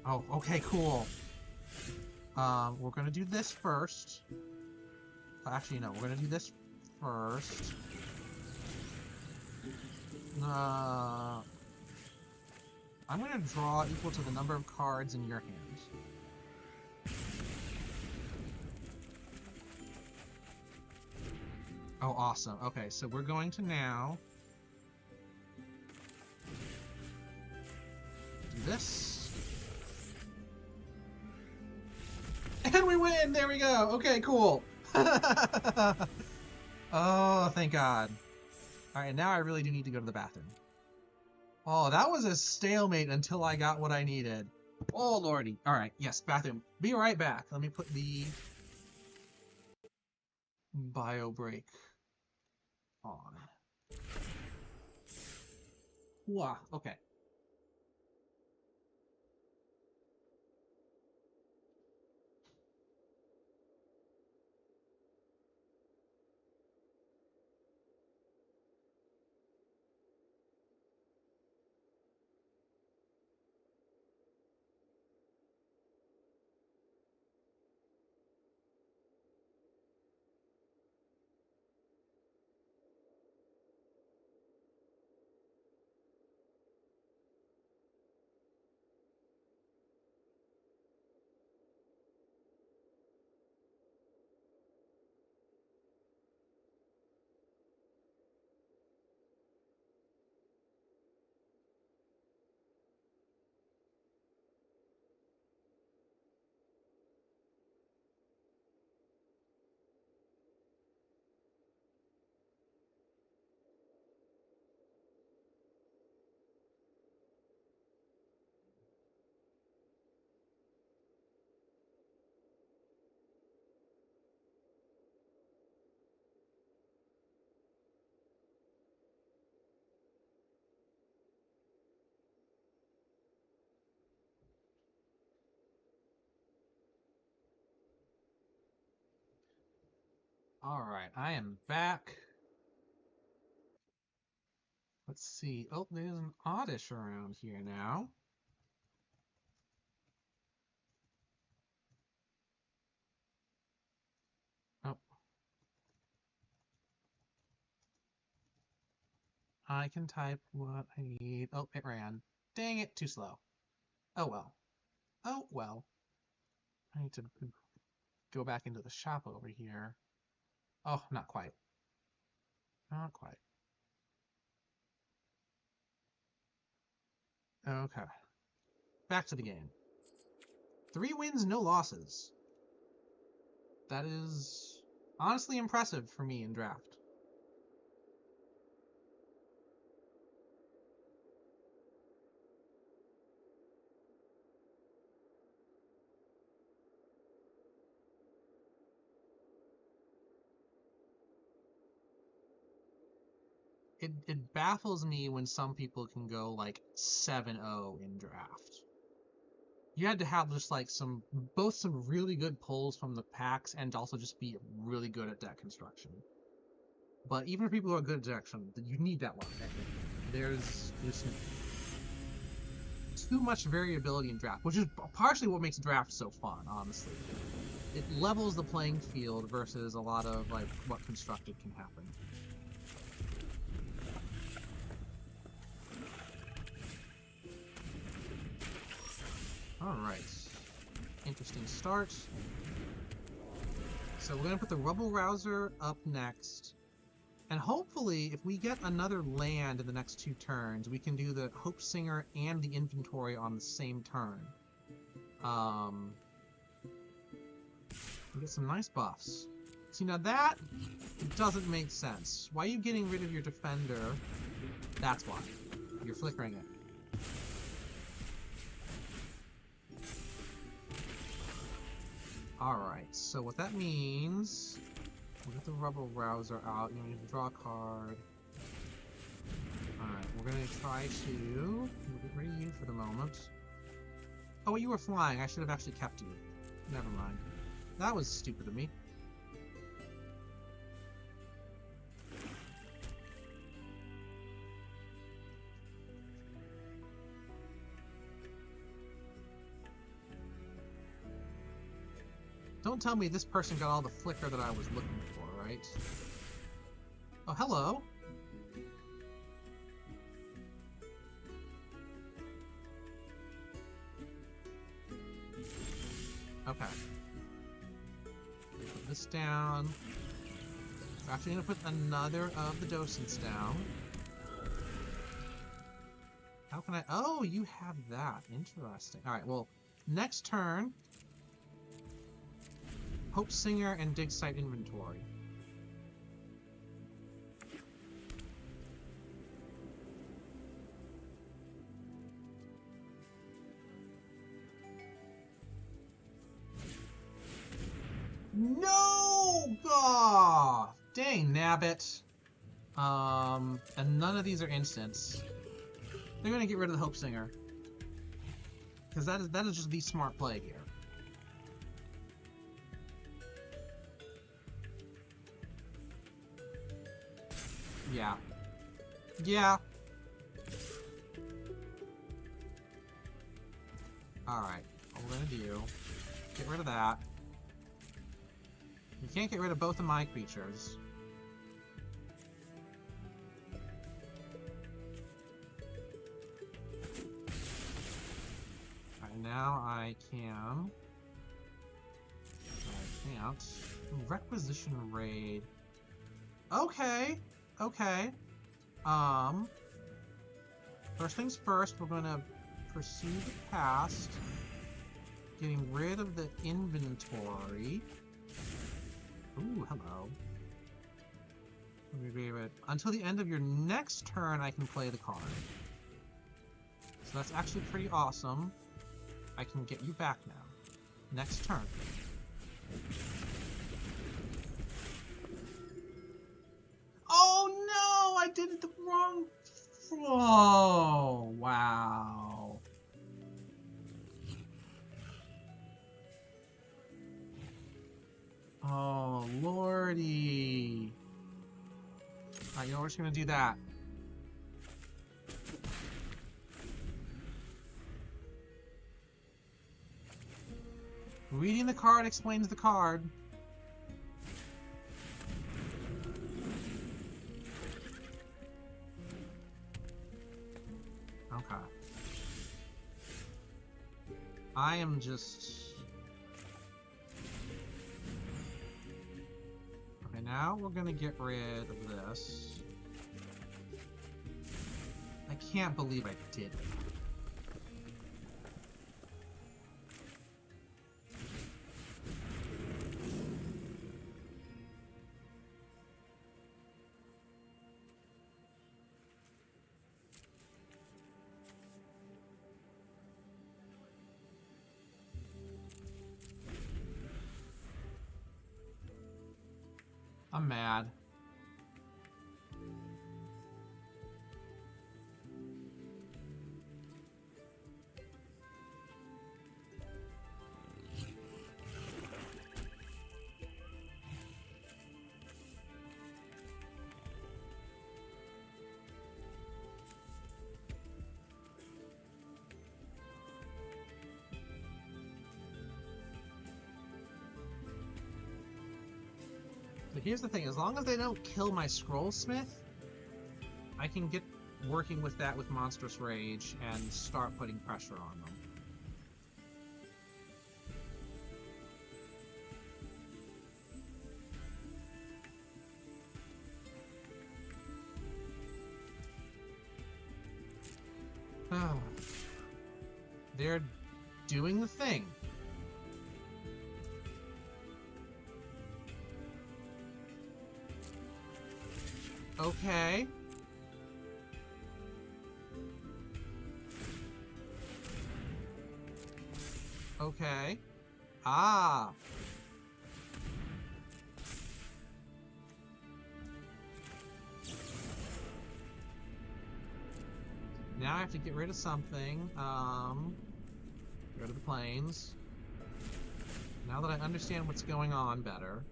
Oh, okay, cool. We're gonna do this first. Actually, no, we're gonna do this first. I'm gonna draw equal to the number of cards in your hand. Oh, awesome. Okay, so we're going to now do this. And we win! There we go! Okay, cool! Oh, thank God. Alright, now I really do need to go to the bathroom. Oh, that was a stalemate until I got what I needed. Oh, lordy. Alright, yes, bathroom. Be right back. Let me put the bio break on. Wow, okay. Alright, I am back. Let's see. Oh, there's an oddish around here now. Oh. I can type what I need. Oh, it ran. Dang it, too slow. Oh well. Oh well. I need to go back into the shop over here. Oh, not quite. Not quite. Okay. Back to the game. 3 wins, no losses. That is honestly impressive for me in draft. It baffles me when some people can go like 7-0 in draft. You had to have just like some really good pulls from the packs and also just be really good at deck construction. But even for people who are good at deck construction, you need that one. There's too much variability in draft, which is partially what makes draft so fun, honestly. It levels the playing field versus a lot of like what constructed can happen. Alright. Interesting start. So we're going to put the Rubble Rouser up next. And hopefully, if we get another land in the next 2 turns, we can do the Hope Singer and the inventory on the same turn. We get some nice buffs. See, now that doesn't make sense. Why are you getting rid of your defender? That's why. You're flickering it. Alright, so what that means... We'll get the Rubble Rouser out, you need to draw a card. Alright, we're gonna try to... We'll get rid of you for the moment. Oh, you were flying. I should have actually kept you. Never mind. That was stupid of me. Don't tell me this person got all the flicker that I was looking for, right? Oh, hello! Okay. Put this down. We're actually going to put another of the docents down. How can I... Oh, you have that. Interesting. Alright, well, next turn... Hope Singer and Dig Site Inventory. No! God! Dang, nabbit. And none of these are instants. They're gonna get rid of the Hope Singer. Because that is just the smart play here. Yeah. Yeah. Alright. What we're gonna do... Get rid of that. You can't get rid of both of my creatures. Alright, now I can... I can't. Requisition Raid. Okay. Okay. First things first, we're gonna pursue the past. Getting rid of the inventory. Ooh, hello. Until the end of your next turn, I can play the card. So that's actually pretty awesome. I can get you back now. Next turn. Oh no! I did it the wrong... Oh, wow. Oh, lordy. we're just gonna do that. Reading the card explains the card. Okay. I am just... Okay, now we're gonna get rid of this. I can't believe I did it. I'm mad. But here's the thing, as long as they don't kill my Scrollsmith, I can get working with that with Monstrous Rage and start putting pressure on them. Oh. They're doing the thing. Okay. Okay. Ah. Now I have to get rid of something. Get rid of the planes. Now that I understand what's going on better.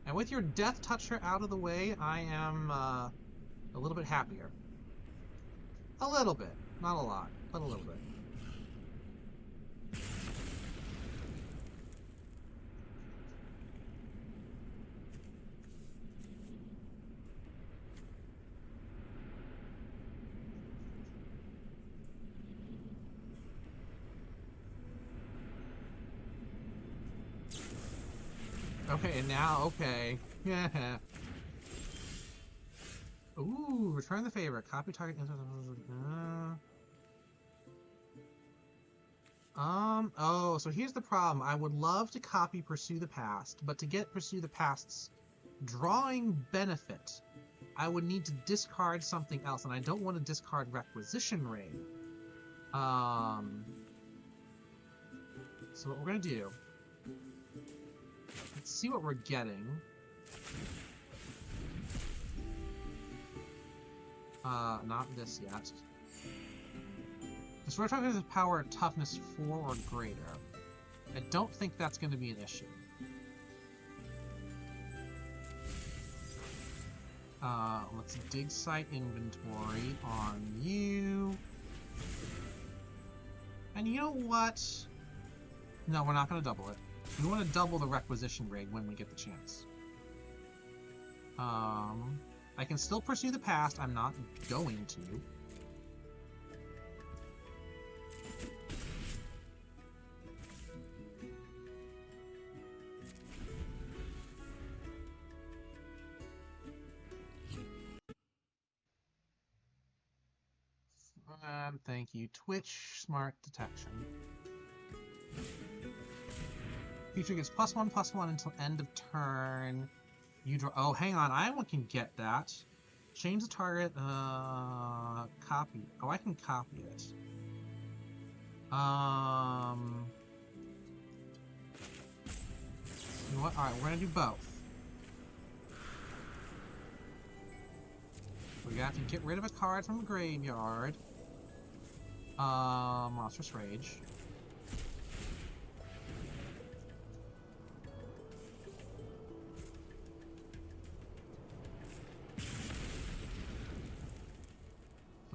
And with your Death Toucher out of the way, I am a little bit happier. A little bit. Not a lot, but a little bit. Okay, and now, okay. Yeah. Ooh, return the favor. Copy target. Oh, so here's the problem. I would love to copy Pursue the Past, but to get Pursue the Past's drawing benefit, I would need to discard something else, and I don't want to discard Requisition Raid. So what we're gonna do... Let's see what we're getting. Not this yet. This Rotor has power toughness 4 or greater. I don't think that's going to be an issue. Let's dig site inventory on you. And you know what? No, we're not going to double it. We want to double the Requisition Raid when we get the chance. I can still pursue the past. I'm not going to. Thank you. Twitch Smart Detection. Feature gets +1/+1 until end of turn. You draw. Oh, hang on. I can get that. Change the target. Copy. Oh, I can copy it. You know what? All right, we're gonna do both. We have to get rid of a card from the graveyard. Monstrous Rage.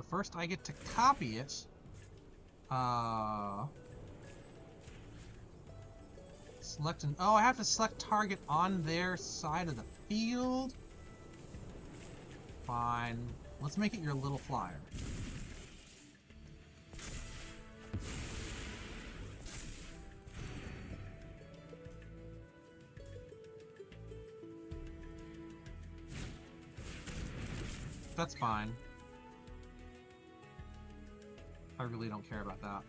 first I get to copy it. Select an... Oh, I have to select target on their side of the field? Fine. Let's make it your little flyer. That's fine. I really don't care about that.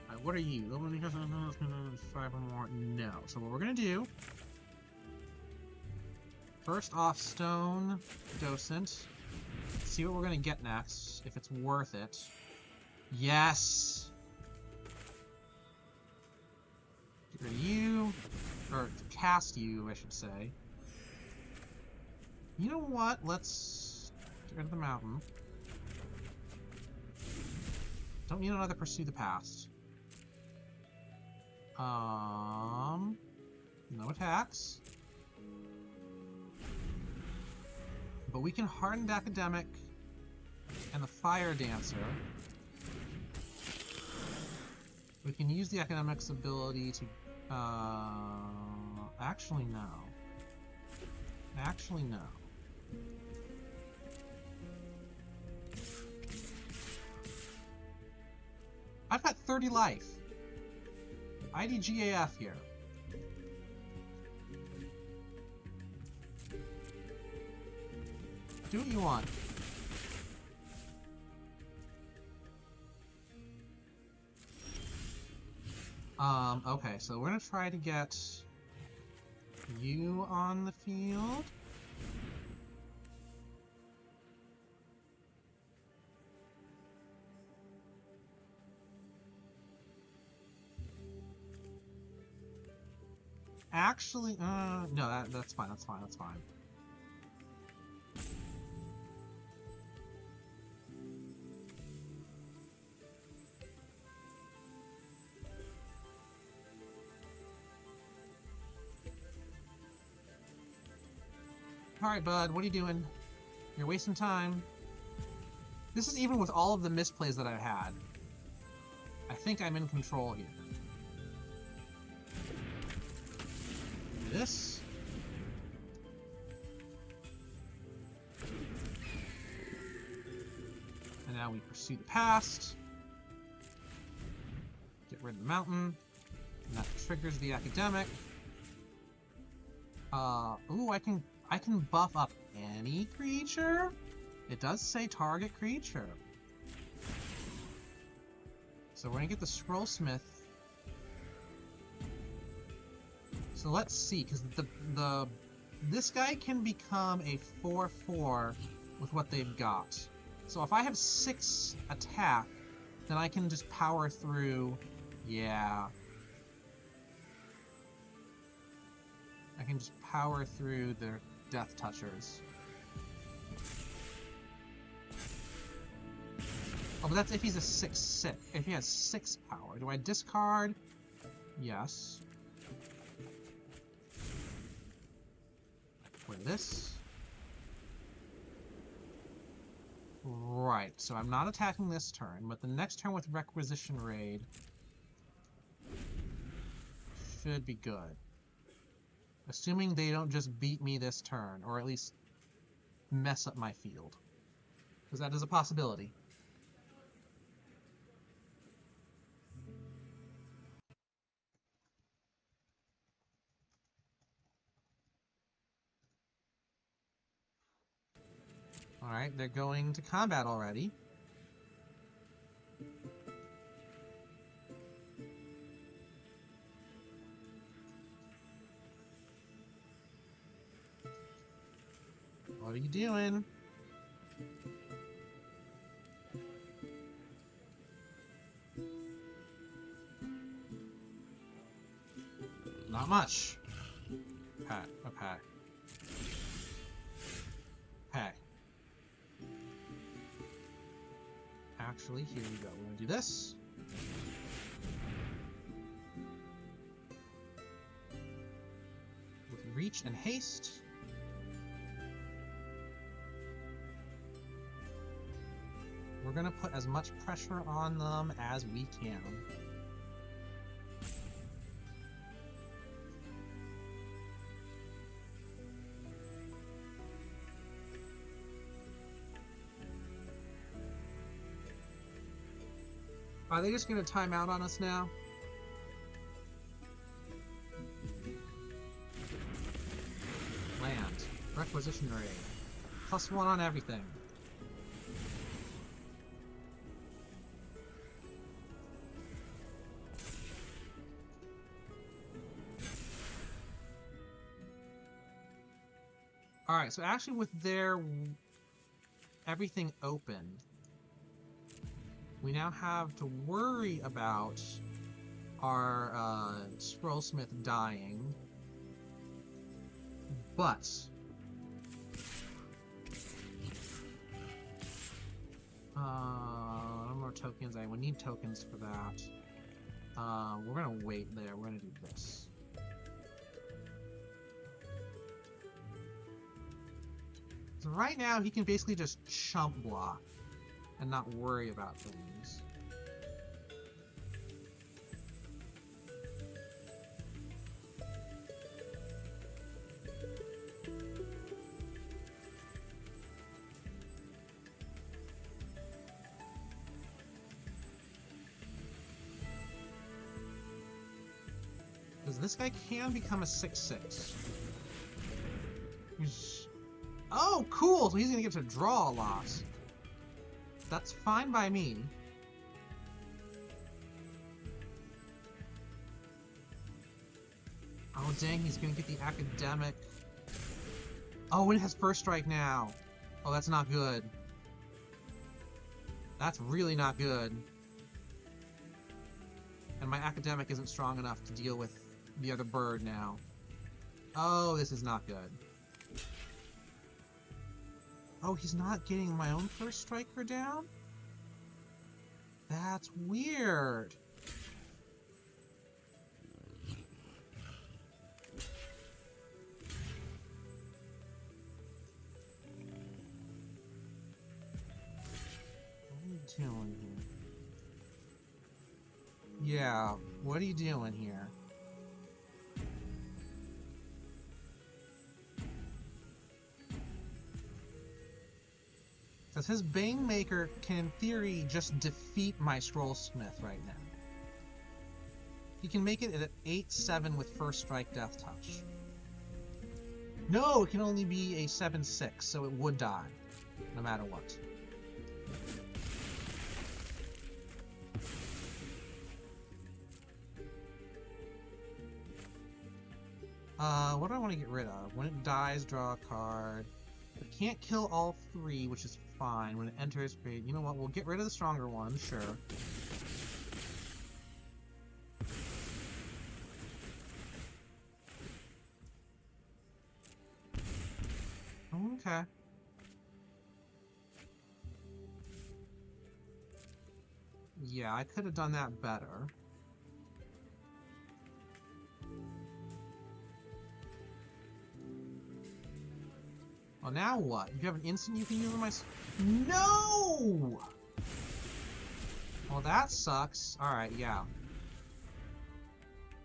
Alright, what are you? 5 or more? No. So what we're gonna do... First off, Stone Docent. See what we're gonna get next, if it's worth it. Yes! Get rid of you. Or cast you, I should say. You know what? Let's get rid of the mountain. Don't need another Pursue the Past. No attacks. But we can Hardened Academic and the Fire Dancer. We can use the Academic's ability to... actually, no. Actually, no. I've got 30 life. IDGAF here. Do what you want. Okay, so we're gonna try to get you on the field. Actually, no, that's fine, that's fine, that's fine. Alright, bud, what are you doing? You're wasting time. This is even with all of the misplays that I've had. I think I'm in control here. Do this. And now we Pursue the Past. Get rid of the mountain. And that triggers the Academic. Ooh, I can buff up any creature? It does say target creature. So we're gonna get the Scrollsmith. So let's see, because this guy can become a 4/4 with what they've got. So if I have 6 attack, then I can just power through. Yeah. I can just power through their Death Touchers. Oh, but that's if he's a 6/6. If he has 6 power. Do I discard? Yes. Wait, this? Right, so I'm not attacking this turn, but the next turn with Requisition Raid should be good. Assuming they don't just beat me this turn, or at least mess up my field. Because that is a possibility. Alright, they're going to combat already. What are you doing? Not much. Okay, okay. Okay. Actually, here we go. We're gonna do this. reach and haste. We're gonna put as much pressure on them as we can. Are they just gonna time out on us now? Land. Requisitionary. +1 on everything. Alright, so actually with their everything open, we now have to worry about our Scrollsmith dying. But no more tokens. I would need tokens for that. We're gonna wait there. We're gonna do this. So right now he can basically just chump block and not worry about things. Because this guy can become a 6/6. Oh, cool! So he's gonna get to draw a lot. That's fine by me. Oh dang, he's gonna get the academic. Oh, and it has first strike now. Oh, that's not good. That's really not good. And my academic isn't strong enough to deal with the other bird now. Oh, this is not good. Oh, he's not getting my own first striker down? That's weird. What are you doing here? Yeah, what are you doing here? Because his Banemaker can, in theory, just defeat my Scrollsmith right now. He can make it at 8/7 with first strike Death Touch. No, it can only be a 7/6, so it would die, no matter what. What do I want to get rid of? When it dies, draw a card. It can't kill all three, which is fine. When it enters, you know what? We'll get rid of the stronger one, sure. Okay. Yeah, I could have done that better. Well, now what? You have an instant you can use on my... No! Well, that sucks. Alright, yeah.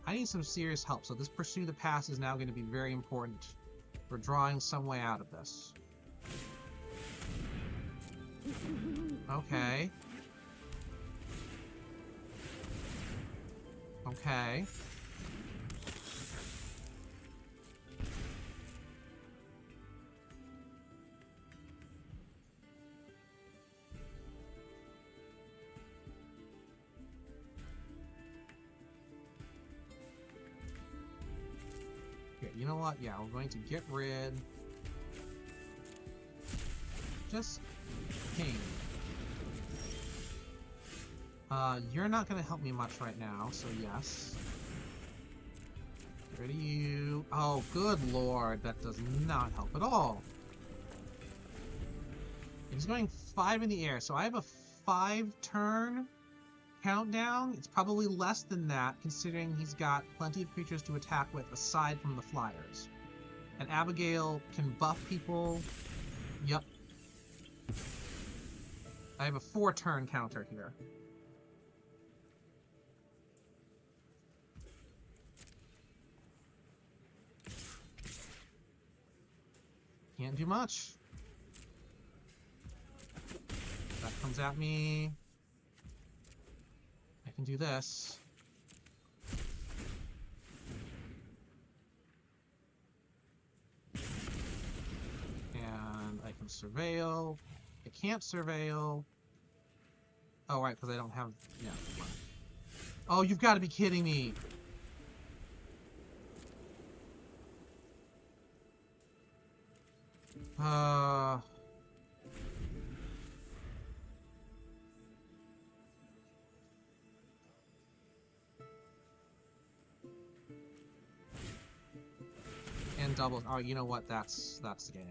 I need some serious help, so this Pursue the Past is now going to be very important for drawing some way out of this. Okay. Okay. You know what? Yeah, we're going to get rid... Just... King. You're not going to help me much right now, so yes. Get rid of you. Oh, good lord, that does not help at all. He's going 5 in the air, so I have a 5-turn countdown. It's probably less than that, considering he's got plenty of creatures to attack with aside from the flyers. And Abigail can buff people. Yep. I have a 4-turn counter here. Can't do much. That comes at me. I can do this. And I can surveil. I can't surveil. Oh, right, because I don't have... Yeah. Oh, you've got to be kidding me. And doubles. Oh, you know what? That's the game.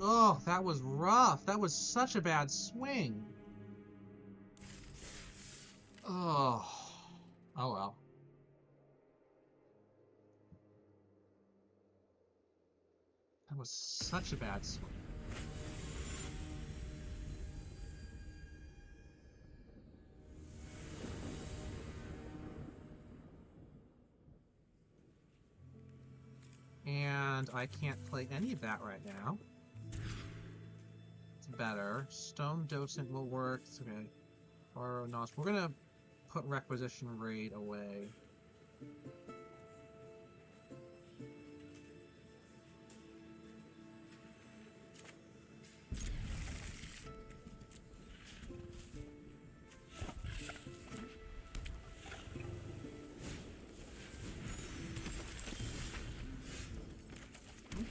Oh, that was rough. That was such a bad swing. Oh. Oh well. That was such a bad swing. And I can't play any of that right now. It's better. Stone Docent will work. Okay. Or not. We're gonna put Requisition Raid away.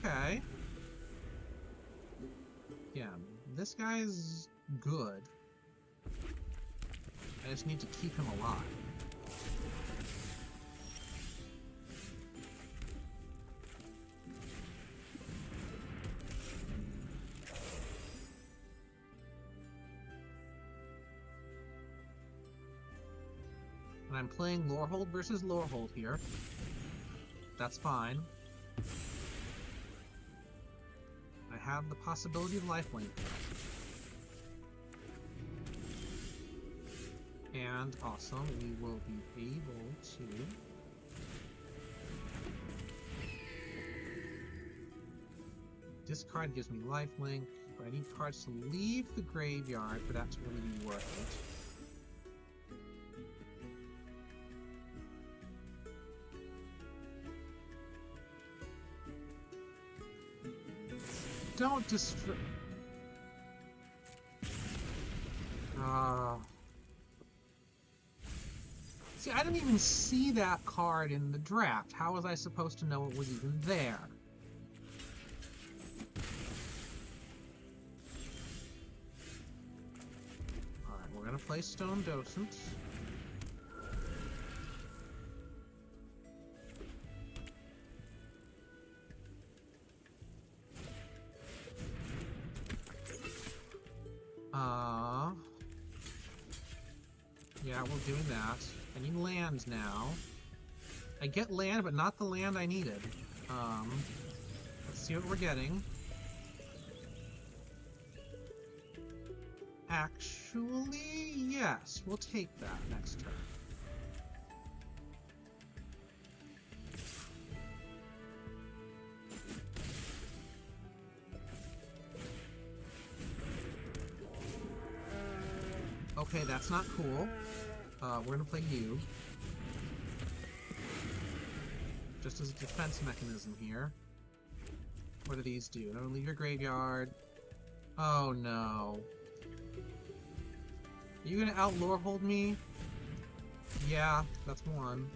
Okay. Yeah, this guy's good. I just need to keep him alive. And I'm playing Lorehold versus Lorehold here. That's fine. I have the possibility of lifelink. And awesome, we will be able to discard gives me lifelink, but I need cards to leave the graveyard for that to really be worth it. Don't destroy. See, I didn't even see that card in the draft. How was I supposed to know it was even there? Alright, we're gonna play Stone Docent. Yeah, we're doing that. I need land now. I get land, but not the land I needed. Let's see what we're getting. Actually, yes, we'll take that next turn. Okay, that's not cool. We're gonna play you. Just as a defense mechanism here. What do these do? Don't leave your graveyard. Oh no. Are you gonna out-Lorehold me? Yeah, that's one.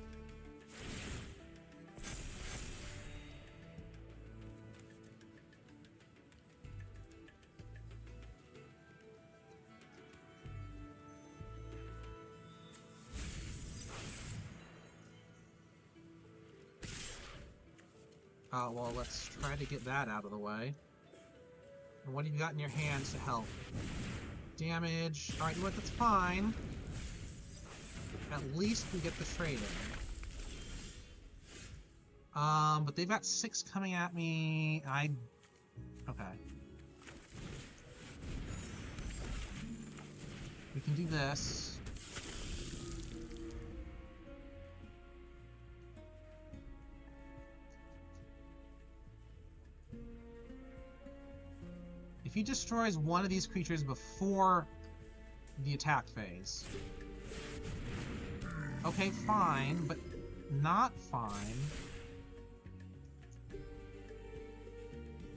Well, let's try to get that out of the way. And what have you got in your hands to help? Damage. Alright, you know what? That's fine. at least we get the trade in. But they've got 6 coming at me. Okay. We can do this. If he destroys one of these creatures before the attack phase. Okay, fine, but not fine.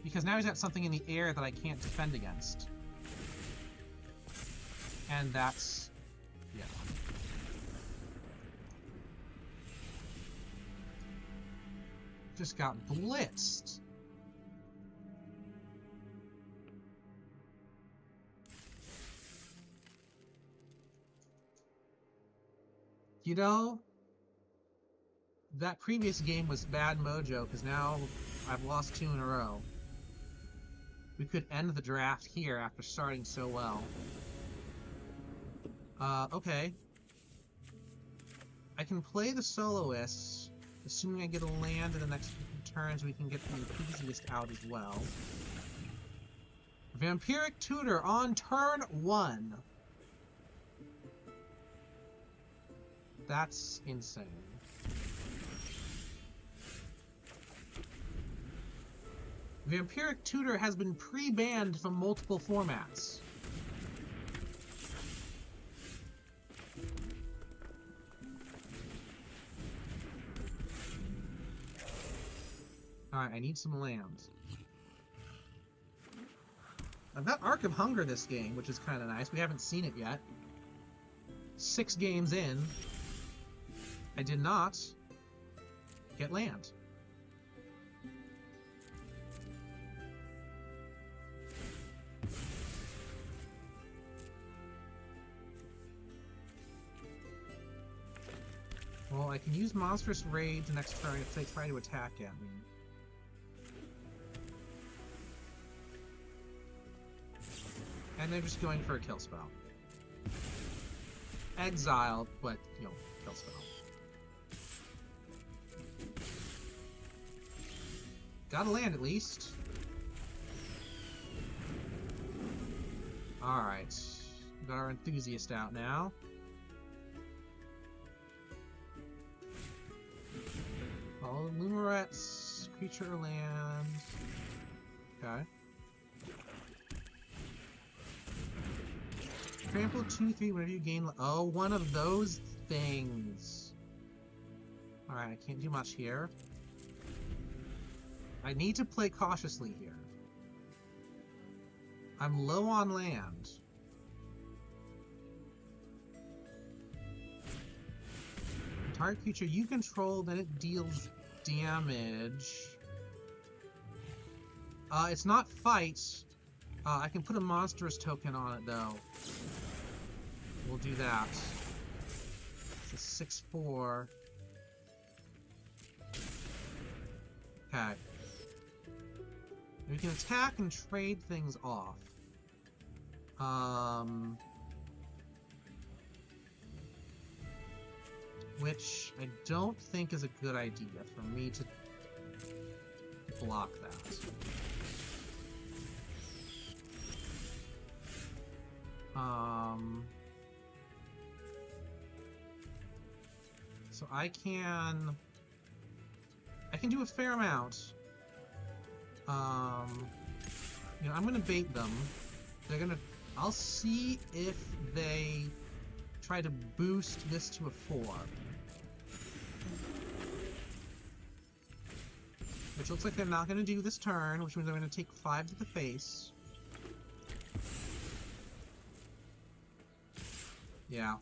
Because now he's got something in the air that I can't defend against. And that's... yeah. Just got blitzed. You know, that previous game was bad mojo, because now I've lost 2 in a row. We could end the draft here after starting so well. Okay. I can play the Soloists, assuming I get a land in the next few turns. We can get the enthusiast out as well. Vampiric Tutor on turn 1. That's insane. Vampiric Tutor has been pre-banned from multiple formats. Alright, I need some lands. I've got Arc of Hunger this game, which is kind of nice. We haven't seen it yet. 6 games in, I did not get land. Well, I can use Monstrous Rage next turn if they try to attack at me. And they're just going for a kill spell. Exile, but, you know, kill spell. Got a land at least. Alright. Got our enthusiast out now. All the Lumerets, creature land. Okay. Trample 2/3 whenever you gain. Oh, one of those things. Alright, I can't do much here. I need to play cautiously here. I'm low on land. Target creature you control, then it deals damage. It's not fight. I can put a monstrous token on it, though. We'll do that. It's a 6/4. Okay. We can attack and trade things off. Which I don't think is a good idea for me to block that. So I can do a fair amount. You know, I'm gonna bait them. I'll see if they try to boost this to a 4. Which looks like they're not gonna do this turn, which means I'm gonna take 5 to the face. Yeah.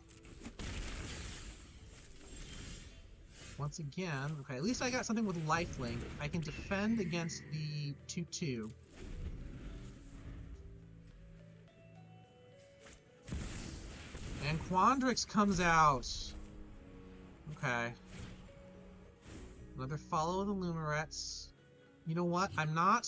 Once again, okay, at least I got something with lifelink. I can defend against the 2/2. And Quandrix comes out. Okay. Another follow the Lumerets. You know what? I'm not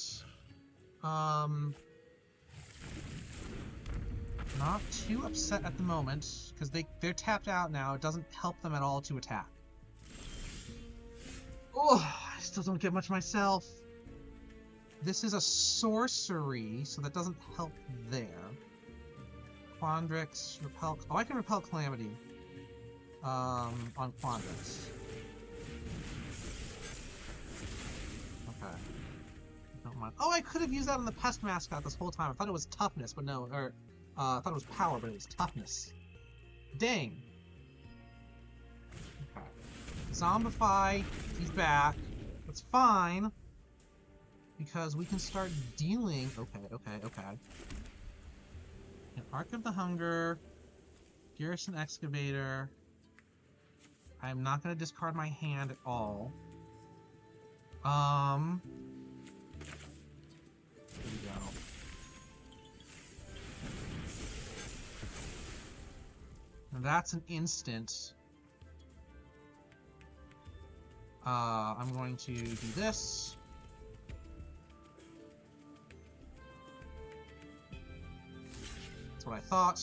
Not too upset at the moment, because they're tapped out now. It doesn't help them at all to attack. Oh, I still don't get much myself. This is a sorcery, so that doesn't help there. Quandrix, repel... Oh, I can repel Calamity on Quandrix. Okay. Don't mind. Oh, I could have used that on the Pest Mascot this whole time. I thought it was toughness, but no. Or, I thought it was power, but it was toughness. Dang. Okay. Zombify. He's back. That's fine. Because we can start dealing... Okay. An Arc of the Hunger. Garrison Excavator. I'm not going to discard my hand at all. Here we go. And that's an instant. I'm going to do this. That's what I thought.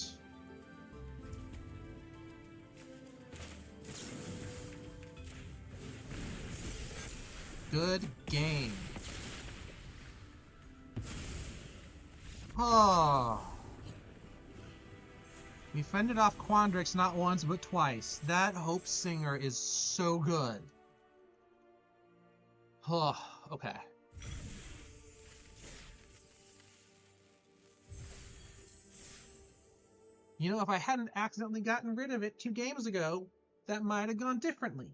Good game. Oh. We fended off Quandrix not once but twice. That Hope Singer is so good. Oh, okay. You know, if I hadn't accidentally gotten rid of it 2 games ago, that might have gone differently.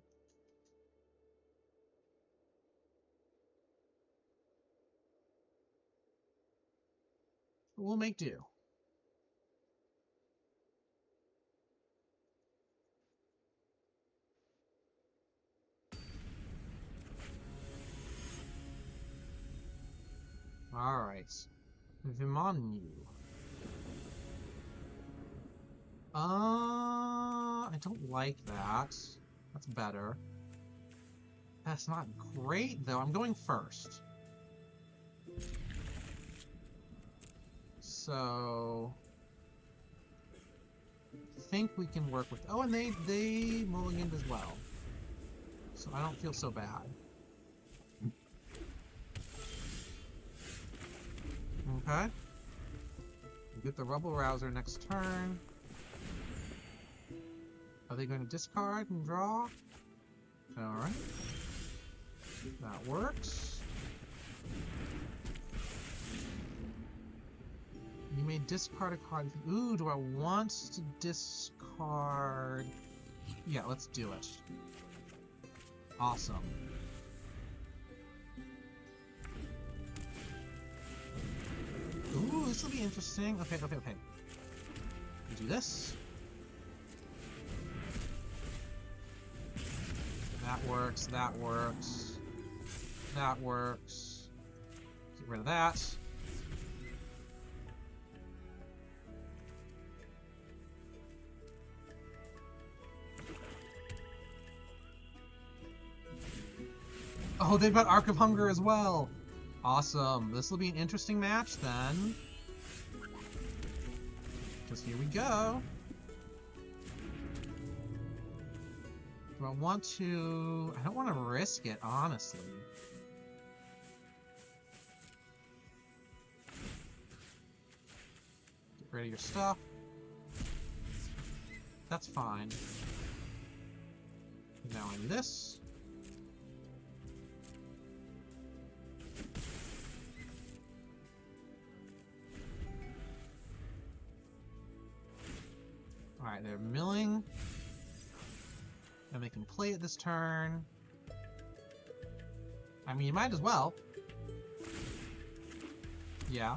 We'll make do. Alright. Vimanu. I don't like that. That's better. That's not great, though. I'm going first. So... I think we can work with... Oh, and they mulliganed as well. So I don't feel so bad. Okay. We get the Rubble Rouser next turn. Are they going to discard and draw? Alright. That works. You may discard a card. Ooh, do I want to discard? Yeah, let's do it. Awesome. Ooh, this will be interesting. Okay. We do this. That works. That works. Get rid of that. Oh, they've got Arc of Hunger as well. Awesome. This will be an interesting match then. Because here we go. Do I want to... I don't want to risk it, honestly. Get rid of your stuff. That's fine. Now I do this. Alright, they're milling. And they can play it this turn. I mean, you might as well. Yeah.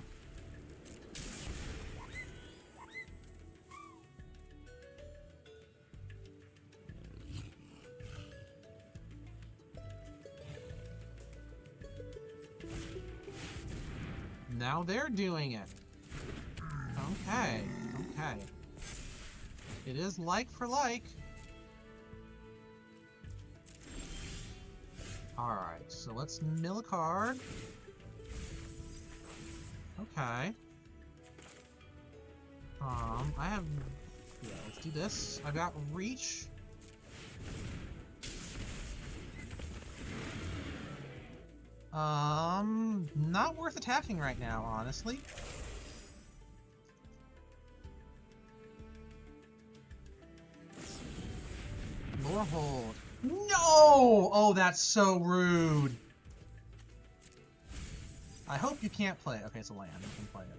Now they're doing it. Okay. It is like for like. Alright, so let's mill a card. Okay. I have... Yeah, let's do this. I've got reach. Not worth attacking right now, honestly. Lore hold. No! Oh, that's so rude. I hope you can't play it. Okay, it's a land. You can play it.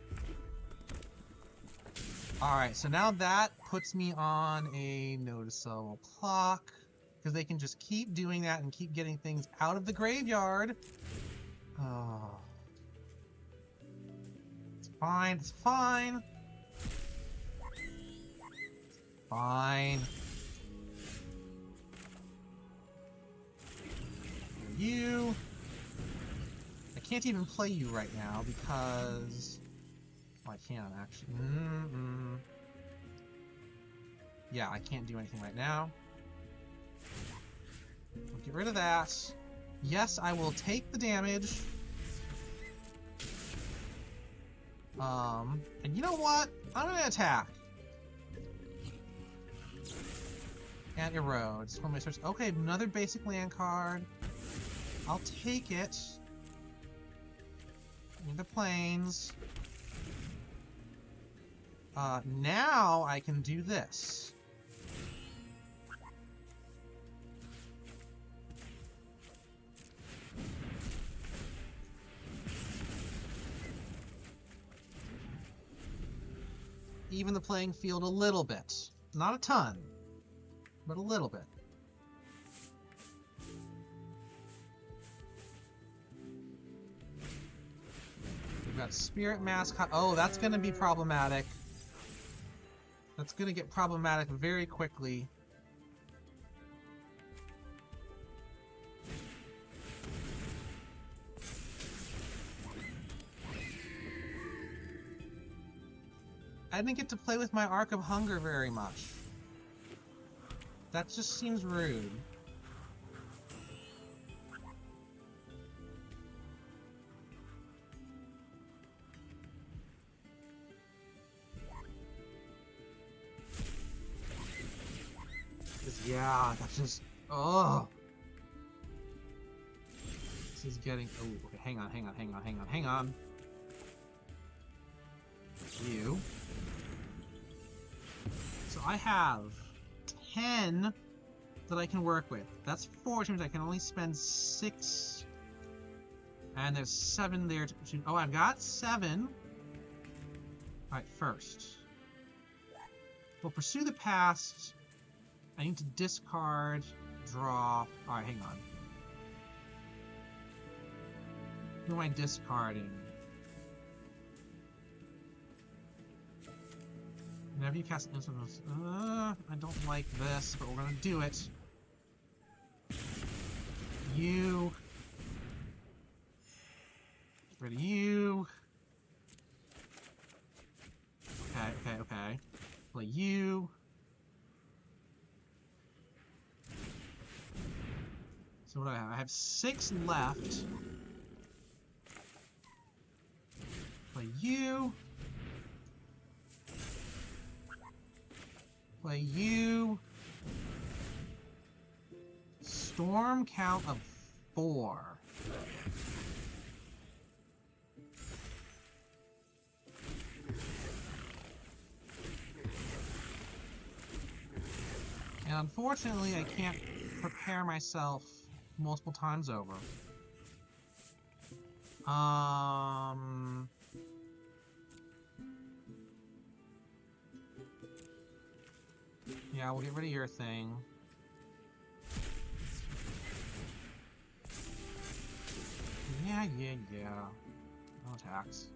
Alright, so now that puts me on a noticeable clock. Because they can just keep doing that and keep getting things out of the graveyard. Oh. It's fine, it's fine. Fine. You. I can't even play you right now because... Oh, I can actually. Yeah, I can't do anything right now. I'll get rid of that. Yes, I will take the damage. And you know what? I'm gonna attack. And erode. It's one of my search. Okay, another basic land card. I'll take it. The planes. Now I can do this. Even the playing field a little bit. Not a ton, but a little bit. We've got Spirit Mascot. Oh, that's going to be problematic. That's going to get problematic very quickly. I didn't get to play with my Arc of Hunger very much. That just seems rude. Yeah, that's just... Oh! This is getting... Oh, okay, hang on. You. So I have 10 that I can work with. That's 4, which means I can only spend 6. And there's 7 there to... Oh, I've got 7. Alright, first. We'll pursue the past... I need to discard, draw... Alright, hang on. Who am I discarding? Whenever you cast an instant... I don't like this, but we're gonna do it. You... Get rid of you. Okay. Play you. So what do I have? I have 6 left. Play you. Play you. Storm count of 4. And unfortunately, I can't prepare myself multiple times over. Yeah, we'll get rid of your thing. Yeah. No attacks.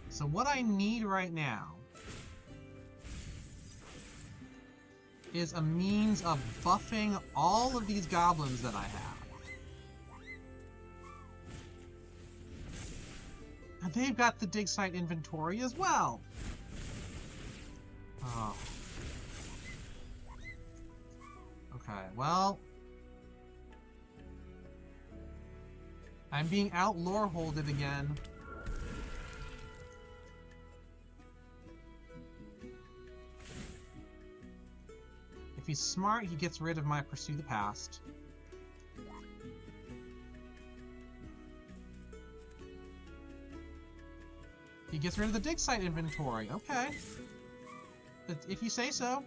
So what I need right now is a means of buffing all of these goblins that I have. And they've got the dig site inventory as well. Oh. Okay, well... I'm being out lore holded again. he's smart, he gets rid of my Pursue the Past. He gets rid of the dig site inventory. Okay. If you say so.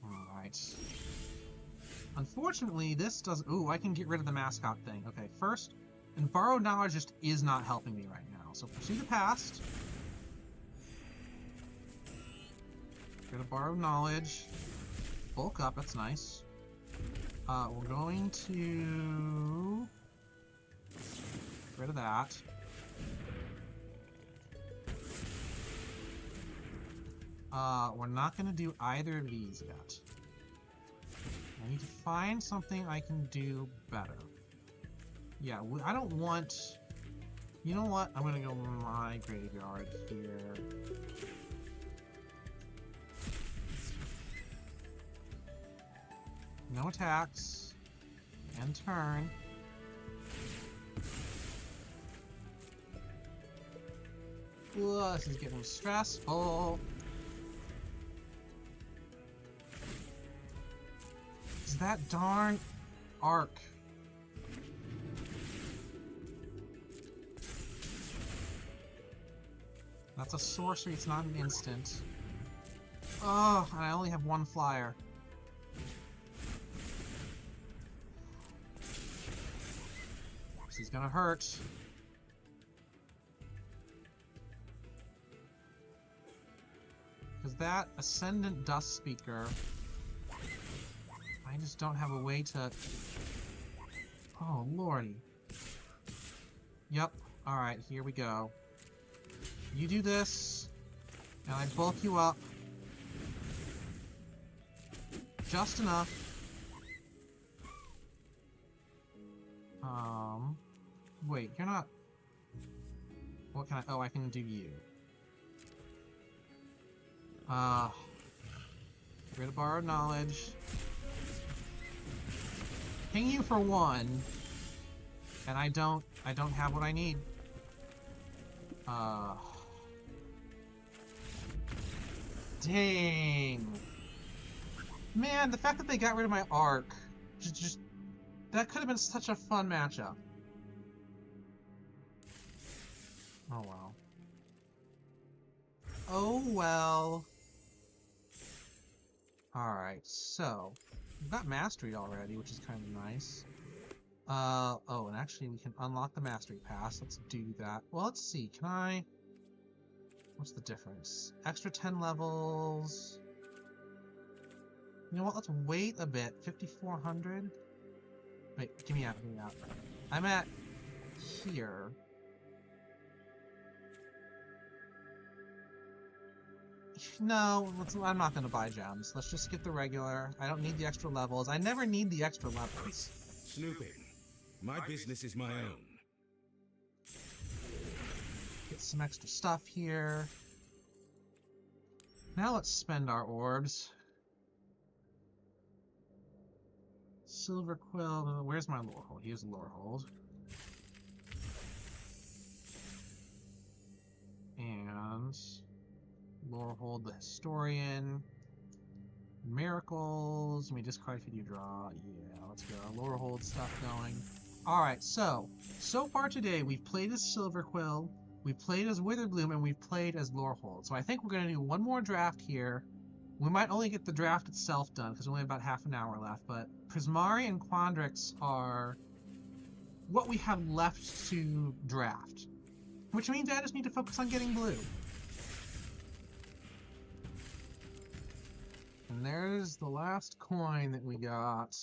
Alright. Unfortunately, this does... Ooh, I can get rid of the mascot thing. Okay, first... And Borrowed Knowledge just is not helping me right now. So Pursue the Past. Get rid of Borrowed Knowledge. Bulk up, that's nice. We're going to... Get rid of that. We're not going to do either of these yet. I need to find something I can do better. Yeah, I don't want... You know what? I'm going to go my graveyard here. No attacks. End turn. Ugh, this is getting stressful. Is that darn arc? That's a sorcery, it's not an instant. Oh, and I only have one flyer. This is gonna hurt. Because that Ascendant Dust Speaker, I just don't have a way to... Oh, lordy. Yep. Alright, here we go. You do this, and I bulk you up. Just enough. Wait, you're not... What can I... Oh, I can do you. Get rid of Borrowed Knowledge. Ping you for one, and I don't have what I need. Dang. Man, the fact that they got rid of my arc, just that could have been such a fun matchup. Oh well. Oh well. Alright, so we've got Mastery already, which is kind of nice. Oh, and actually we can unlock the Mastery Pass. Let's do that. Well, let's see. Can I... What's the difference? Extra 10 levels... You know what? Let's wait a bit. 5,400? Wait, give me out, give me out. I'm at... here. No, I'm not gonna buy gems. Let's just get the regular. I don't need the extra levels. I never need the extra levels.
Snooping. My business is my own.
Get some extra stuff here. Now let's spend our orbs. Silver Quill. Where's my lore hold? Here's the lore hold. And lore hold the historian. Miracles. Let me discard if you do draw. Yeah, let's get our lore hold stuff going. Alright, so far today we've played as Silver Quill, we've played as Witherbloom, and we've played as Lorehold. So I think we're going to do one more draft here. We might only get the draft itself done, because we only have about half an hour left, but Prismari and Quandrix are what we have left to draft. Which means I just need to focus on getting blue. And there's the last coin that we got.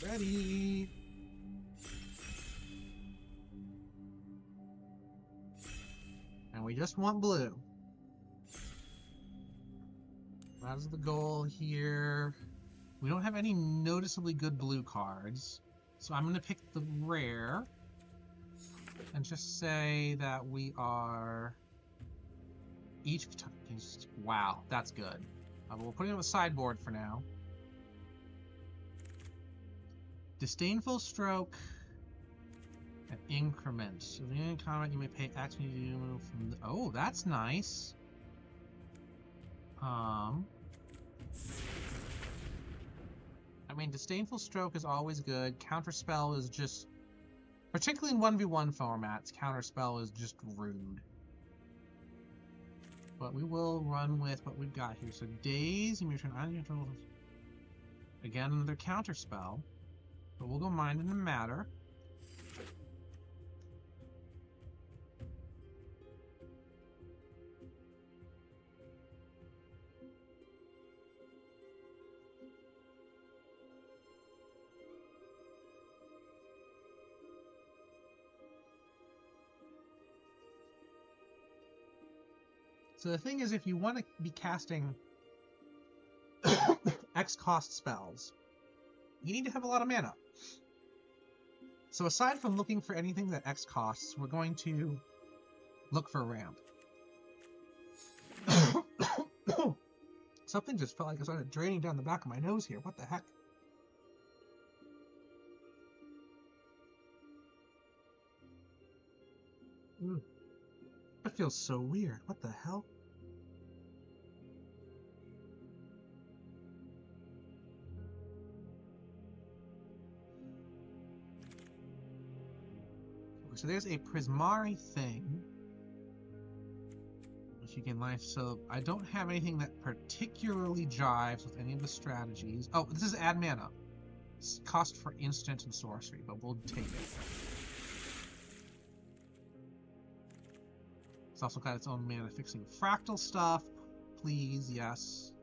Ready. And we just want blue. That's the goal here. We don't have any noticeably good blue cards, so I'm going to pick the rare and just say that we are each... Wow, that's good. We'll put it on the sideboard for now. Disdainful Stroke and Increment. So in any combat, you may pay X when you do from the... Oh, that's nice. I mean, Disdainful Stroke is always good. Counterspell is just... Particularly in 1v1 formats, Counterspell is just rude. But we will run with what we've got here. So Daze, you may return either control. Again, another Counterspell. But we'll go Mind in the Matter. So the thing is, if you want to be casting X cost spells, you need to have a lot of mana. So aside from looking for anything that X costs, we're going to look for a ramp. Something just felt like it started draining down the back of my nose here. What the heck? That feels so weird. What the hell? Okay, so there's a Prismari thing. Which you gain life. So I don't have anything that particularly jives with any of the strategies. Oh, this is add mana. It's cost for instant and sorcery, but we'll take it. It's also got its own mana fixing fractal stuff. Please, yes.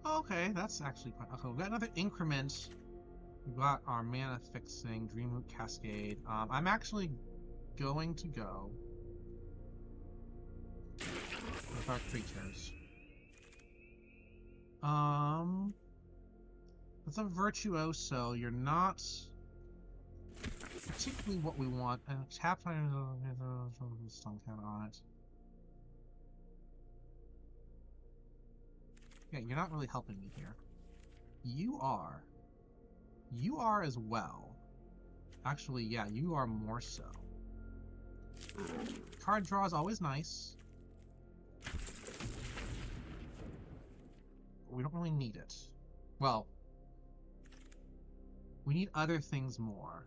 Okay, that's actually quite... Okay, we've got another increment. We've got our mana fixing, Dreamroot Cascade. I'm actually going to go with our creatures. It's a Virtuoso. You're not particularly what we want. Tap time has a stun count on it. Yeah, you're not really helping me here. You are. You are as well. Actually, yeah, you are more so. Card draw is always nice. But we don't really need it. Well, we need other things more.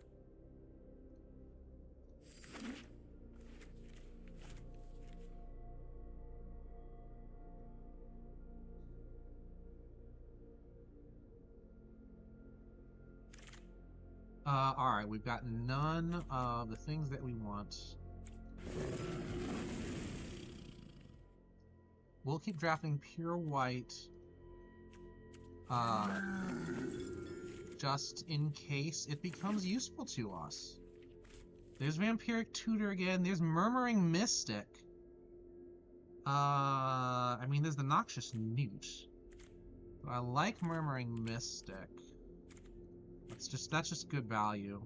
Alright, we've got none of the things that we want. We'll keep drafting pure white. Just in case it becomes useful to us. There's Vampiric Tutor again. There's Murmuring Mystic. I mean, there's the Noxious Newt. I like Murmuring Mystic. That's just good value.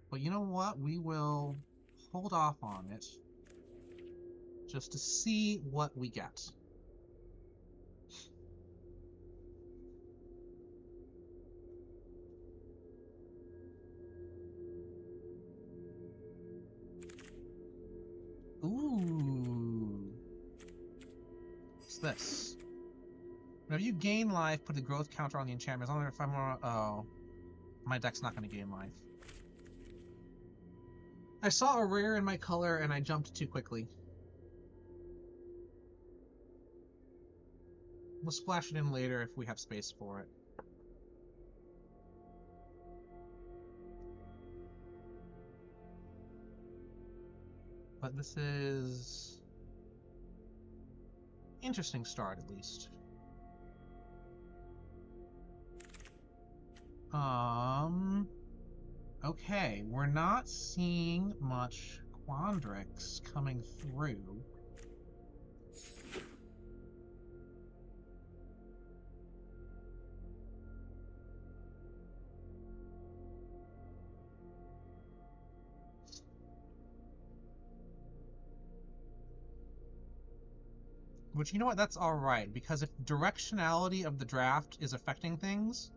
But you know what? We will hold off on it just to see what we get. Ooh. What's this? Whenever you gain life, put the growth counter on the enchantment. As long as if I'm more... Oh. My deck's not going to gain life. I saw a rare in my color and I jumped too quickly. We'll splash it in later if we have space for it. But this is... interesting start, at least. Okay, we're not seeing much Quandrix coming through. Which, you know what, that's alright, because if directionality of the draft is affecting things,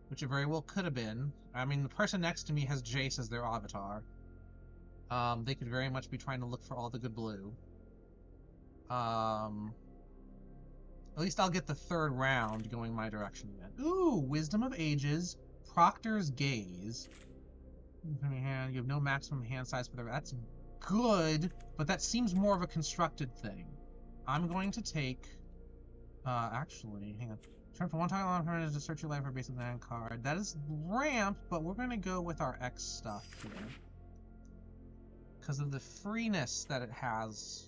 which it very well could have been, I mean, the person next to me has Jace as their avatar. They could very much be trying to look for all the good blue. At least I'll get the third round going my direction again. Ooh, Wisdom of Ages, Proctor's Gaze. You have no maximum hand size for the... That's good, but that seems more of a constructed thing. I'm going to take... actually, hang on. Turn for one time on her to search your life for a basic land card. That is ramp, but we're going to go with our X stuff here. Because of the freeness that it has.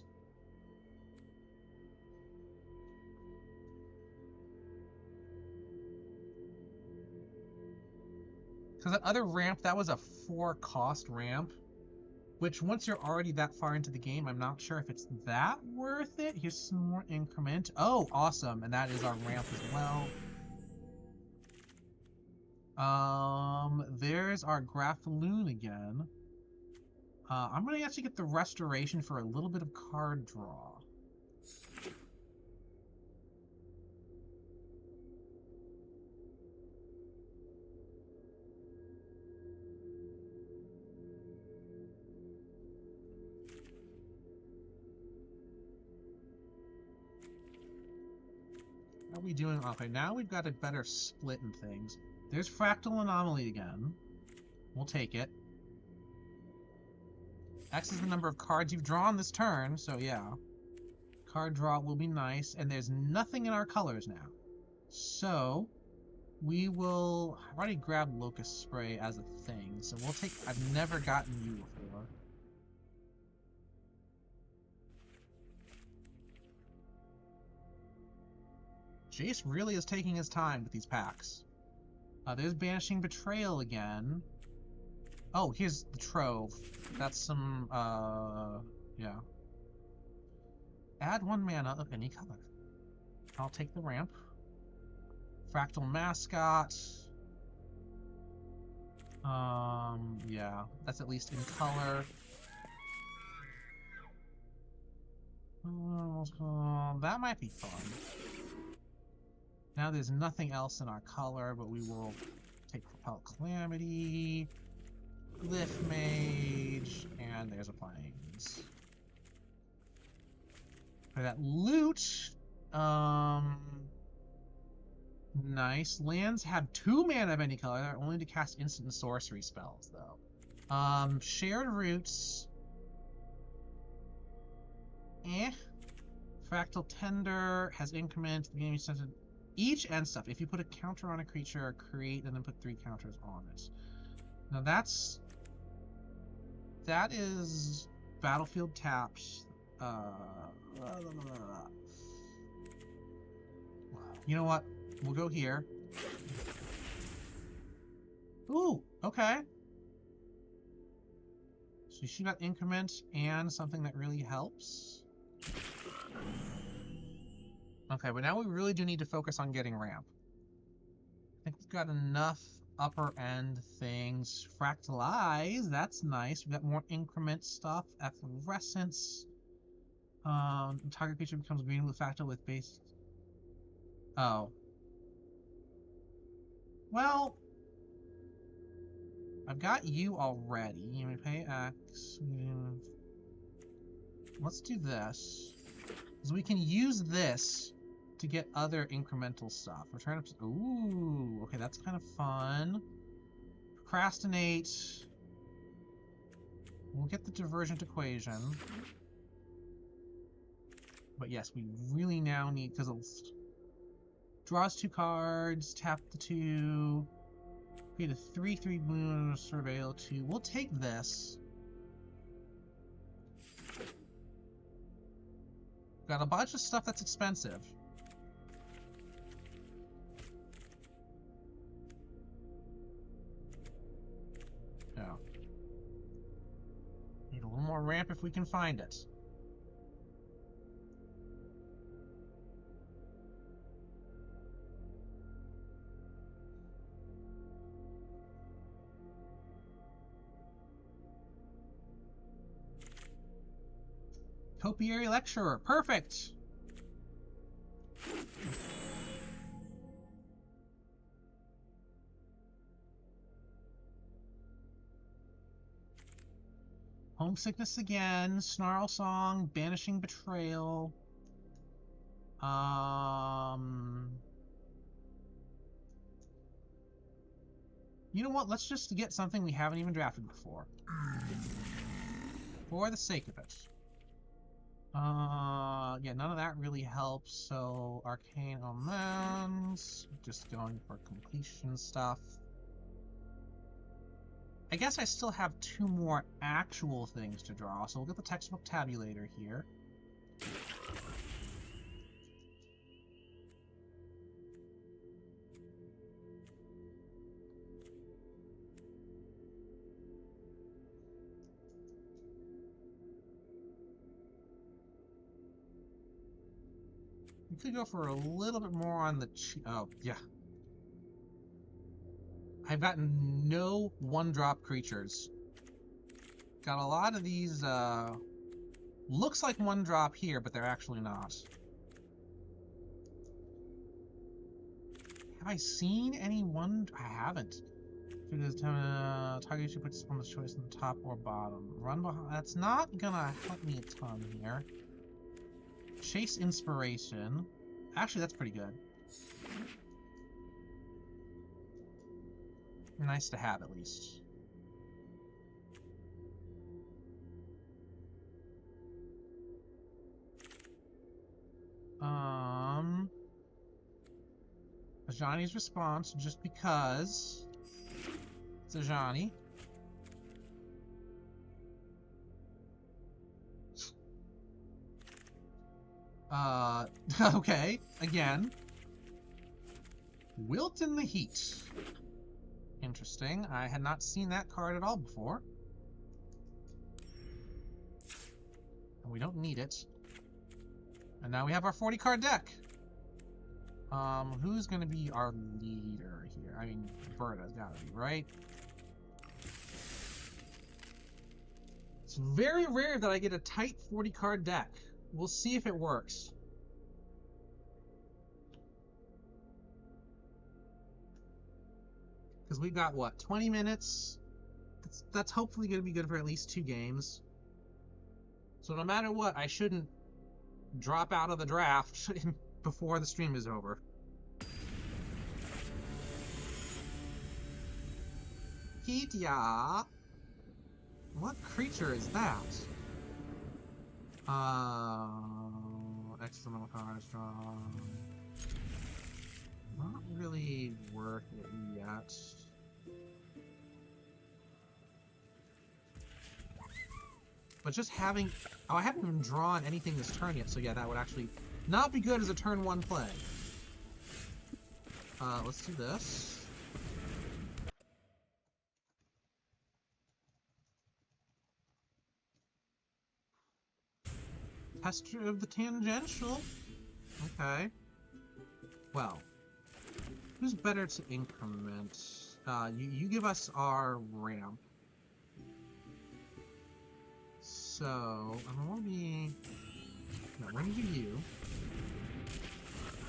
Because that other ramp, that was a 4-cost ramp. Which, once you're already that far into the game, I'm not sure if it's that worth it. Here's some more increment. Oh, awesome. And that is our ramp as well. There's our Graphloon again. I'm going to actually get the Restoration for a little bit of card draw. How are we doing? Okay, now we've got a better split in things. There's Fractal Anomaly again. We'll take it. X is the number of cards you've drawn this turn, so yeah. Card draw will be nice, and there's nothing in our colors now. So, we will... I've already grabbed Locust Spray as a thing, so we'll take... I've never gotten you before. Jace really is taking his time with these packs. There's Banishing Betrayal again. Oh, here's the Trove. That's some, yeah. Add 1 mana of any color. I'll take the ramp. Fractal Mascot. Yeah, that's at least in color. That might be fun. Now there's nothing else in our color, but we will take Propel Calamity, Glyph Mage, and there's a Plains. For that loot, nice. Lands have 2 mana of any color. They're only to cast instant and sorcery spells, though. Shared Roots. Fractal Tender has increment. The game sends each end stuff. If you put a counter on a creature, create and then put 3 counters on it. Now that is battlefield taps. You know what? We'll go here. Ooh, okay. So she got increment and something that really helps. Okay, but now we really do need to focus on getting ramp. I think we've got enough upper end things. Fractalize, that's nice. We've got more increment stuff. Efflorescence. Target creature becomes green with fractal with base. Oh. Well, I've got you already. You may pay X. Let's do this. Because we can use this to get other incremental stuff. We're trying to... Ooh, okay, that's kind of fun. Procrastinate. We'll get the Divergent Equation. But yes, we really now need... Because it draws 2 cards, tap the 2, create a 3/3 blue, surveil 2. We'll take this. Got a bunch of stuff that's expensive. Yeah. Need a little more ramp if we can find it. Topiary Lecturer. Perfect! Homesickness again. Snarl Song. Banishing Betrayal. You know what? Let's just get something we haven't even drafted before. For the sake of it. Yeah, none of that really helps, so Arcane Omens, just going for completion stuff. I guess I still have 2 more actual things to draw, so we'll get the textbook tabulator here. We could go for a little bit more on the oh, yeah. I've gotten no 1-drop creatures. Got a lot of these, looks like 1-drop here, but they're actually not. Have I seen any I haven't. Target you put on the choice in the top or bottom. Run behind. That's not gonna help me a ton here. Chase Inspiration. Actually, that's pretty good. Nice to have, at least. Ajani's response, just because it's Ajani. Okay, again. Wilt in the Heat. Interesting. I had not seen that card at all before. And we don't need it. And now we have our 40-card deck. Who's gonna be our leader here? I mean, Berta's gotta be, right? It's very rare that I get a tight 40-card deck. We'll see if it works. Because we've got, what, 20 minutes? That's hopefully going to be good for at least 2 games. So no matter what, I shouldn't drop out of the draft before the stream is over. Hitya! What creature is that? Excellent cards strong. Not really worth it yet. But just having... Oh, I haven't even drawn anything this turn yet, so yeah, that would actually not be good as a turn 1 play. Let's do this. Tester of the Tangential. Okay. Well. Who's better to increment? You give us our ramp. So, I'm gonna be... No, we're gonna do you.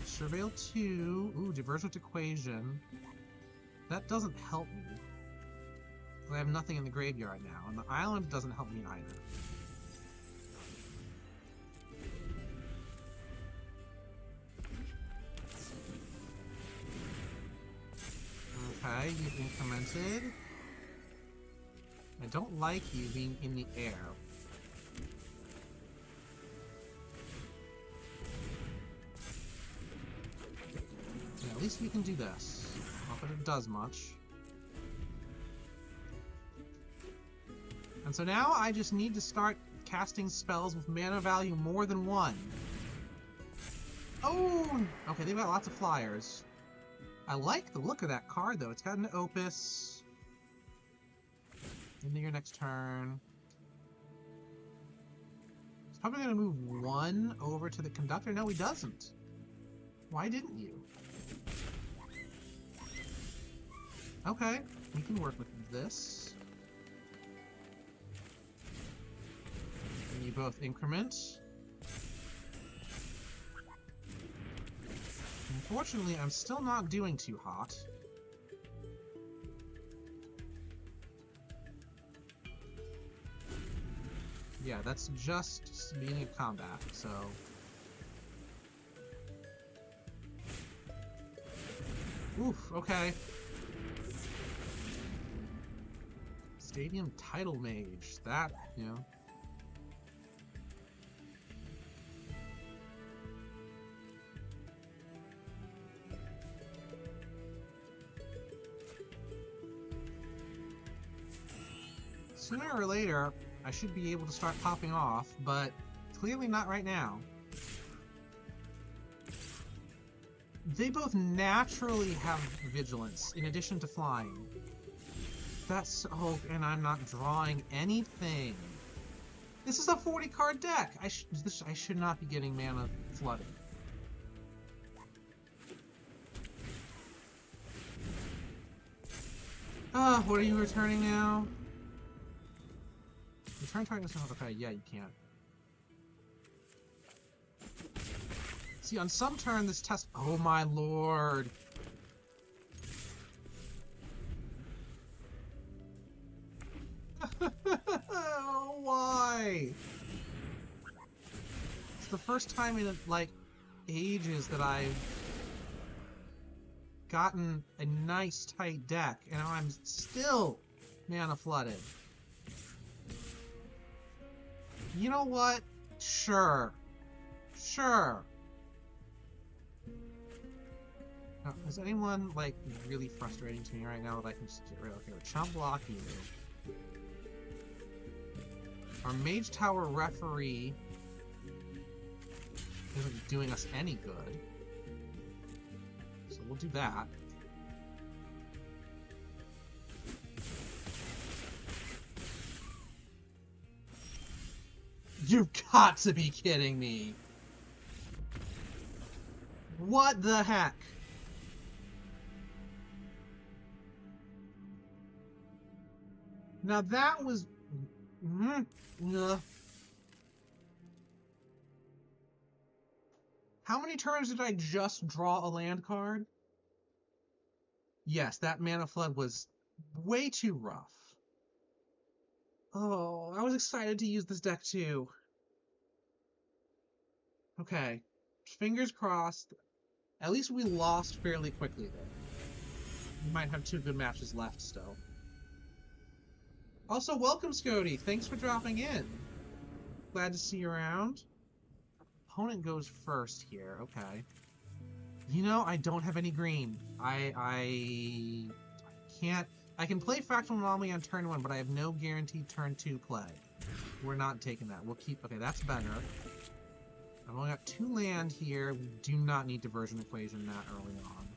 Surveil 2. Ooh, Divergent Equation. That doesn't help me. I have nothing in the graveyard now, and the island doesn't help me either. Okay, you've incremented. I don't like you being in the air. Yeah, at least we can do this. Not that it does much. And so now I just need to start casting spells with mana value more than 1. Oh! Okay, they've got lots of flyers. I like the look of that card, though. It's got an Opus. Into your next turn. He's probably going to move one over to the Conductor. No, he doesn't. Why didn't you? Okay, we can work with this. And you both increment. Unfortunately, I'm still not doing too hot. Yeah, that's just being in combat, so... Oof, okay. Stadium Title Mage. That, you know... Sooner or later, I should be able to start popping off, but clearly not right now. They both naturally have vigilance, in addition to flying. That's... oh, and I'm not drawing anything. This is a 40-card deck! I should not be getting mana flooded. What are you returning now? Return target doesn't... okay, yeah, you can't. See, on some turn, this test... oh my lord! Why? It's the first time in, like, ages that I've gotten a nice, tight deck, and I'm still mana flooded. You know what? Sure. Sure. Now, is anyone, like, really frustrating to me right now that I can just get rid of? Okay, chump block you. Our Mage Tower referee isn't doing us any good. So we'll do that. You've got to be kidding me! What the heck? Now that was... How many turns did I just draw a land card? Yes, that mana flood was way too rough. Oh, I was excited to use this deck too. Okay, fingers crossed. At least we lost fairly quickly though. We might have 2 good matches left still. Also, welcome Scody. Thanks for dropping in. Glad to see you around. Opponent goes first here. Okay. You know, I don't have any green. I can't... I can play Fractal Anomaly on turn 1, but I have no guaranteed turn 2 play. We're not taking that. We'll keep... okay, that's better. I've only got 2 land here. We do not need Diversion Equation that early on.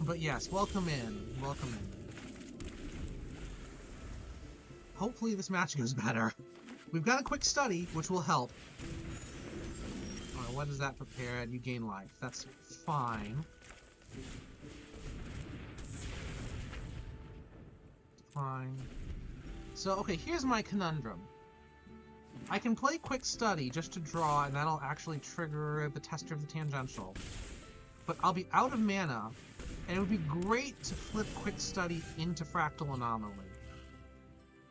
But yes, welcome in. Welcome in. Hopefully this match goes better. We've got a quick study, which will help. What does that prepare? You gain life. That's fine. Fine. So, okay, here's my conundrum. I can play Quick Study just to draw, and that'll actually trigger the Tester of the Tangential. But I'll be out of mana, and it would be great to flip Quick Study into Fractal Anomaly.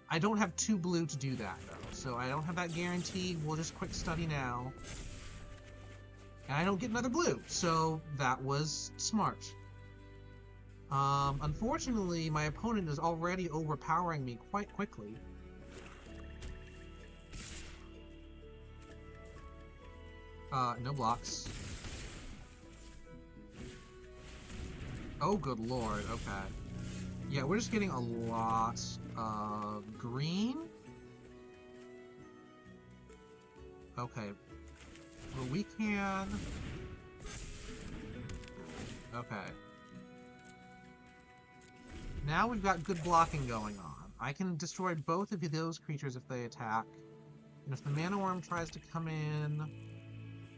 I don't have 2 blue to do that, though, so I don't have that guarantee. We'll just Quick Study now. And I don't get another blue, so that was smart. Unfortunately, my opponent is already overpowering me quite quickly. No blocks. Oh, good lord, okay. Yeah, we're just getting a lot of green. Okay. Well, we can... Okay. Now we've got good blocking going on. I can destroy both of those creatures if they attack. And if the Mana Worm tries to come in,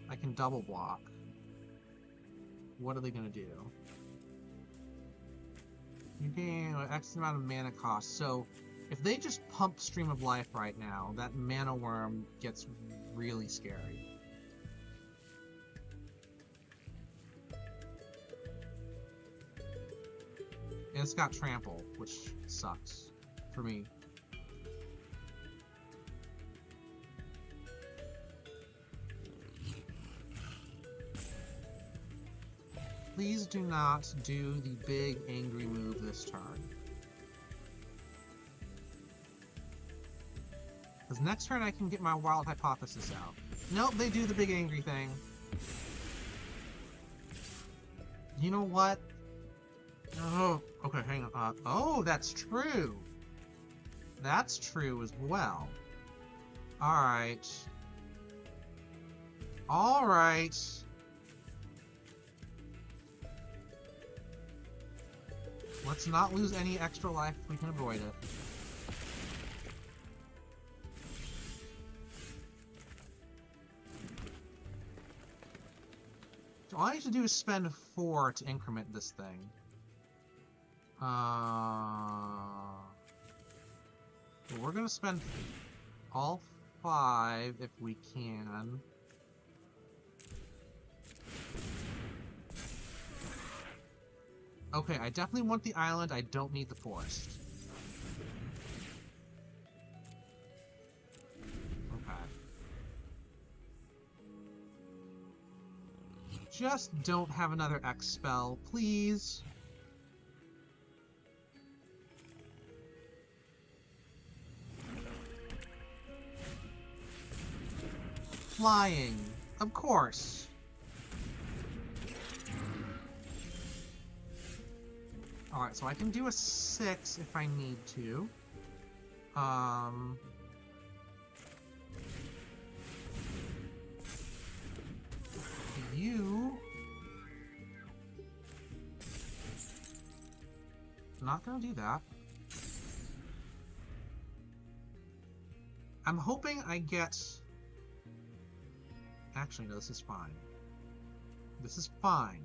I can double block. What are they going to do? You gain X amount of mana cost. So if they just pump Stream of Life right now, that Mana Worm gets really scary. And it's got Trample, which sucks for me. Please do not do the big angry move this turn. Because next turn I can get my Wild Hypothesis out. Nope, they do the big angry thing. You know what? Oh, okay, hang on. Oh, that's true. That's true as well. Alright. Alright. Let's not lose any extra life if we can avoid it. So all I need to do is spend 4 to increment this thing. But we're gonna spend all 5 if we can. Okay, I definitely want the island, I don't need the forest. Okay. Just don't have another X spell, please. Flying, of course. Alright, so I can do a 6 if I need to. You... Not gonna do that. I'm hoping I get... Actually, no, this is fine. This is fine.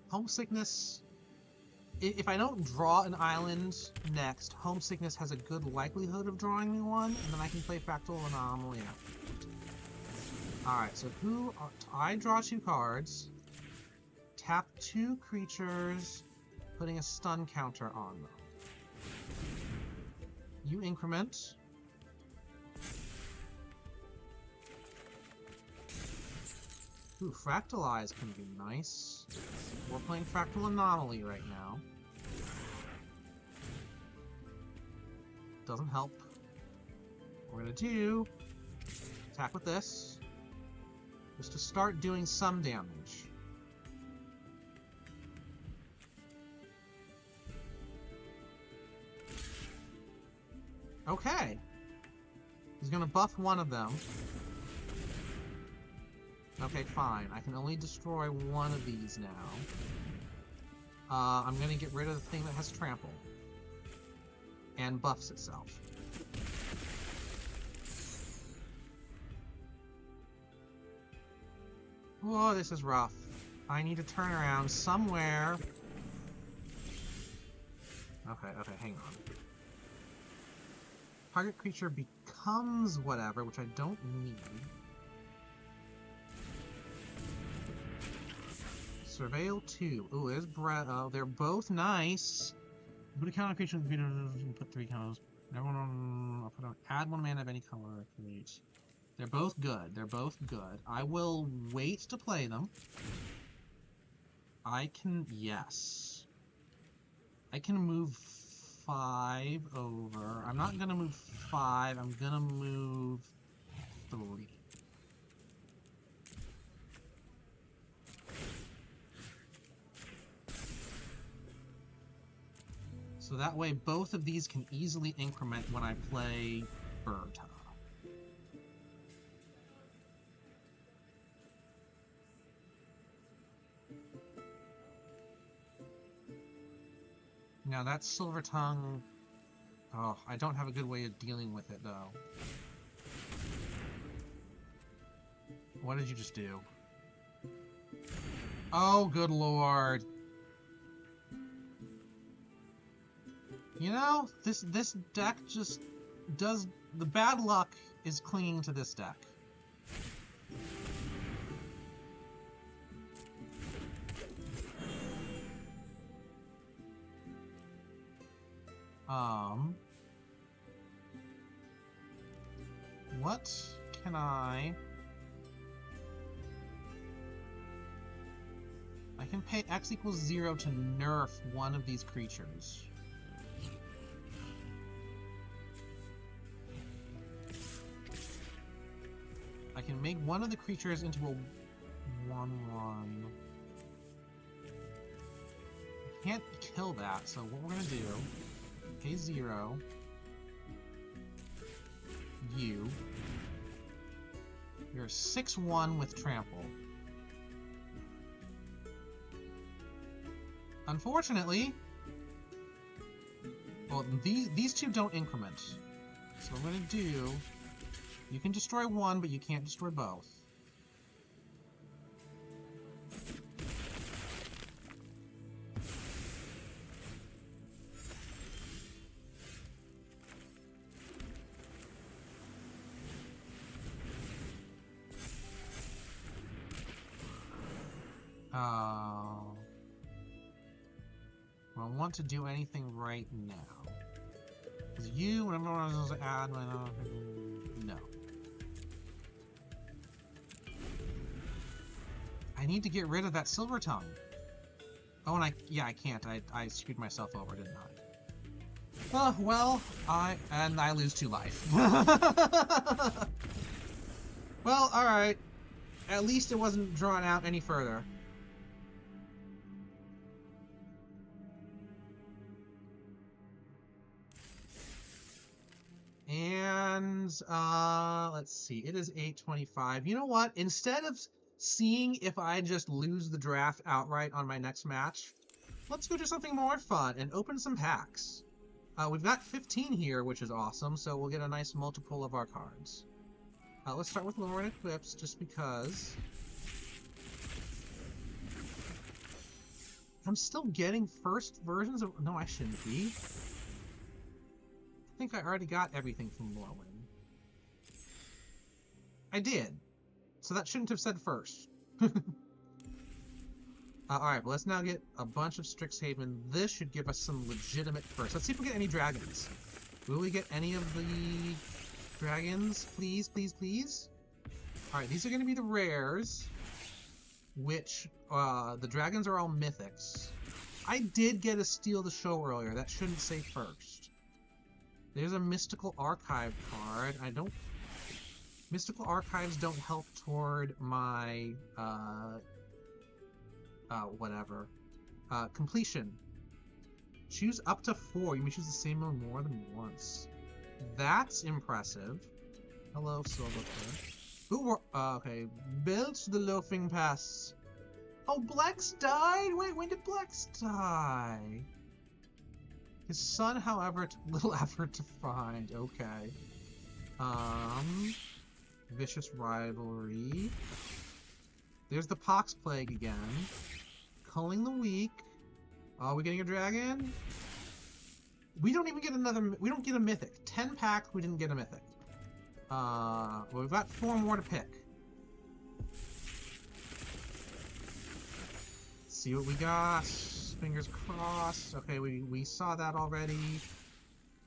Homesickness... If I don't draw an island next, Homesickness has a good likelihood of drawing me one, and then I can play Fractal Anomaly after. Alright, so who... I draw 2 cards. Tap 2 creatures, putting a stun counter on them. You increment. Ooh, Fractalize can be nice. We're playing Fractal Anomaly right now. Doesn't help. What we're gonna do... Attack with this. Just to start doing some damage. Okay. He's gonna buff one of them. Okay, fine. I can only destroy one of these now. I'm gonna get rid of the thing that has trample. And buffs itself. Whoa, this is rough. I need to turn around somewhere. Okay, hang on. Target creature becomes whatever, which I don't need. Surveil 2. Ooh, there's Brett. Oh, they're both nice. Put a counter creature and put 3 counters. Everyone, I'll put on, add 1 mana of any color for each. They're both good. They're both good. I will wait to play them. I can, yes. I can move 5 over. I'm not gonna move 5. I'm gonna move 3. So that way both of these can easily increment when I play Berta. Now that Silver Tongue... Oh, I don't have a good way of dealing with it, though. What did you just do? Oh, good lord. You know, this deck just does... The bad luck is clinging to this deck. What can I can pay X equals 0 to nerf one of these creatures. I can make one of the creatures into a 1/1. I can't kill that, so what we're gonna do, pay 0, you're 6/1 with trample. Unfortunately, well, these two don't increment. So what I'm gonna do, you can destroy one, but you can't destroy both. I don't want to do anything right now. Because you, when I'm going to add my... No. I need to get rid of that Silver Tongue. Oh, and I can't. I screwed myself over, didn't I? Oh, well, I lose 2 life. Well, alright. At least it wasn't drawn out any further. And, let's see. It is 8:25. You know what? Instead of seeing if I just lose the draft outright on my next match, let's go do something more fun and open some packs. We've got 15 here, which is awesome, so we'll get a nice multiple of our cards. Let's start with Lower and Eclipse, just because... I'm still getting first versions of... No, I shouldn't be. I think I already got everything from Lowen. I did. So that shouldn't have said first. Alright, well, let's now get a bunch of Strixhaven. This should give us some legitimate first. Let's see if we get any dragons. Will we get any of the dragons? Please, please, please? Alright, these are going to be the rares, which, the dragons are all mythics. I did get a Steal the Show earlier. That shouldn't say first. There's a Mystical Archive card. Mystical Archives don't help toward my, whatever. Completion. Choose up to 4. You may choose the same one more than once. That's impressive. Hello, Silvercliff. Ooh, okay. Built the Loafing Pass. Oh, Blex died? Wait, when did Blex die? His son, however, took little effort to find. Okay. Vicious Rivalry. There's the Pox Plague again. Culling the Weak. Are we getting a dragon? We don't even get another... We don't get a mythic. 10 packs, we didn't get a mythic. Well, we've got 4 more to pick. Let's see what we got. Fingers crossed. Okay, we saw that already.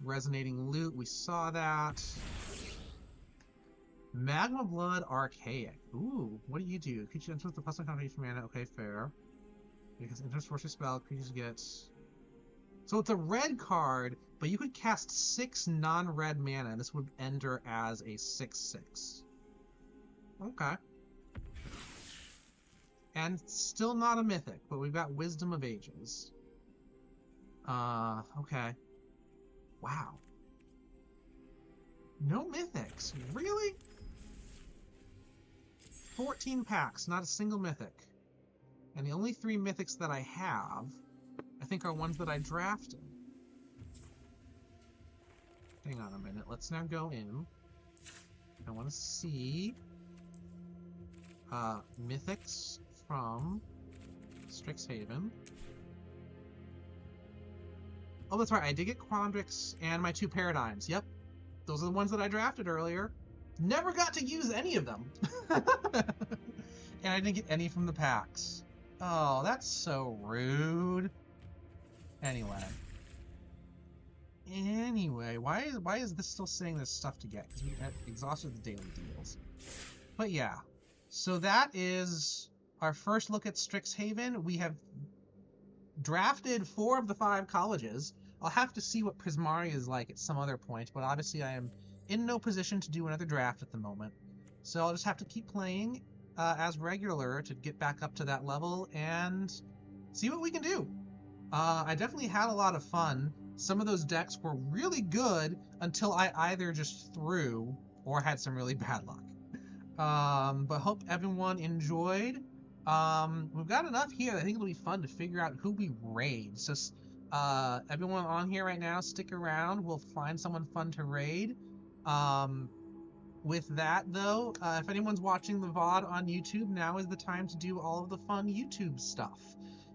Resonating Loot, we saw that. Magma Blood Archaic. Ooh, what do you do? Creatures enter with the plus 1 combination mana. Okay, fair. Because enters force spell, creatures get... So it's a red card, but you could cast 6 non-red mana, and this would enter as a 6/6. Okay. And still not a mythic, but we've got Wisdom of Ages. Okay. Wow. No mythics. Really? 14 packs, not a single mythic. And the only 3 mythics that I have, I think, are ones that I drafted. Hang on a minute. Let's now go in. I want to see mythics from Strixhaven. Oh, that's right. I did get Quandrix and my 2 Paradigms. Yep. Those are the ones that I drafted earlier. Never got to use any of them. And I didn't get any from the packs. Oh, that's so rude. Anyway, why is this still saying there's stuff to get? Because we had exhausted the daily deals. But yeah, so that is our first look at Strixhaven. We have drafted 4 of the 5 colleges. I'll have to see what Prismari is like at some other point, but obviously I am in no position to do another draft at the moment. So I'll just have to keep playing as regular to get back up to that level and see what we can do. I definitely had a lot of fun. Some of those decks were really good until I either just threw or had some really bad luck. But hope everyone enjoyed. We've got enough here. I think it'll be fun to figure out who we raid. So everyone on here right now, stick around. We'll find someone fun to raid. With that, though, if anyone's watching the VOD on YouTube, now is the time to do all of the fun YouTube stuff.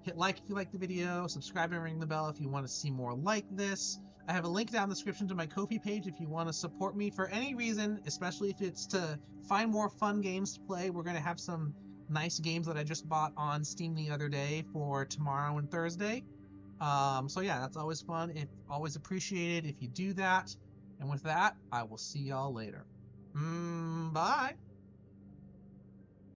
Hit like if you like the video, subscribe and ring the bell if you want to see more like this. I have a link down in the description to my Ko-fi page if you want to support me for any reason, especially if it's to find more fun games to play. We're going to have some nice games that I just bought on Steam the other day for tomorrow and Thursday. So yeah, that's always fun. It's always appreciated if you do that. And with that, I will see y'all later. Bye!